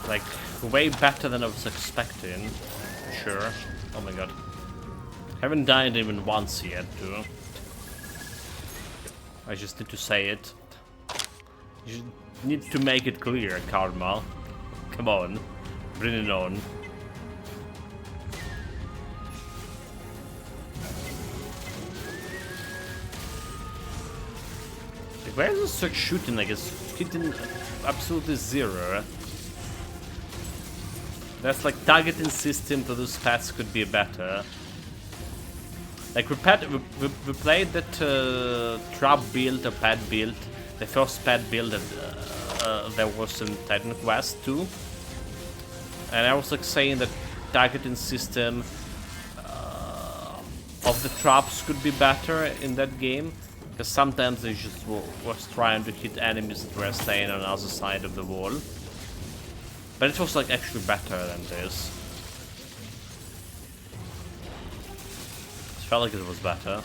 Like way better than I was expecting. Sure. Oh my god. Haven't died even once yet too. I just need to say it. You need to make it clear, Karma. Come on. Bring it on. Where is this shooting? Like it's hitting absolutely zero. That's like targeting system to those pets could be better. Like we played that trap build or pet build, the first pet build that there was in Titan Quest 2, and I was like saying that targeting system of the traps could be better in that game. Because sometimes they just was trying to hit enemies that were staying on the other side of the wall. But it was like actually better than this. It felt like it was better.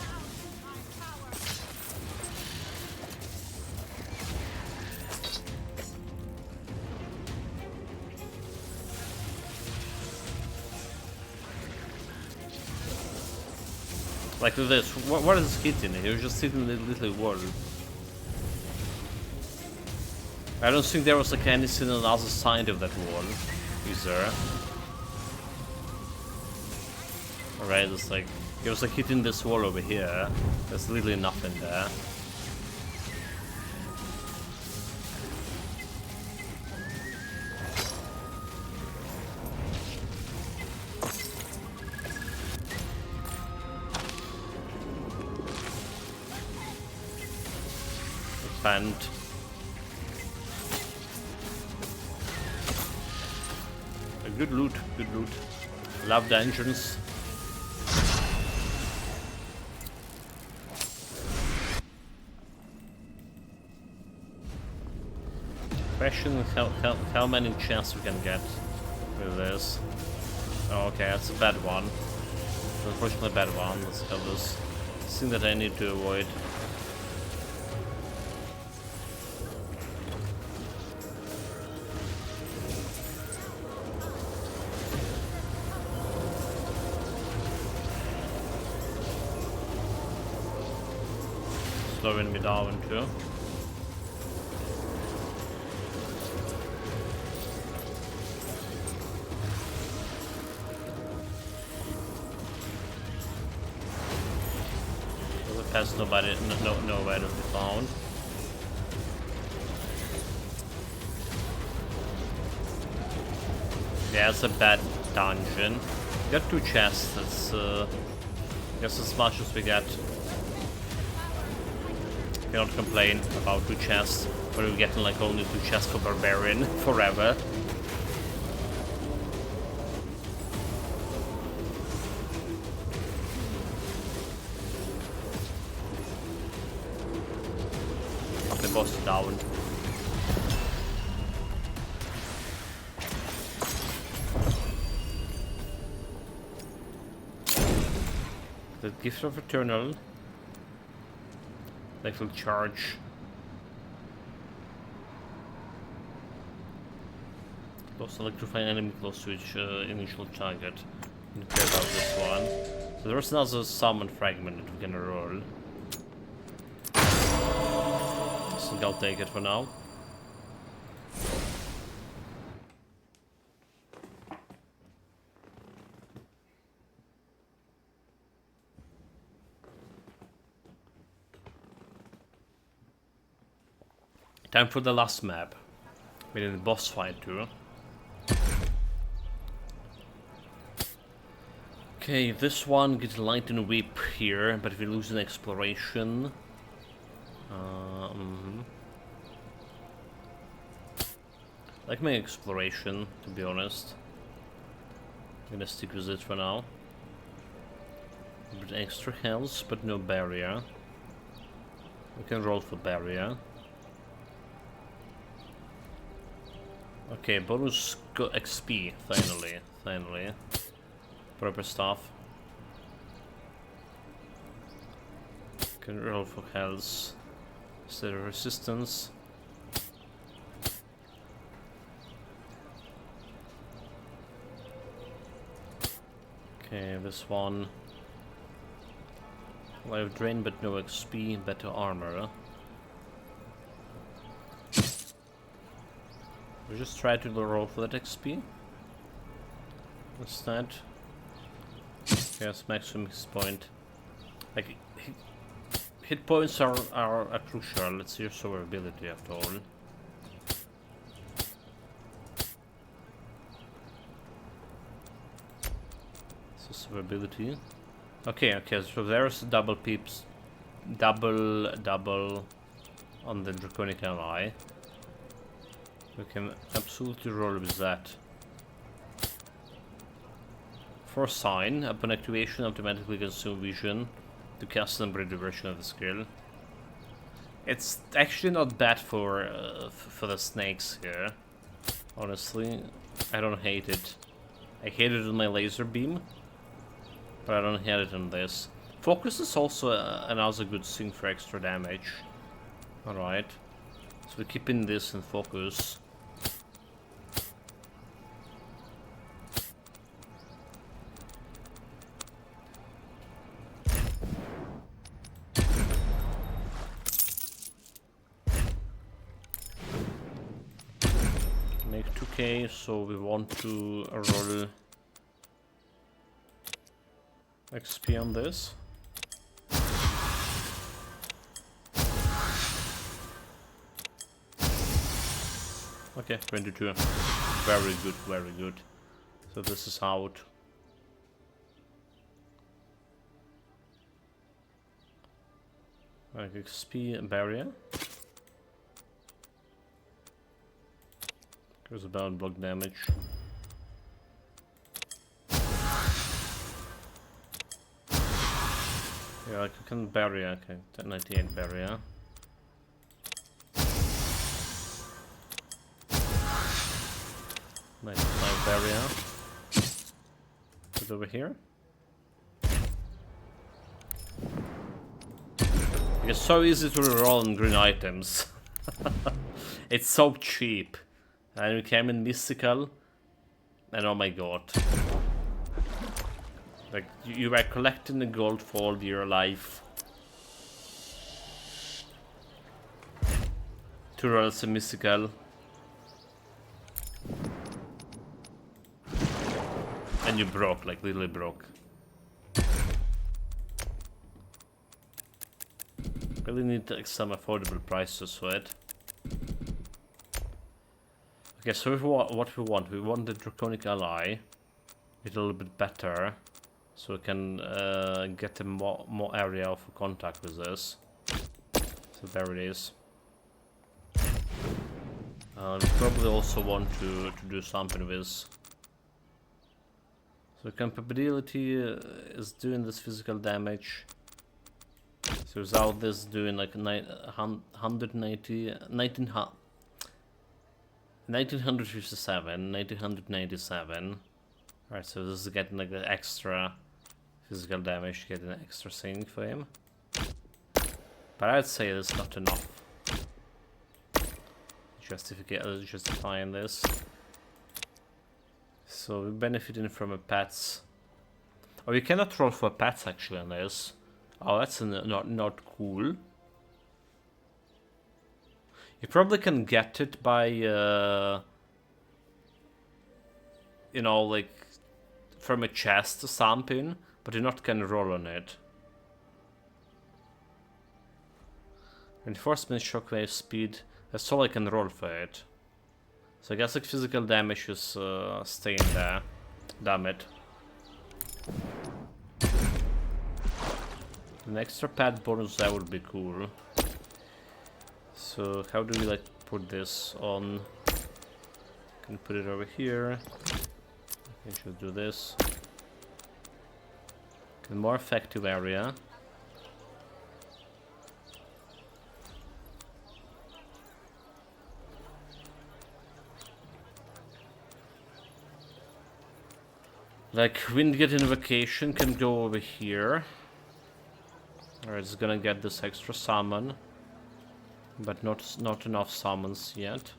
Like this, what is hitting? He was just hitting the little wall. I don't think there was like anything on the other side of that wall, is there? Alright, it's like he was like hitting this wall over here. There's literally nothing there. And good loot, good loot. Love dungeons. Question how many chests we can get with this. Oh, okay, that's a bad one. Unfortunately, a bad one. Let's have this thing that I need to avoid. Slowing me down too. The pet's nowhere to be found. Yeah, it's a bad dungeon. We got 2 chests. That's just as much as we get. Cannot complain about 2 chests, but we're getting like only 2 chests for Barbarian forever. boss down. The Gift of Eternal. Lethal charge. Close electrifying enemy close to each initial target. Don't care about this one. So there's another summon fragment that we can roll. I think I'll take it for now. Time for the last map. We're in the boss fight too. Okay, this one gets light and whip here, but if we lose an exploration... like my exploration, to be honest. I'm gonna stick with it for now. With extra health, but no barrier. We can roll for barrier. Okay, bonus XP, finally. Proper stuff. Can roll for health instead of resistance. Okay, this one. Life drain but no XP, better armor. We just try to roll for that XP. Instead. Yes, maximum hit point. Like, hit points are crucial. It's your survivability after all. So survivability. Okay, so there's double peeps. Double on the Draconic ally. We can absolutely roll with that. For sign, upon activation, automatically consume vision to cast an upgraded version of the skill. It's actually not bad for the snakes here. Honestly, I don't hate it. I hate it on my laser beam, but I don't hate it on this. Focus is also another good thing for extra damage. All right, so we keep in this and focus. Make 2k, so we want to roll XP on this. Okay, 22. Very good. So this is out. Like XP barrier. Goes about block damage. Yeah, I can barrier. Okay, 98 barrier. Nice barrier. Put over here. It's so easy to roll on green items. It's so cheap. And we came in mystical, and oh my god. Like, you were collecting the gold for all your life. To roll some mystical. And you broke, like literally broke. Really need like some affordable prices for it. Okay, so what we want the Draconic ally, get a little bit better, so we can get a more area of contact with this. So there it is. We probably also want to do something with. So capability is doing this physical damage. So without this doing like 190, 1957, 1997. Alright, so this is getting like the extra physical damage, getting an extra thing for him. But I'd say it's not enough. Justifying this. So we're benefiting from a pets. Oh, you cannot roll for pets actually on this. Oh, that's not cool. You probably can get it by, you know, like from a chest or something, but you not can roll on it. Reinforcement, shockwave, speed. That's all I can roll for it. So I guess like physical damage is staying there. Damn it. An extra pad bonus, that would be cool. So how do we like put this on? Can put it over here. I should do this. Okay, more effective area. Like Windgate Invocation can go over here. Alright, it's gonna get this extra summon. But not enough summons yet.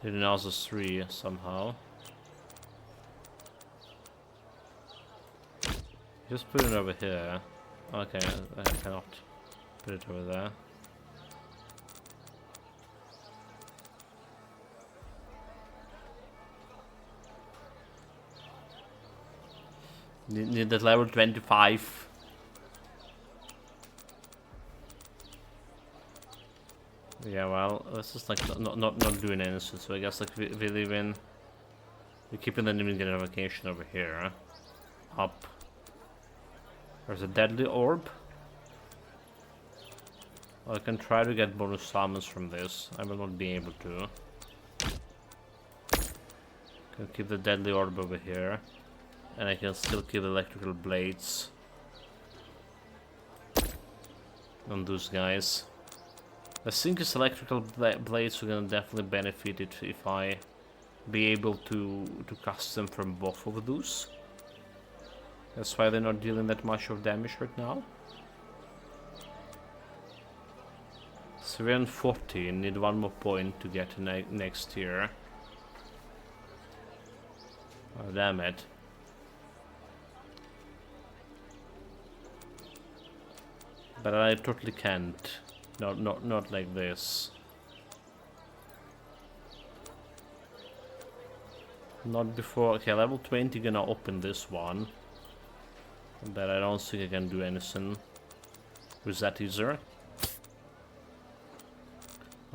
It another 3 somehow. Just put it over here. Okay, I cannot put it over there. Need that level 25. Yeah, well, this is like not doing anything. So I guess like we leave in. We're keeping the Nimble Invocation over here. Up. There's a deadly orb. Well, I can try to get bonus summons from this. I will not be able to. Can keep the deadly orb over here. And I can still kill electrical blades on those guys. I think his electrical blades are gonna definitely benefit it if I be able to cast them from both of those. That's why they're not dealing that much of damage right now. So we're on 14, need one more point to get next tier. Oh, damn it. But I totally can't. Not like this. Not before. Okay, level 20 gonna open this one. But I don't think I can do anything with that either.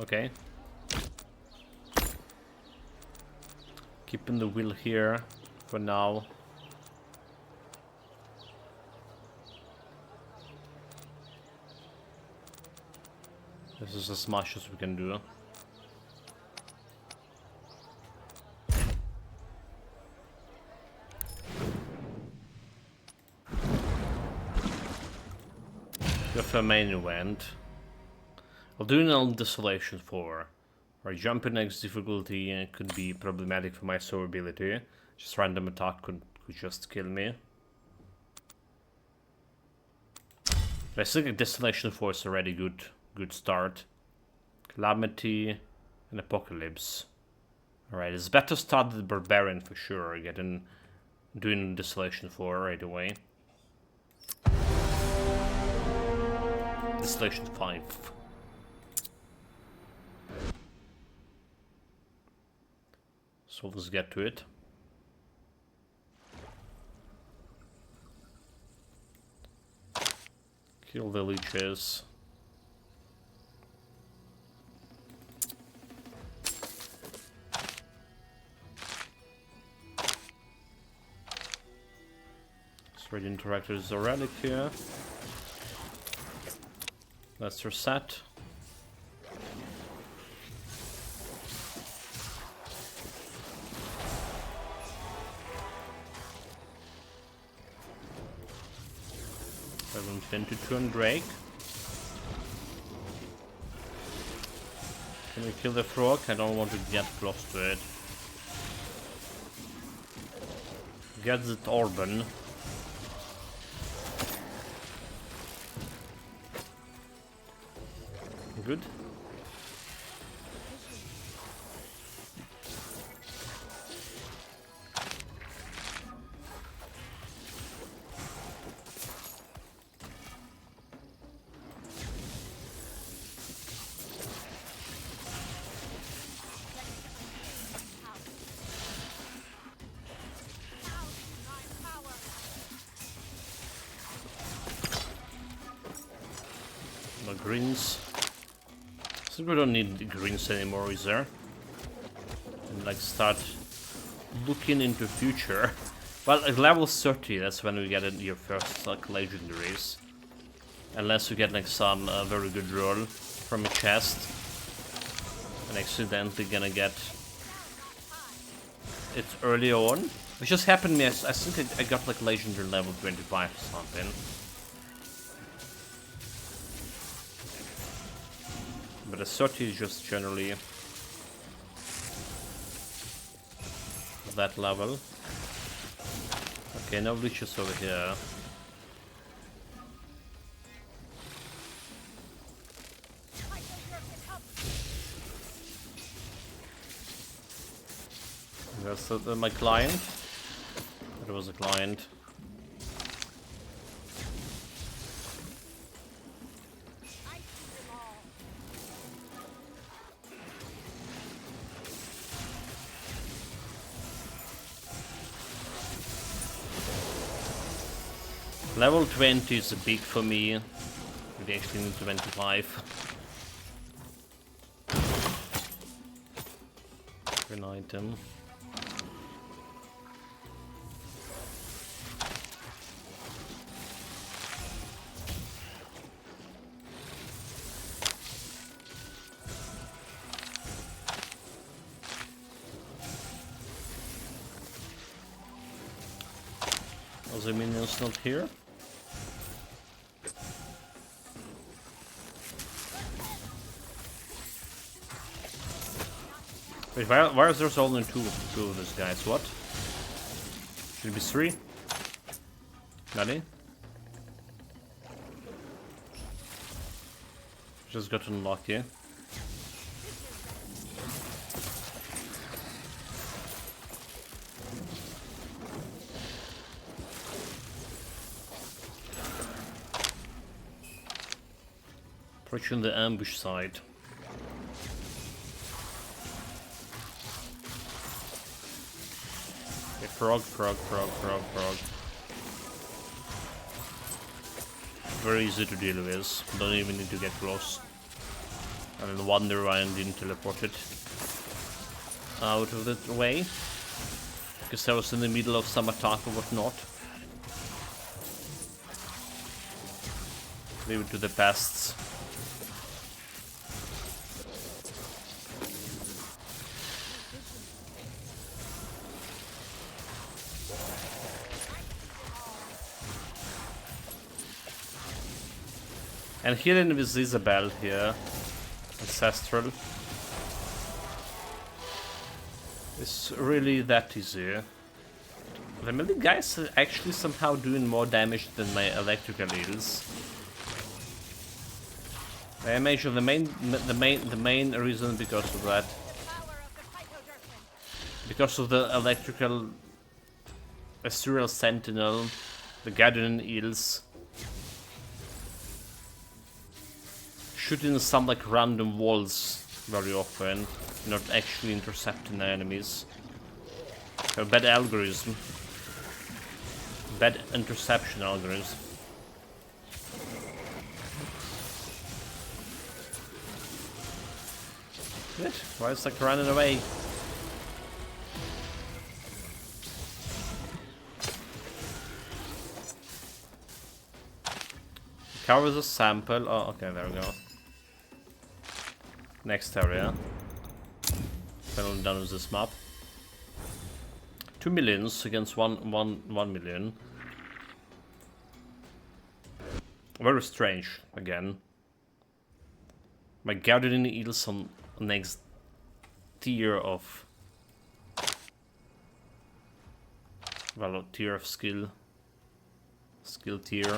Okay. Keeping the wheel here for now. This is as much as we can do. With a main event, I'll do it on Desolation 4. Or jump in next difficulty could be problematic for my survivability. Just random attack could just kill me. But I think Desolation 4 is already good start. Calamity and Apocalypse. Alright, it's better start the Barbarian for sure, doing Desolation 4 right away. Desolation 5. So let's get to it. Kill the leeches. Radiant Director is already here. Let's reset. 722 on Drake. Can we kill the frog? I don't want to get close to it. Get the Orban. Good. No greens. I think we don't need the greens anymore, is there? And like start looking into future. Well, at level 30, that's when we get your first like legendaries. Unless you get like some very good roll from a chest. And accidentally gonna get it early on. Which just happened to me, I think I got like legendary level 25 or something. But a 30 is just generally that level. Okay, no leeches over here. That's my client. It was a client. Level 20 is big for me. We actually need 25. An item. Are the minions not here? Wait, why is there only two of these guys? What? Should it be 3? Got it? Just got unlucky. Approaching the ambush side. Okay, frog. Very easy to deal with. Don't even need to get close. And then wonder why I didn't teleport it out of the way. Because I was in the middle of some attack or whatnot. Leave it to the pests. And healing with Isabel here, Ancestral, is really that easy. The melee guys are actually somehow doing more damage than my electrical heals. I imagine the main reason because of that, because of the electrical Ethereal Sentinel, the Guardian heals. Shooting some like random walls very often, not actually intercepting the enemies. A bad algorithm. Bad interception algorithm. Good. Why is like running away? Covers a sample. Oh, okay, there we go. Next area. Finally done with this map. 2 millions against 1 million. Very strange, again. My Guardian Eels on next tier of... Well, a tier of skill. Skill tier.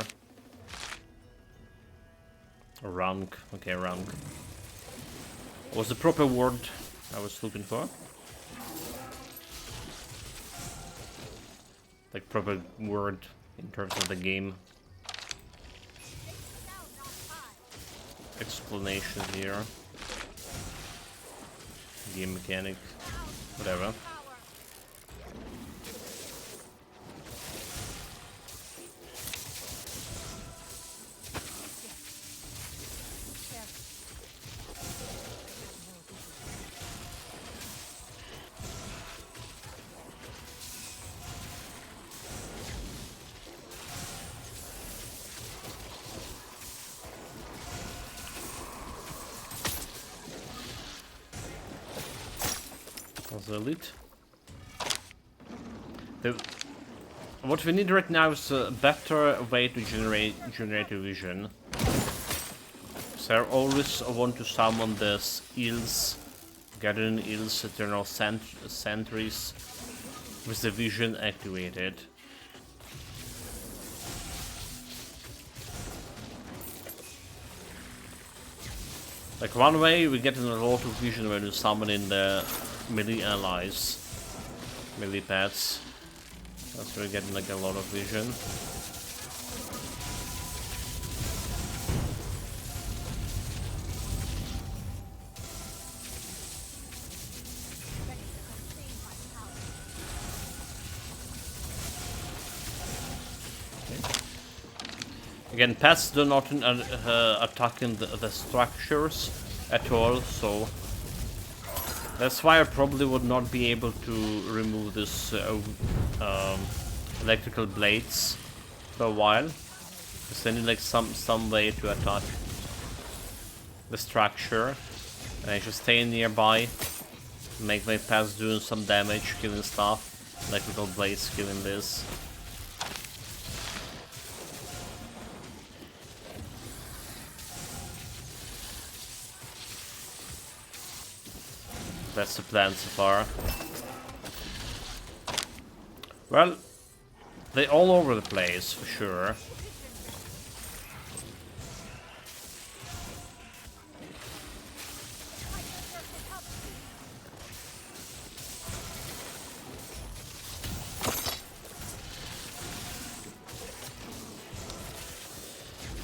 Rank. Okay, rank. What was the proper word I was looking for? Like proper word in terms of the game. Explanation here. Game mechanic. Whatever. Elite. What we need right now is a better way to generate a vision. So I always want to summon these eels, Guardian Eels, Eternal Sentries, with the vision activated. Like one way we get a lot of vision when you summon in the melee allies, melee pets. That's where we're getting like a lot of vision. Okay. Again, pets do not attack in the structures at all, so that's why I probably would not be able to remove this electrical blades for a while. Because I need like some way to attack the structure. And I just stay nearby, make my pets doing some damage, killing stuff. Electrical blades killing this. That's the plan so far. Well, they're all over the place, for sure.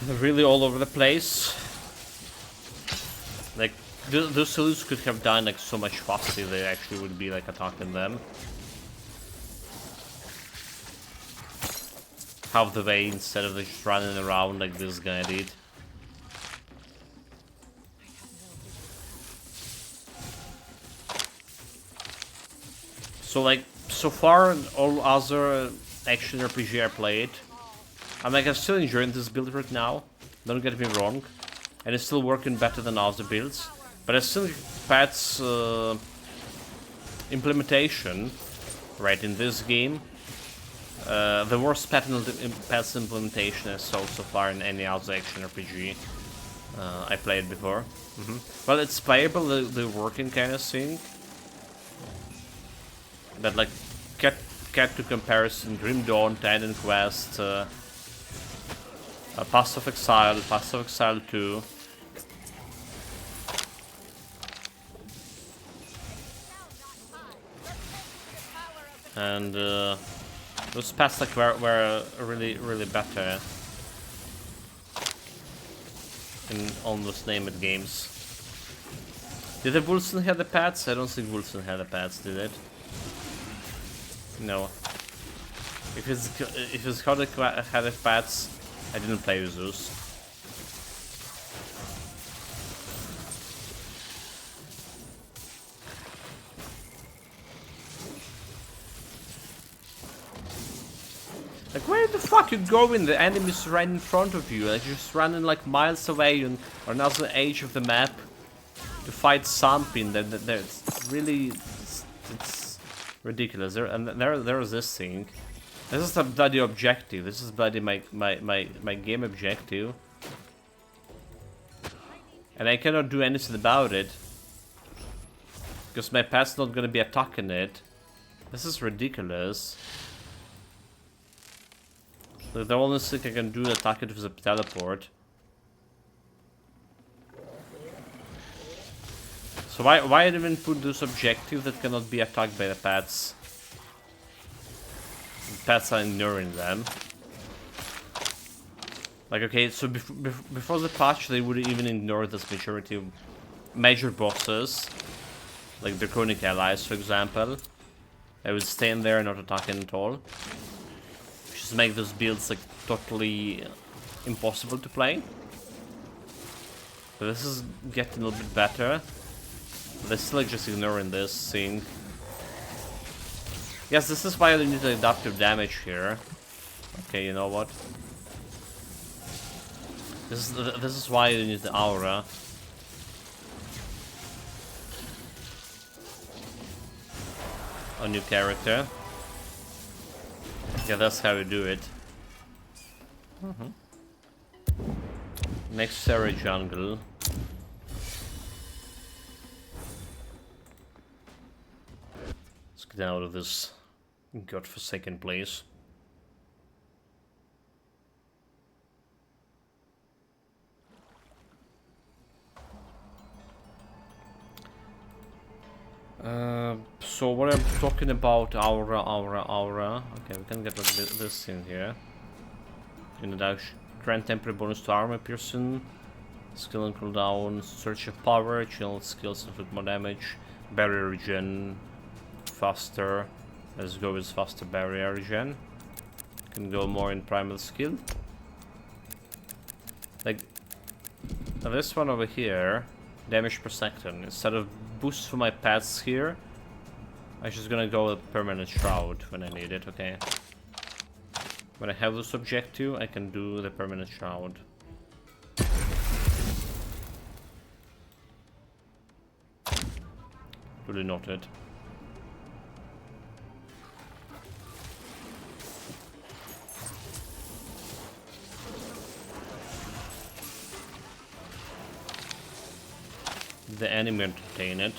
They're really all over the place. Like, those Zulus could have done like so much faster if they actually would be like attacking them. Half the way instead of just running around like this guy did. So like, so far all other action RPG I played, I'm still enjoying this build right now, don't get me wrong. And it's still working better than other builds. But I still think Pat's implementation, right, in this game, the worst Pat's implementation I saw so far in any other action RPG I played before. Well, it's playable, the working kind of thing. But like, Cat to comparison, Grim Dawn, Titan Quest, Path of Exile 2. And those paths like were really better in almost name it games. Did the Wolfson have the pads? I don't think Wolfson had the pads, did it? No. If it's had the pads, I didn't play with those. Like, where the fuck you going? The enemy's right in front of you. Like, you're just running like miles away on another edge of the map to fight something. That's really, it's ridiculous. There's this thing. This is a bloody objective. This is bloody my game objective. And I cannot do anything about it. Because my pet's not gonna be attacking it. This is ridiculous. Like, the only thing I can do is attack it with a teleport. So why even put this objective that cannot be attacked by the pets? The pets are ignoring them. Like, okay, so before the patch, they would even ignore this majority of major bosses. Like Draconic allies, for example. They would stand there and not attacking at all. Just make those builds like totally impossible to play. But this is getting a little bit better. They're still like just ignoring this thing. Yes, this is why they need the adaptive damage here. Okay, you know what? This is why you need the aura. A new character. Yeah, that's how you do it. Next Sarah jungle. Let's get out of this godforsaken place. So what I'm talking about, aura. Okay, we can get this in here. Grant temporary bonus to armor piercing, skill and cooldown, search of power, chill skills inflict more damage, barrier regen, faster. Let's go with faster barrier regen. Can go more in primal skill. Like this one over here, damage per second. Instead of boost for my pets here, I'm just gonna go with permanent shroud when I need it. Okay. When I have this objective, I can do the permanent shroud. Duly noted. The enemy entertain it.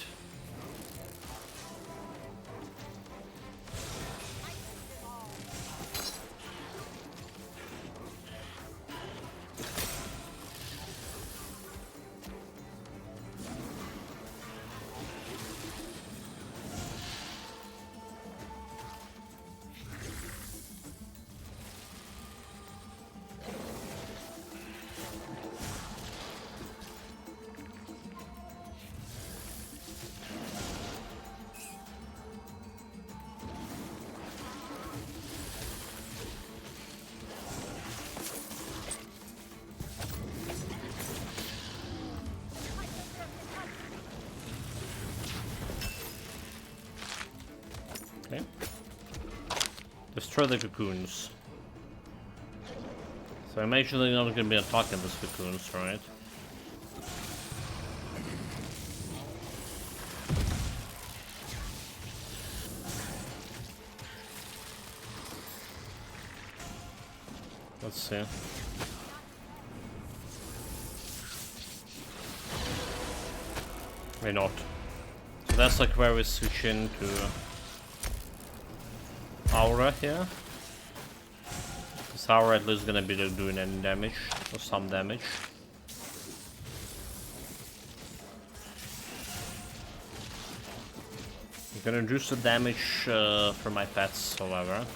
Okay. Destroy the cocoons. So I'm actually not going to be attacking these cocoons, right? Let's see. Why not? So that's like where we switch into aura here. This aura at least gonna be doing any damage, or some damage. I'm gonna reduce the damage for my pets, however.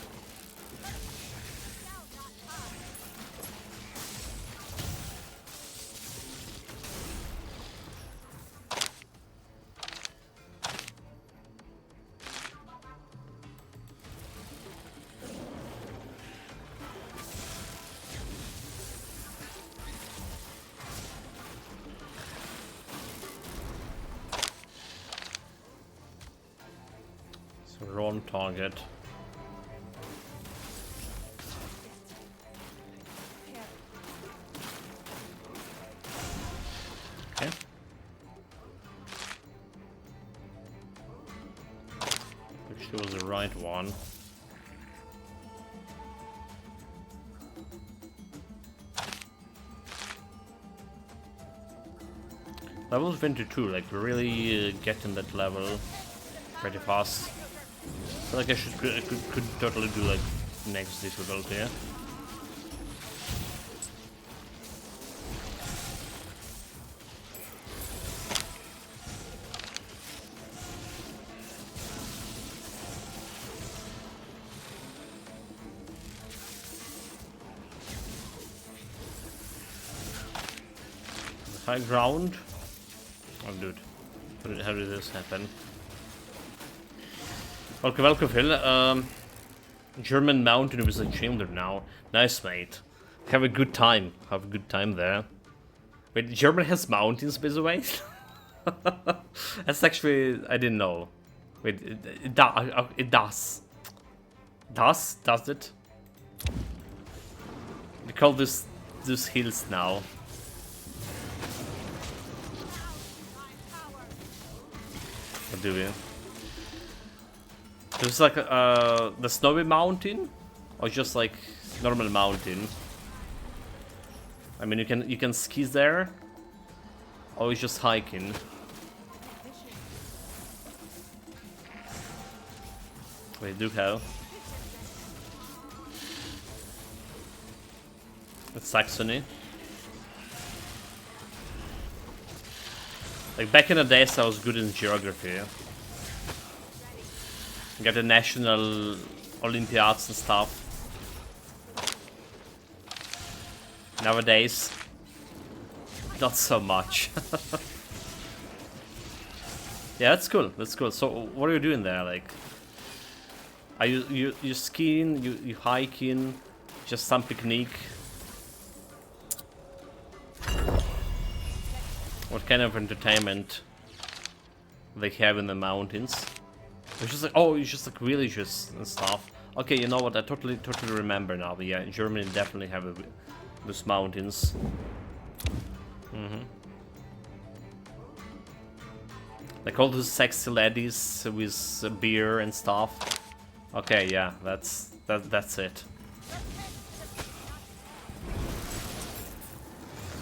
Wrong target. Okay. Actually was the right one. Level 22, like really getting that level pretty fast. I feel like I could totally do like next difficulty, yeah? High ground? Oh dude, how did this happen? Welcome Phil. German mountain with a chamber now. Nice mate. Have a good time. Have a good time there. Wait, Germany has mountains by the way? That's actually, I didn't know. Wait, it does. Does it? We call these hills now. What do we? There's like the snowy mountain, or just like normal mountain. I mean, you can ski there, or it's just hiking. Wait, do have? It's Saxony. Like back in the days, I was good in geography. Got the national Olympiads and stuff. Nowadays, not so much. Yeah, that's cool. That's cool. So, what are you doing there? Like, are you skiing? You hiking? Just some picnic? What kind of entertainment they have in the mountains? It's just like, oh, it's just like villages and stuff. Okay, you know what? I totally remember now. But yeah, Germany definitely have those mountains. Like all those sexy ladies with beer and stuff. Okay, yeah, that's it.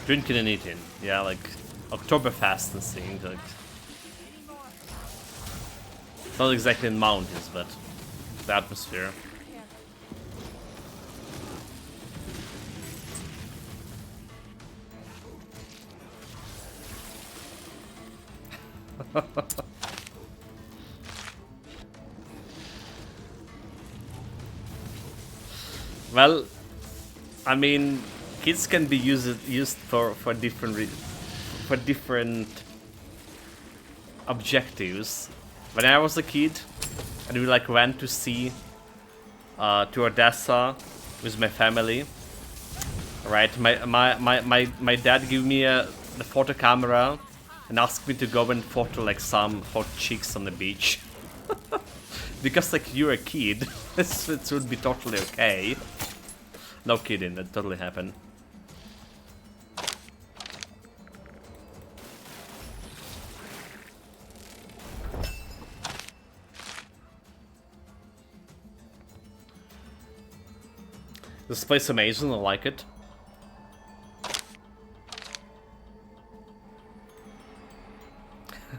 Drinking and eating, yeah, like Oktoberfest and things. Like, not exactly in mountains, but the atmosphere. Well, I mean, kids can be used for different objectives. When I was a kid, and we like went to sea to Odessa with my family. Right, my dad gave me the photo camera and asked me to go and photo like some hot chicks on the beach. Because like you're a kid, it would be totally okay. No kidding, that totally happened. This place is amazing, I like it.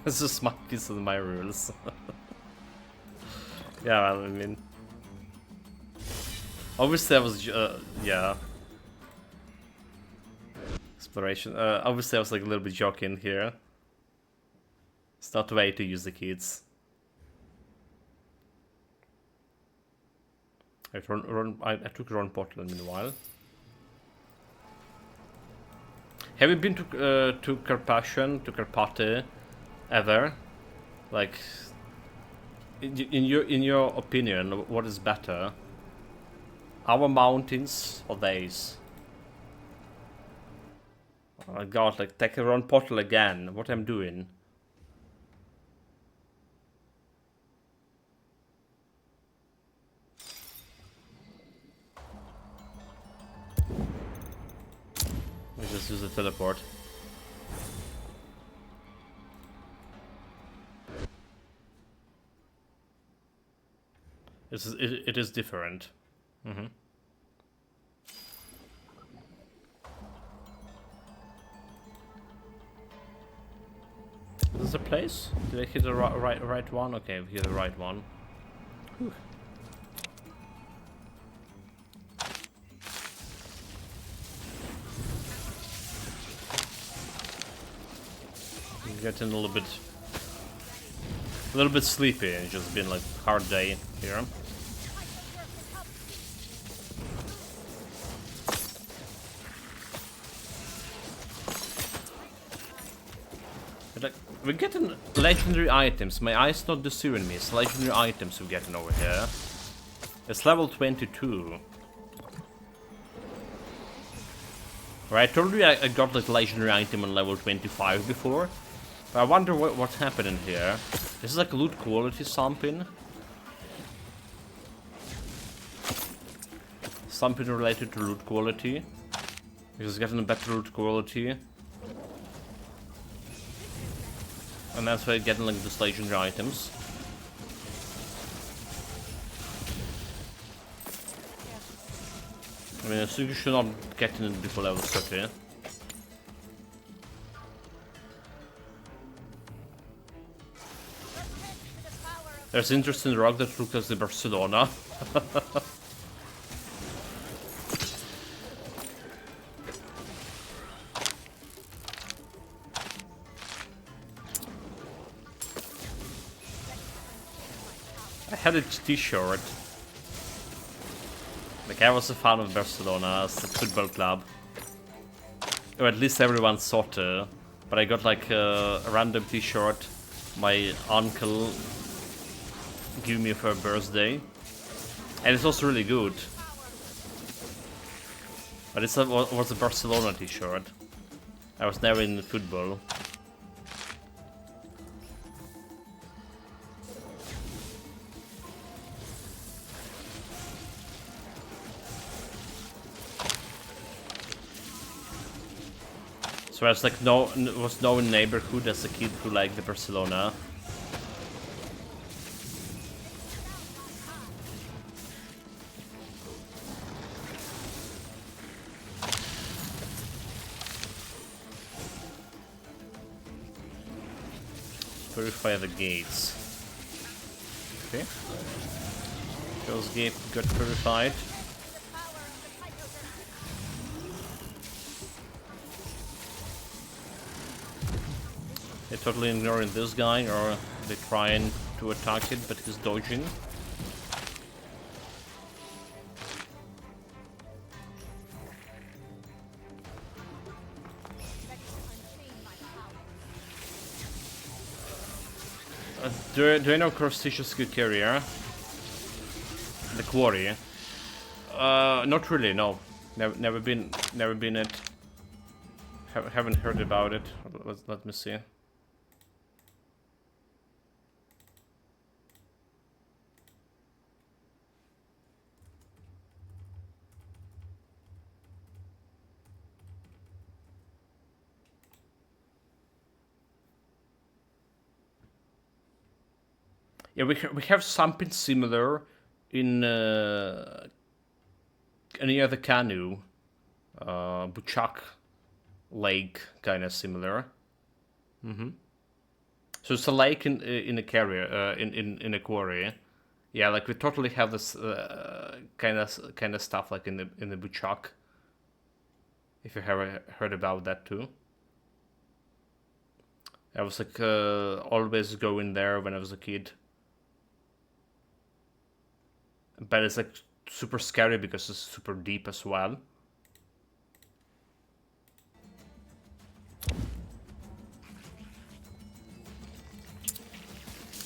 It's just monkeys and my rules. Yeah, well, I mean... Obviously I was, yeah. Exploration. Obviously I was like a little bit joking here. It's not the way to use the kids. I took Ron Portal in a while. Have you been to Carpathe, ever? Like, in your opinion, what is better? Our mountains or theirs? Oh my god, like take a Ron Portal again. What I'm doing? We just use the teleport. It is different. Mm-hmm. this a place? Did I hit the right one? Okay, we hit the right one. Whew. I'm getting a little bit sleepy. It's just been like a hard day here. But like, we're getting legendary items. My eye's not deceiving me. It's legendary items we're getting over here. It's level 22. Right, I told you I got like legendary item on level 25 before. But I wonder what's happening here. This is like loot quality something. Something related to loot quality. Because it's getting a better loot quality. And that's why I'm getting like these legendary items. I mean, I think you should not get in it before level 30. There's interesting rock that looks like the Barcelona. I had a t-shirt. Like, I was a fan of Barcelona as a football club. Or at least everyone thought but I got like a random t-shirt my uncle gave me for a birthday. And it's also really good. But it was a Barcelona t-shirt. I was never in football. So I was like was no neighborhood as a kid who liked the Barcelona. Purify the gates. Okay. Those gates got purified. They're totally ignoring this guy, or they're trying to attack it, but he's dodging. Do I know Corstitious good carrier? The quarry? Not really, no. Never been it. Haven't heard about it. Let me see. Yeah, we have something similar in any other canoe, Buchak Lake, kind of similar. So it's a lake in a carrier, in a quarry. Yeah, like we totally have this kind of stuff like in the Buchak. If you have heard about that too. I was like always going there when I was a kid. But it's like super scary because it's super deep as well.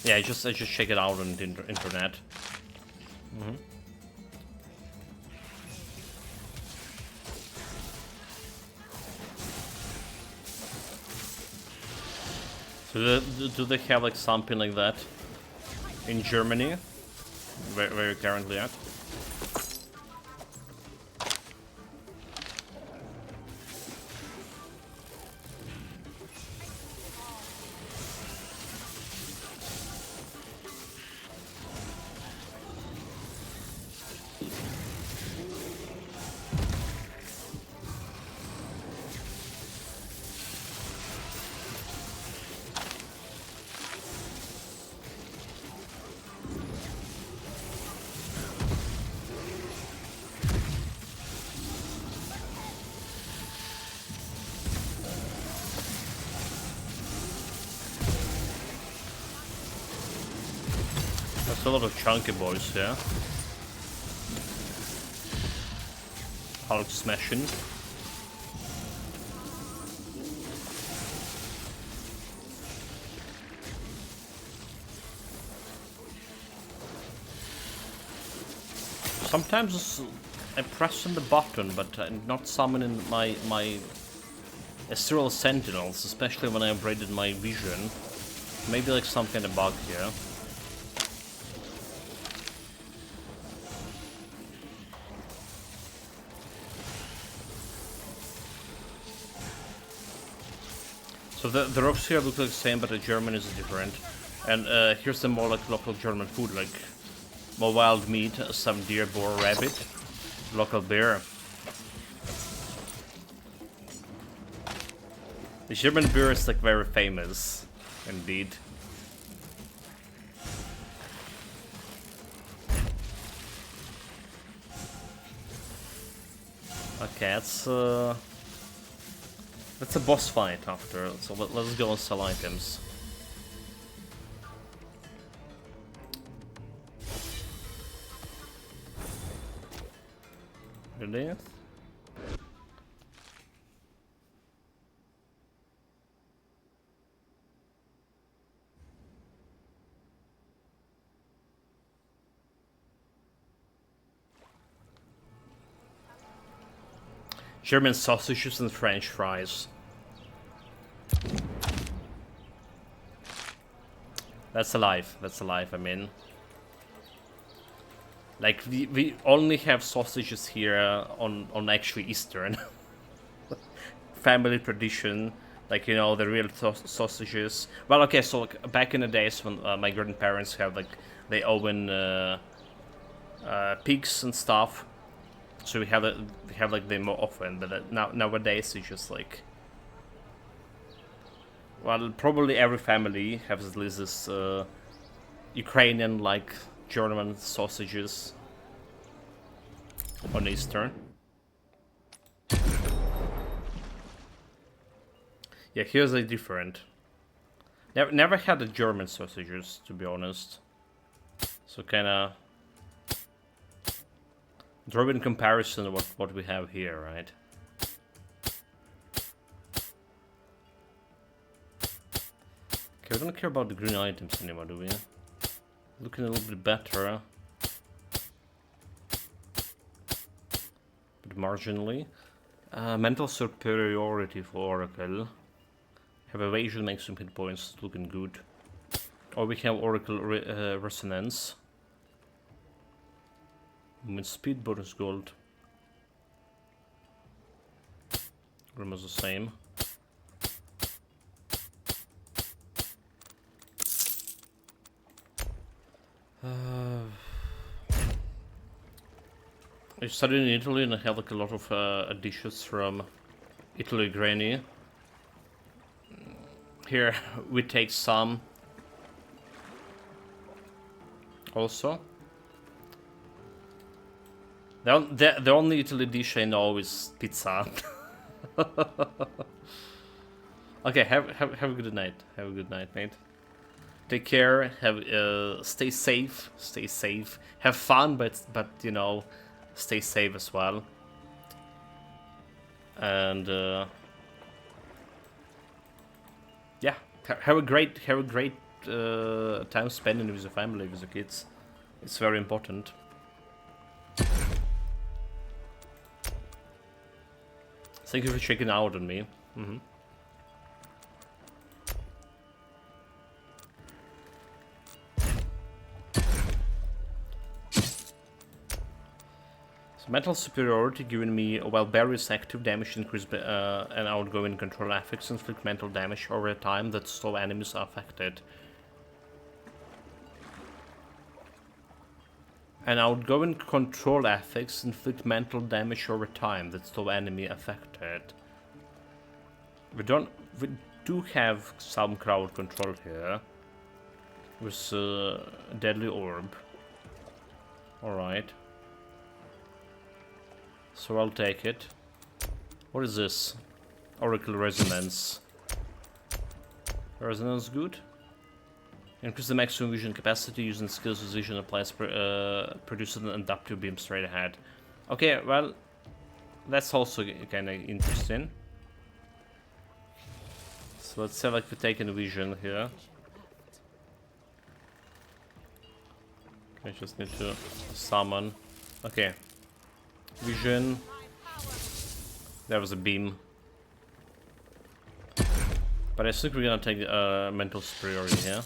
Yeah, I just check it out on the internet. So do they have like something like that in Germany? Where you're currently at? There's a lot of chunky boys here. Hulk smashing. Sometimes I press on the button, but I'm not summoning my Ethereal Sentinels, especially when I upgraded my vision. Maybe like some kind of bug here. So the ropes here look like the same, but the German is different. And here's the more like local German food, like more wild meat, some deer, boar, rabbit, local beer. The German beer is like very famous, indeed. Okay, that's a boss fight after, so let's go and sell items. Really? German sausages and French fries. That's alive. That's alive, I mean. Like, we only have sausages here on actually Eastern. Family tradition. Like, you know, the real sausages. Well, okay, so like, back in the days when my grandparents have, like, they own pigs and stuff. So we have like them more often, but nowadays it's just like, well, probably every family has at least this Ukrainian like German sausages on Easter. Yeah, here's a different. Never had the German sausages, to be honest. So kinda draw in comparison to what we have here, right? Okay, we don't care about the green items anymore, do we? Looking a little bit better. But marginally. Mental superiority for Oracle. Have evasion, make some hit points, looking good. Or we have Oracle Resonance. With speed bonus gold. Almost the same. I studied in Italy and I have like a lot of dishes from Italy Granny. Here we take some also. The only Italy dish I know is pizza. Okay, have a good night. Have a good night, mate. Take care. Stay safe. Stay safe. Have fun, but you know, stay safe as well. And yeah, have a great time spending with your family, with your kids. It's very important. Thank you for checking out on me. So mental superiority giving me, while various active damage increase and outgoing control affects inflict mental damage over a time that slow enemies are affected. And outgoing control effects inflict mental damage over time that's the enemy affected. We do have some crowd control here with deadly orb. Alright. So I'll take it. What is this? Oracle Resonance. Resonance good? Increase the maximum vision capacity using skills with vision applies produce an adaptive beam straight ahead. Okay, well, that's also kind of interesting. So let's have like a taken vision here. I just need to summon. Okay. Vision. There was a beam. But I think we're gonna take mental superiority here.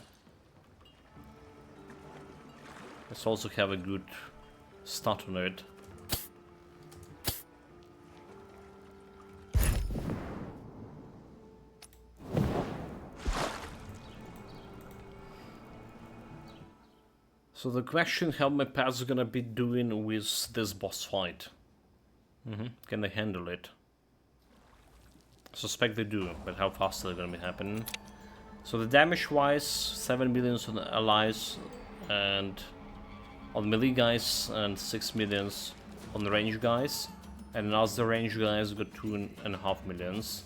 Let's also have a good start on it. So the question, how my pads are gonna be doing with this boss fight? Can they handle it? I suspect they do, but how fast are they gonna be happening? So the damage wise, 7 millions on allies and on melee guys, and 6 millions on the range guys. And as the range guys got 2.5 millions.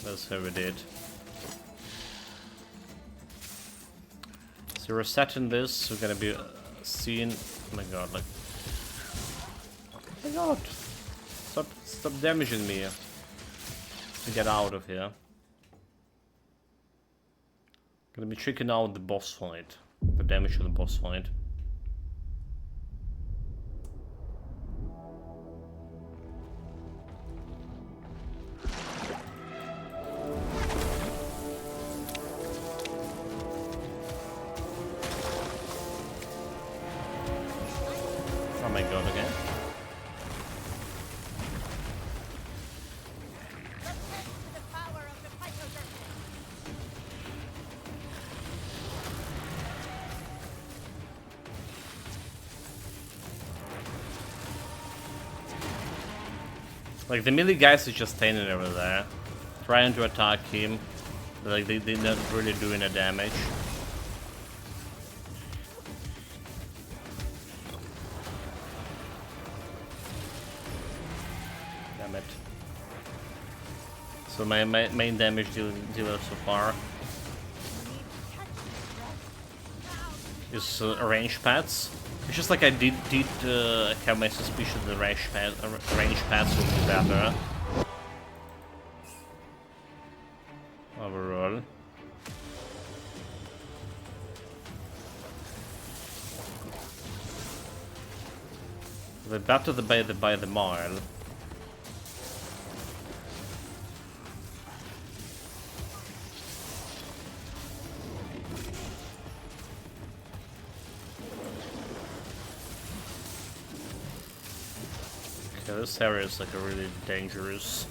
That's how we did. So resetting this, we're gonna be seeing. Oh my god, like. Oh my god! Stop damaging me. Get out of here. Gonna be checking out the boss fight. The damage of the boss fight. Oh my god, again. Like, the melee guys is just standing over there, trying to attack him, but like, they're not really doing a damage. Damn it. So my main damage dealer so far is range pads. It's just like I did have my suspicion the range pads would be better overall. They're better by the mile. Okay, this area is like a really dangerous.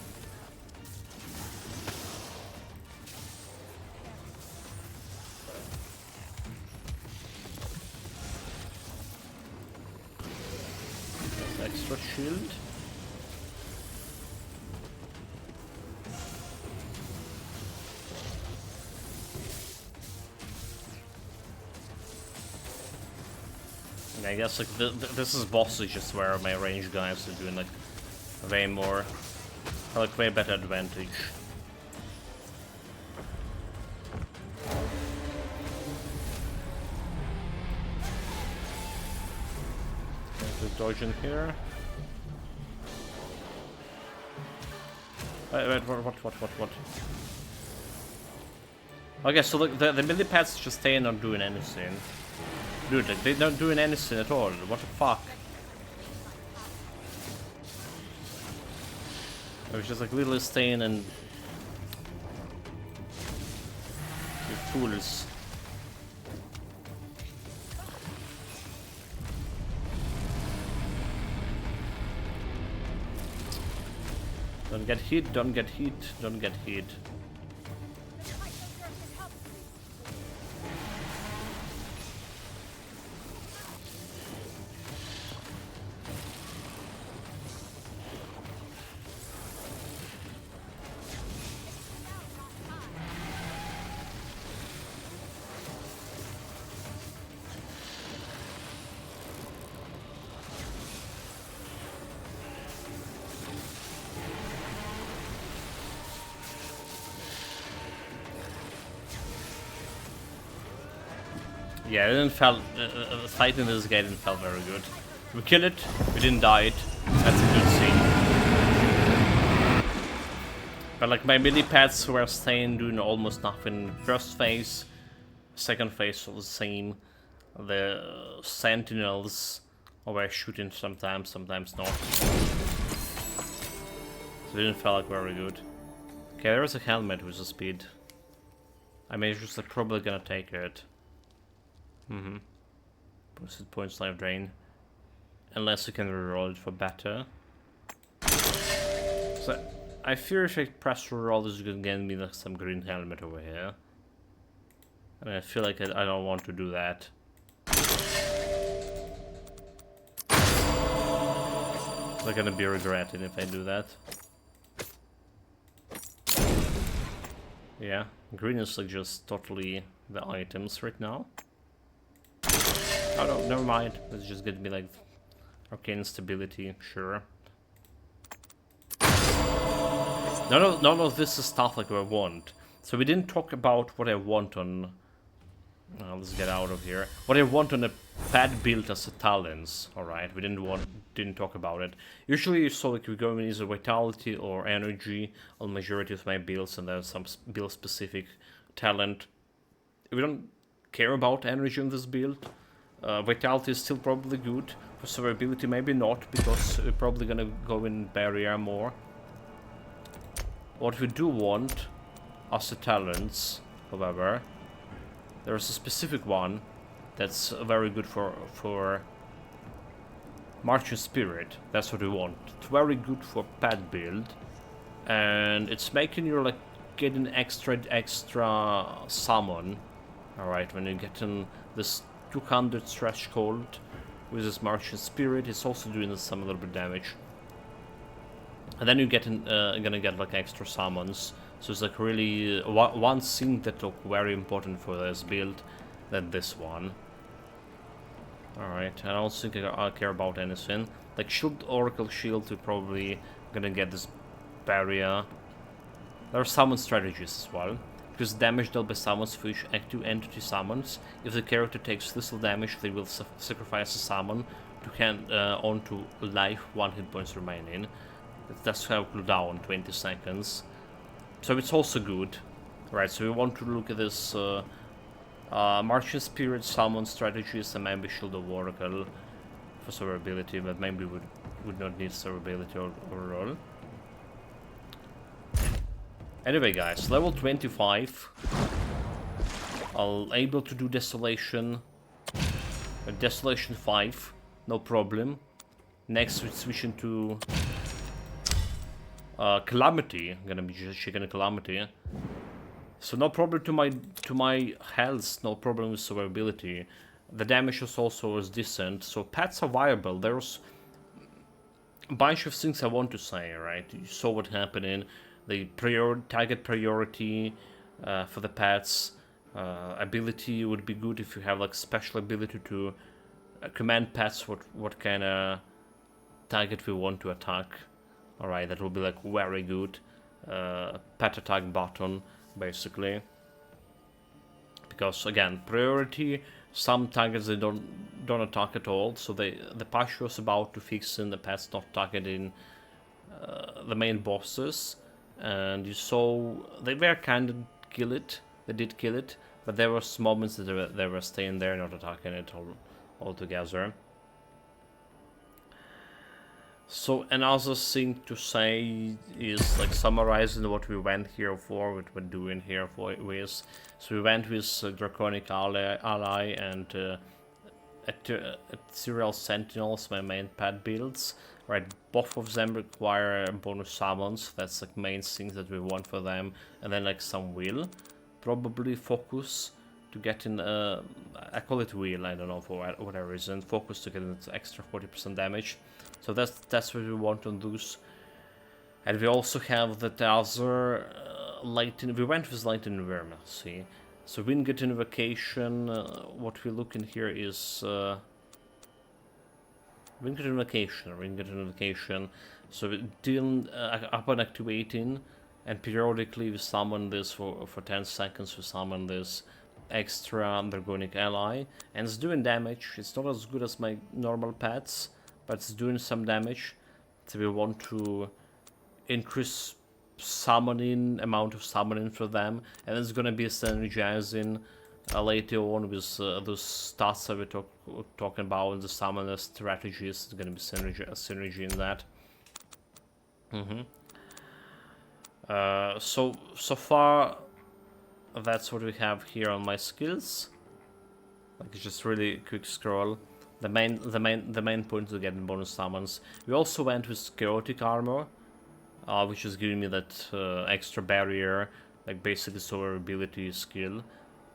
Extra shield. And I guess like this is bossy, just where my range guys are doing like way more, like way better advantage. Dodging here. Wait, what? Okay, so look, the melee pads just staying not doing anything. Dude, like, they're not doing anything at all. What the fuck? I was just like literally staying and... You fools. Don't get hit, don't get hit, don't get hit. Yeah, it didn't felt fighting this guy didn't feel very good. We killed it, we didn't die it. That's a good scene. But like my melee pets were staying doing almost nothing. First phase, second phase was the same. The Sentinels were shooting sometimes, sometimes not. So it didn't feel like very good. Okay, there is a helmet with a speed. I mean, it's just like probably gonna take it. Boosted points life drain. Unless you can reroll it for better. So I fear if I press reroll, this is gonna get me like some green helmet over here. And I feel like I don't want to do that. I'm gonna be regretting if I do that. Yeah, green is like just totally the items right now. Oh no, never mind. Let's just get me like arcane stability, sure. None of this is stuff like I want. So we didn't talk about what I want on. Let's get out of here. What I want on a pad build as a talents. All right, we didn't talk about it. Usually, you saw like we go in either vitality or energy on majority of my builds, and there's some build specific talent. We don't care about energy on this build. Vitality is still probably good. For survivability, maybe not, because we're probably gonna go in barrier more. What we do want as the talents, however, there's a specific one that's very good for Marching Spirit. That's what we want. It's very good for pad build, and it's making you like getting extra summon. All right, when you get in this 200 threshold with this Marching Spirit, it's also doing some a little bit damage. And then you get gonna get like extra summons. So it's like really one thing that look very important for this build than this one. Alright, I don't think I care about anything. Like Shield, Oracle Shield, we're probably gonna get this barrier. There are summon strategies as well. Because damage dealt by summons for each active entity summons. If the character takes little damage, they will sacrifice a summon to hand on to life, 1 hit points remaining. That's how cooldown 20 seconds. So it's also good. Right, so we want to look at this Marching Spirit summon strategies and maybe Shield of Oracle for survivability, but maybe would not need survivability overall. Anyway guys, level 25. I'll able to do Desolation. Desolation 5, no problem. Next we're switching to Calamity. I'm gonna be just checking Calamity. So no problem to my health, no problem with survivability. The damage is also decent, so pets are viable. There's a bunch of things I want to say, right? You saw what happened. The target priority for the pets. Ability would be good if you have like special ability to command pets what kind of target we want to attack. Alright, that will be like very good. Pet attack button, basically. Because again, priority, some targets they don't attack at all, so the patch was about to fix in the pets not targeting the main bosses, and you saw they were kind of kill it. They did kill it, but there was moments that they were staying there, not attacking it altogether. So another thing to say is like summarizing what we went here for, what we're doing here with. So we went with Draconic ally and Ethereal Sentinels, my main pet builds. Right, both of them require bonus summons. That's like main things that we want for them, and then like some will probably focus to get in. I call it will. I don't know for whatever reason. Focus to get an extra 40% damage. So that's what we want on those. And we also have the other lightning. We went with lightning worm. See, so Winged Invocation. What we look in here is Winged Invocation. So we deal upon activating, and periodically we summon this for 10 seconds. We summon this extra Draconic ally, and it's doing damage. It's not as good as my normal pets, but it's doing some damage. So we want to increase summoning, amount of summoning for them, and it's gonna be synergizing later on with those stats that we're talking about in the summoner strategies. It's gonna be synergy in that. So far, that's what we have here on my skills. Like, it's just really quick scroll. The main point is getting bonus summons. We also went with chaotic armor, which is giving me that extra barrier, like basically survivability skill.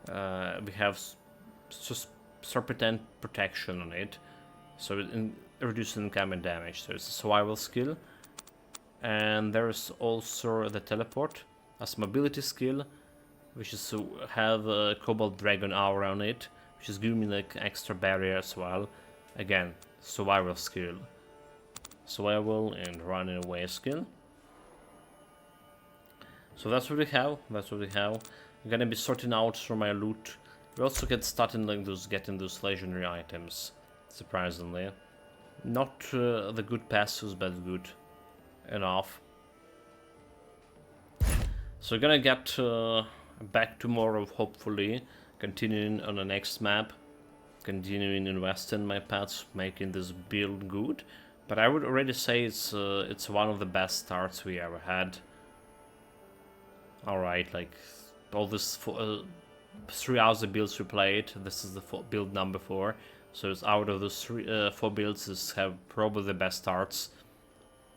We have just serpentine protection on it, so it reduces incoming damage. So it's a survival skill. And there is also the teleport as mobility skill, which is to have a Cobalt Dragon aura on it, which is giving me like extra barrier as well. Again, survival skill. Survival and running away skill. So that's what we have. I'm gonna be sorting out from my loot. We also get started like getting those legendary items. Surprisingly, not the good passives, but good enough. So we're gonna get back tomorrow, hopefully, continuing on the next map, continuing investing my pets, making this build good. But I would already say it's one of the best starts we ever had. All right, like all this 3 hours of builds we played, this is the build number 4. So it's out of those 4 builds, this have probably the best starts.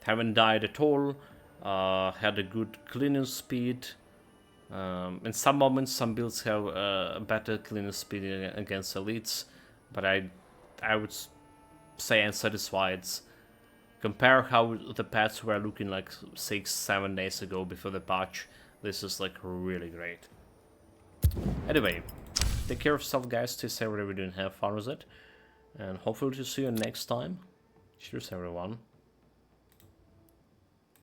Haven't died at all. Had a good cleaning speed. In some moments, some builds have better cleaning speed against elites, but I would say I'm satisfied. Compare how the pets were looking like 6-7 days ago before the patch. This is like really great. Anyway, take care of yourself, guys. Stay safe wherever you're doing. Have fun with it, and hopefully to see you next time. Cheers, everyone.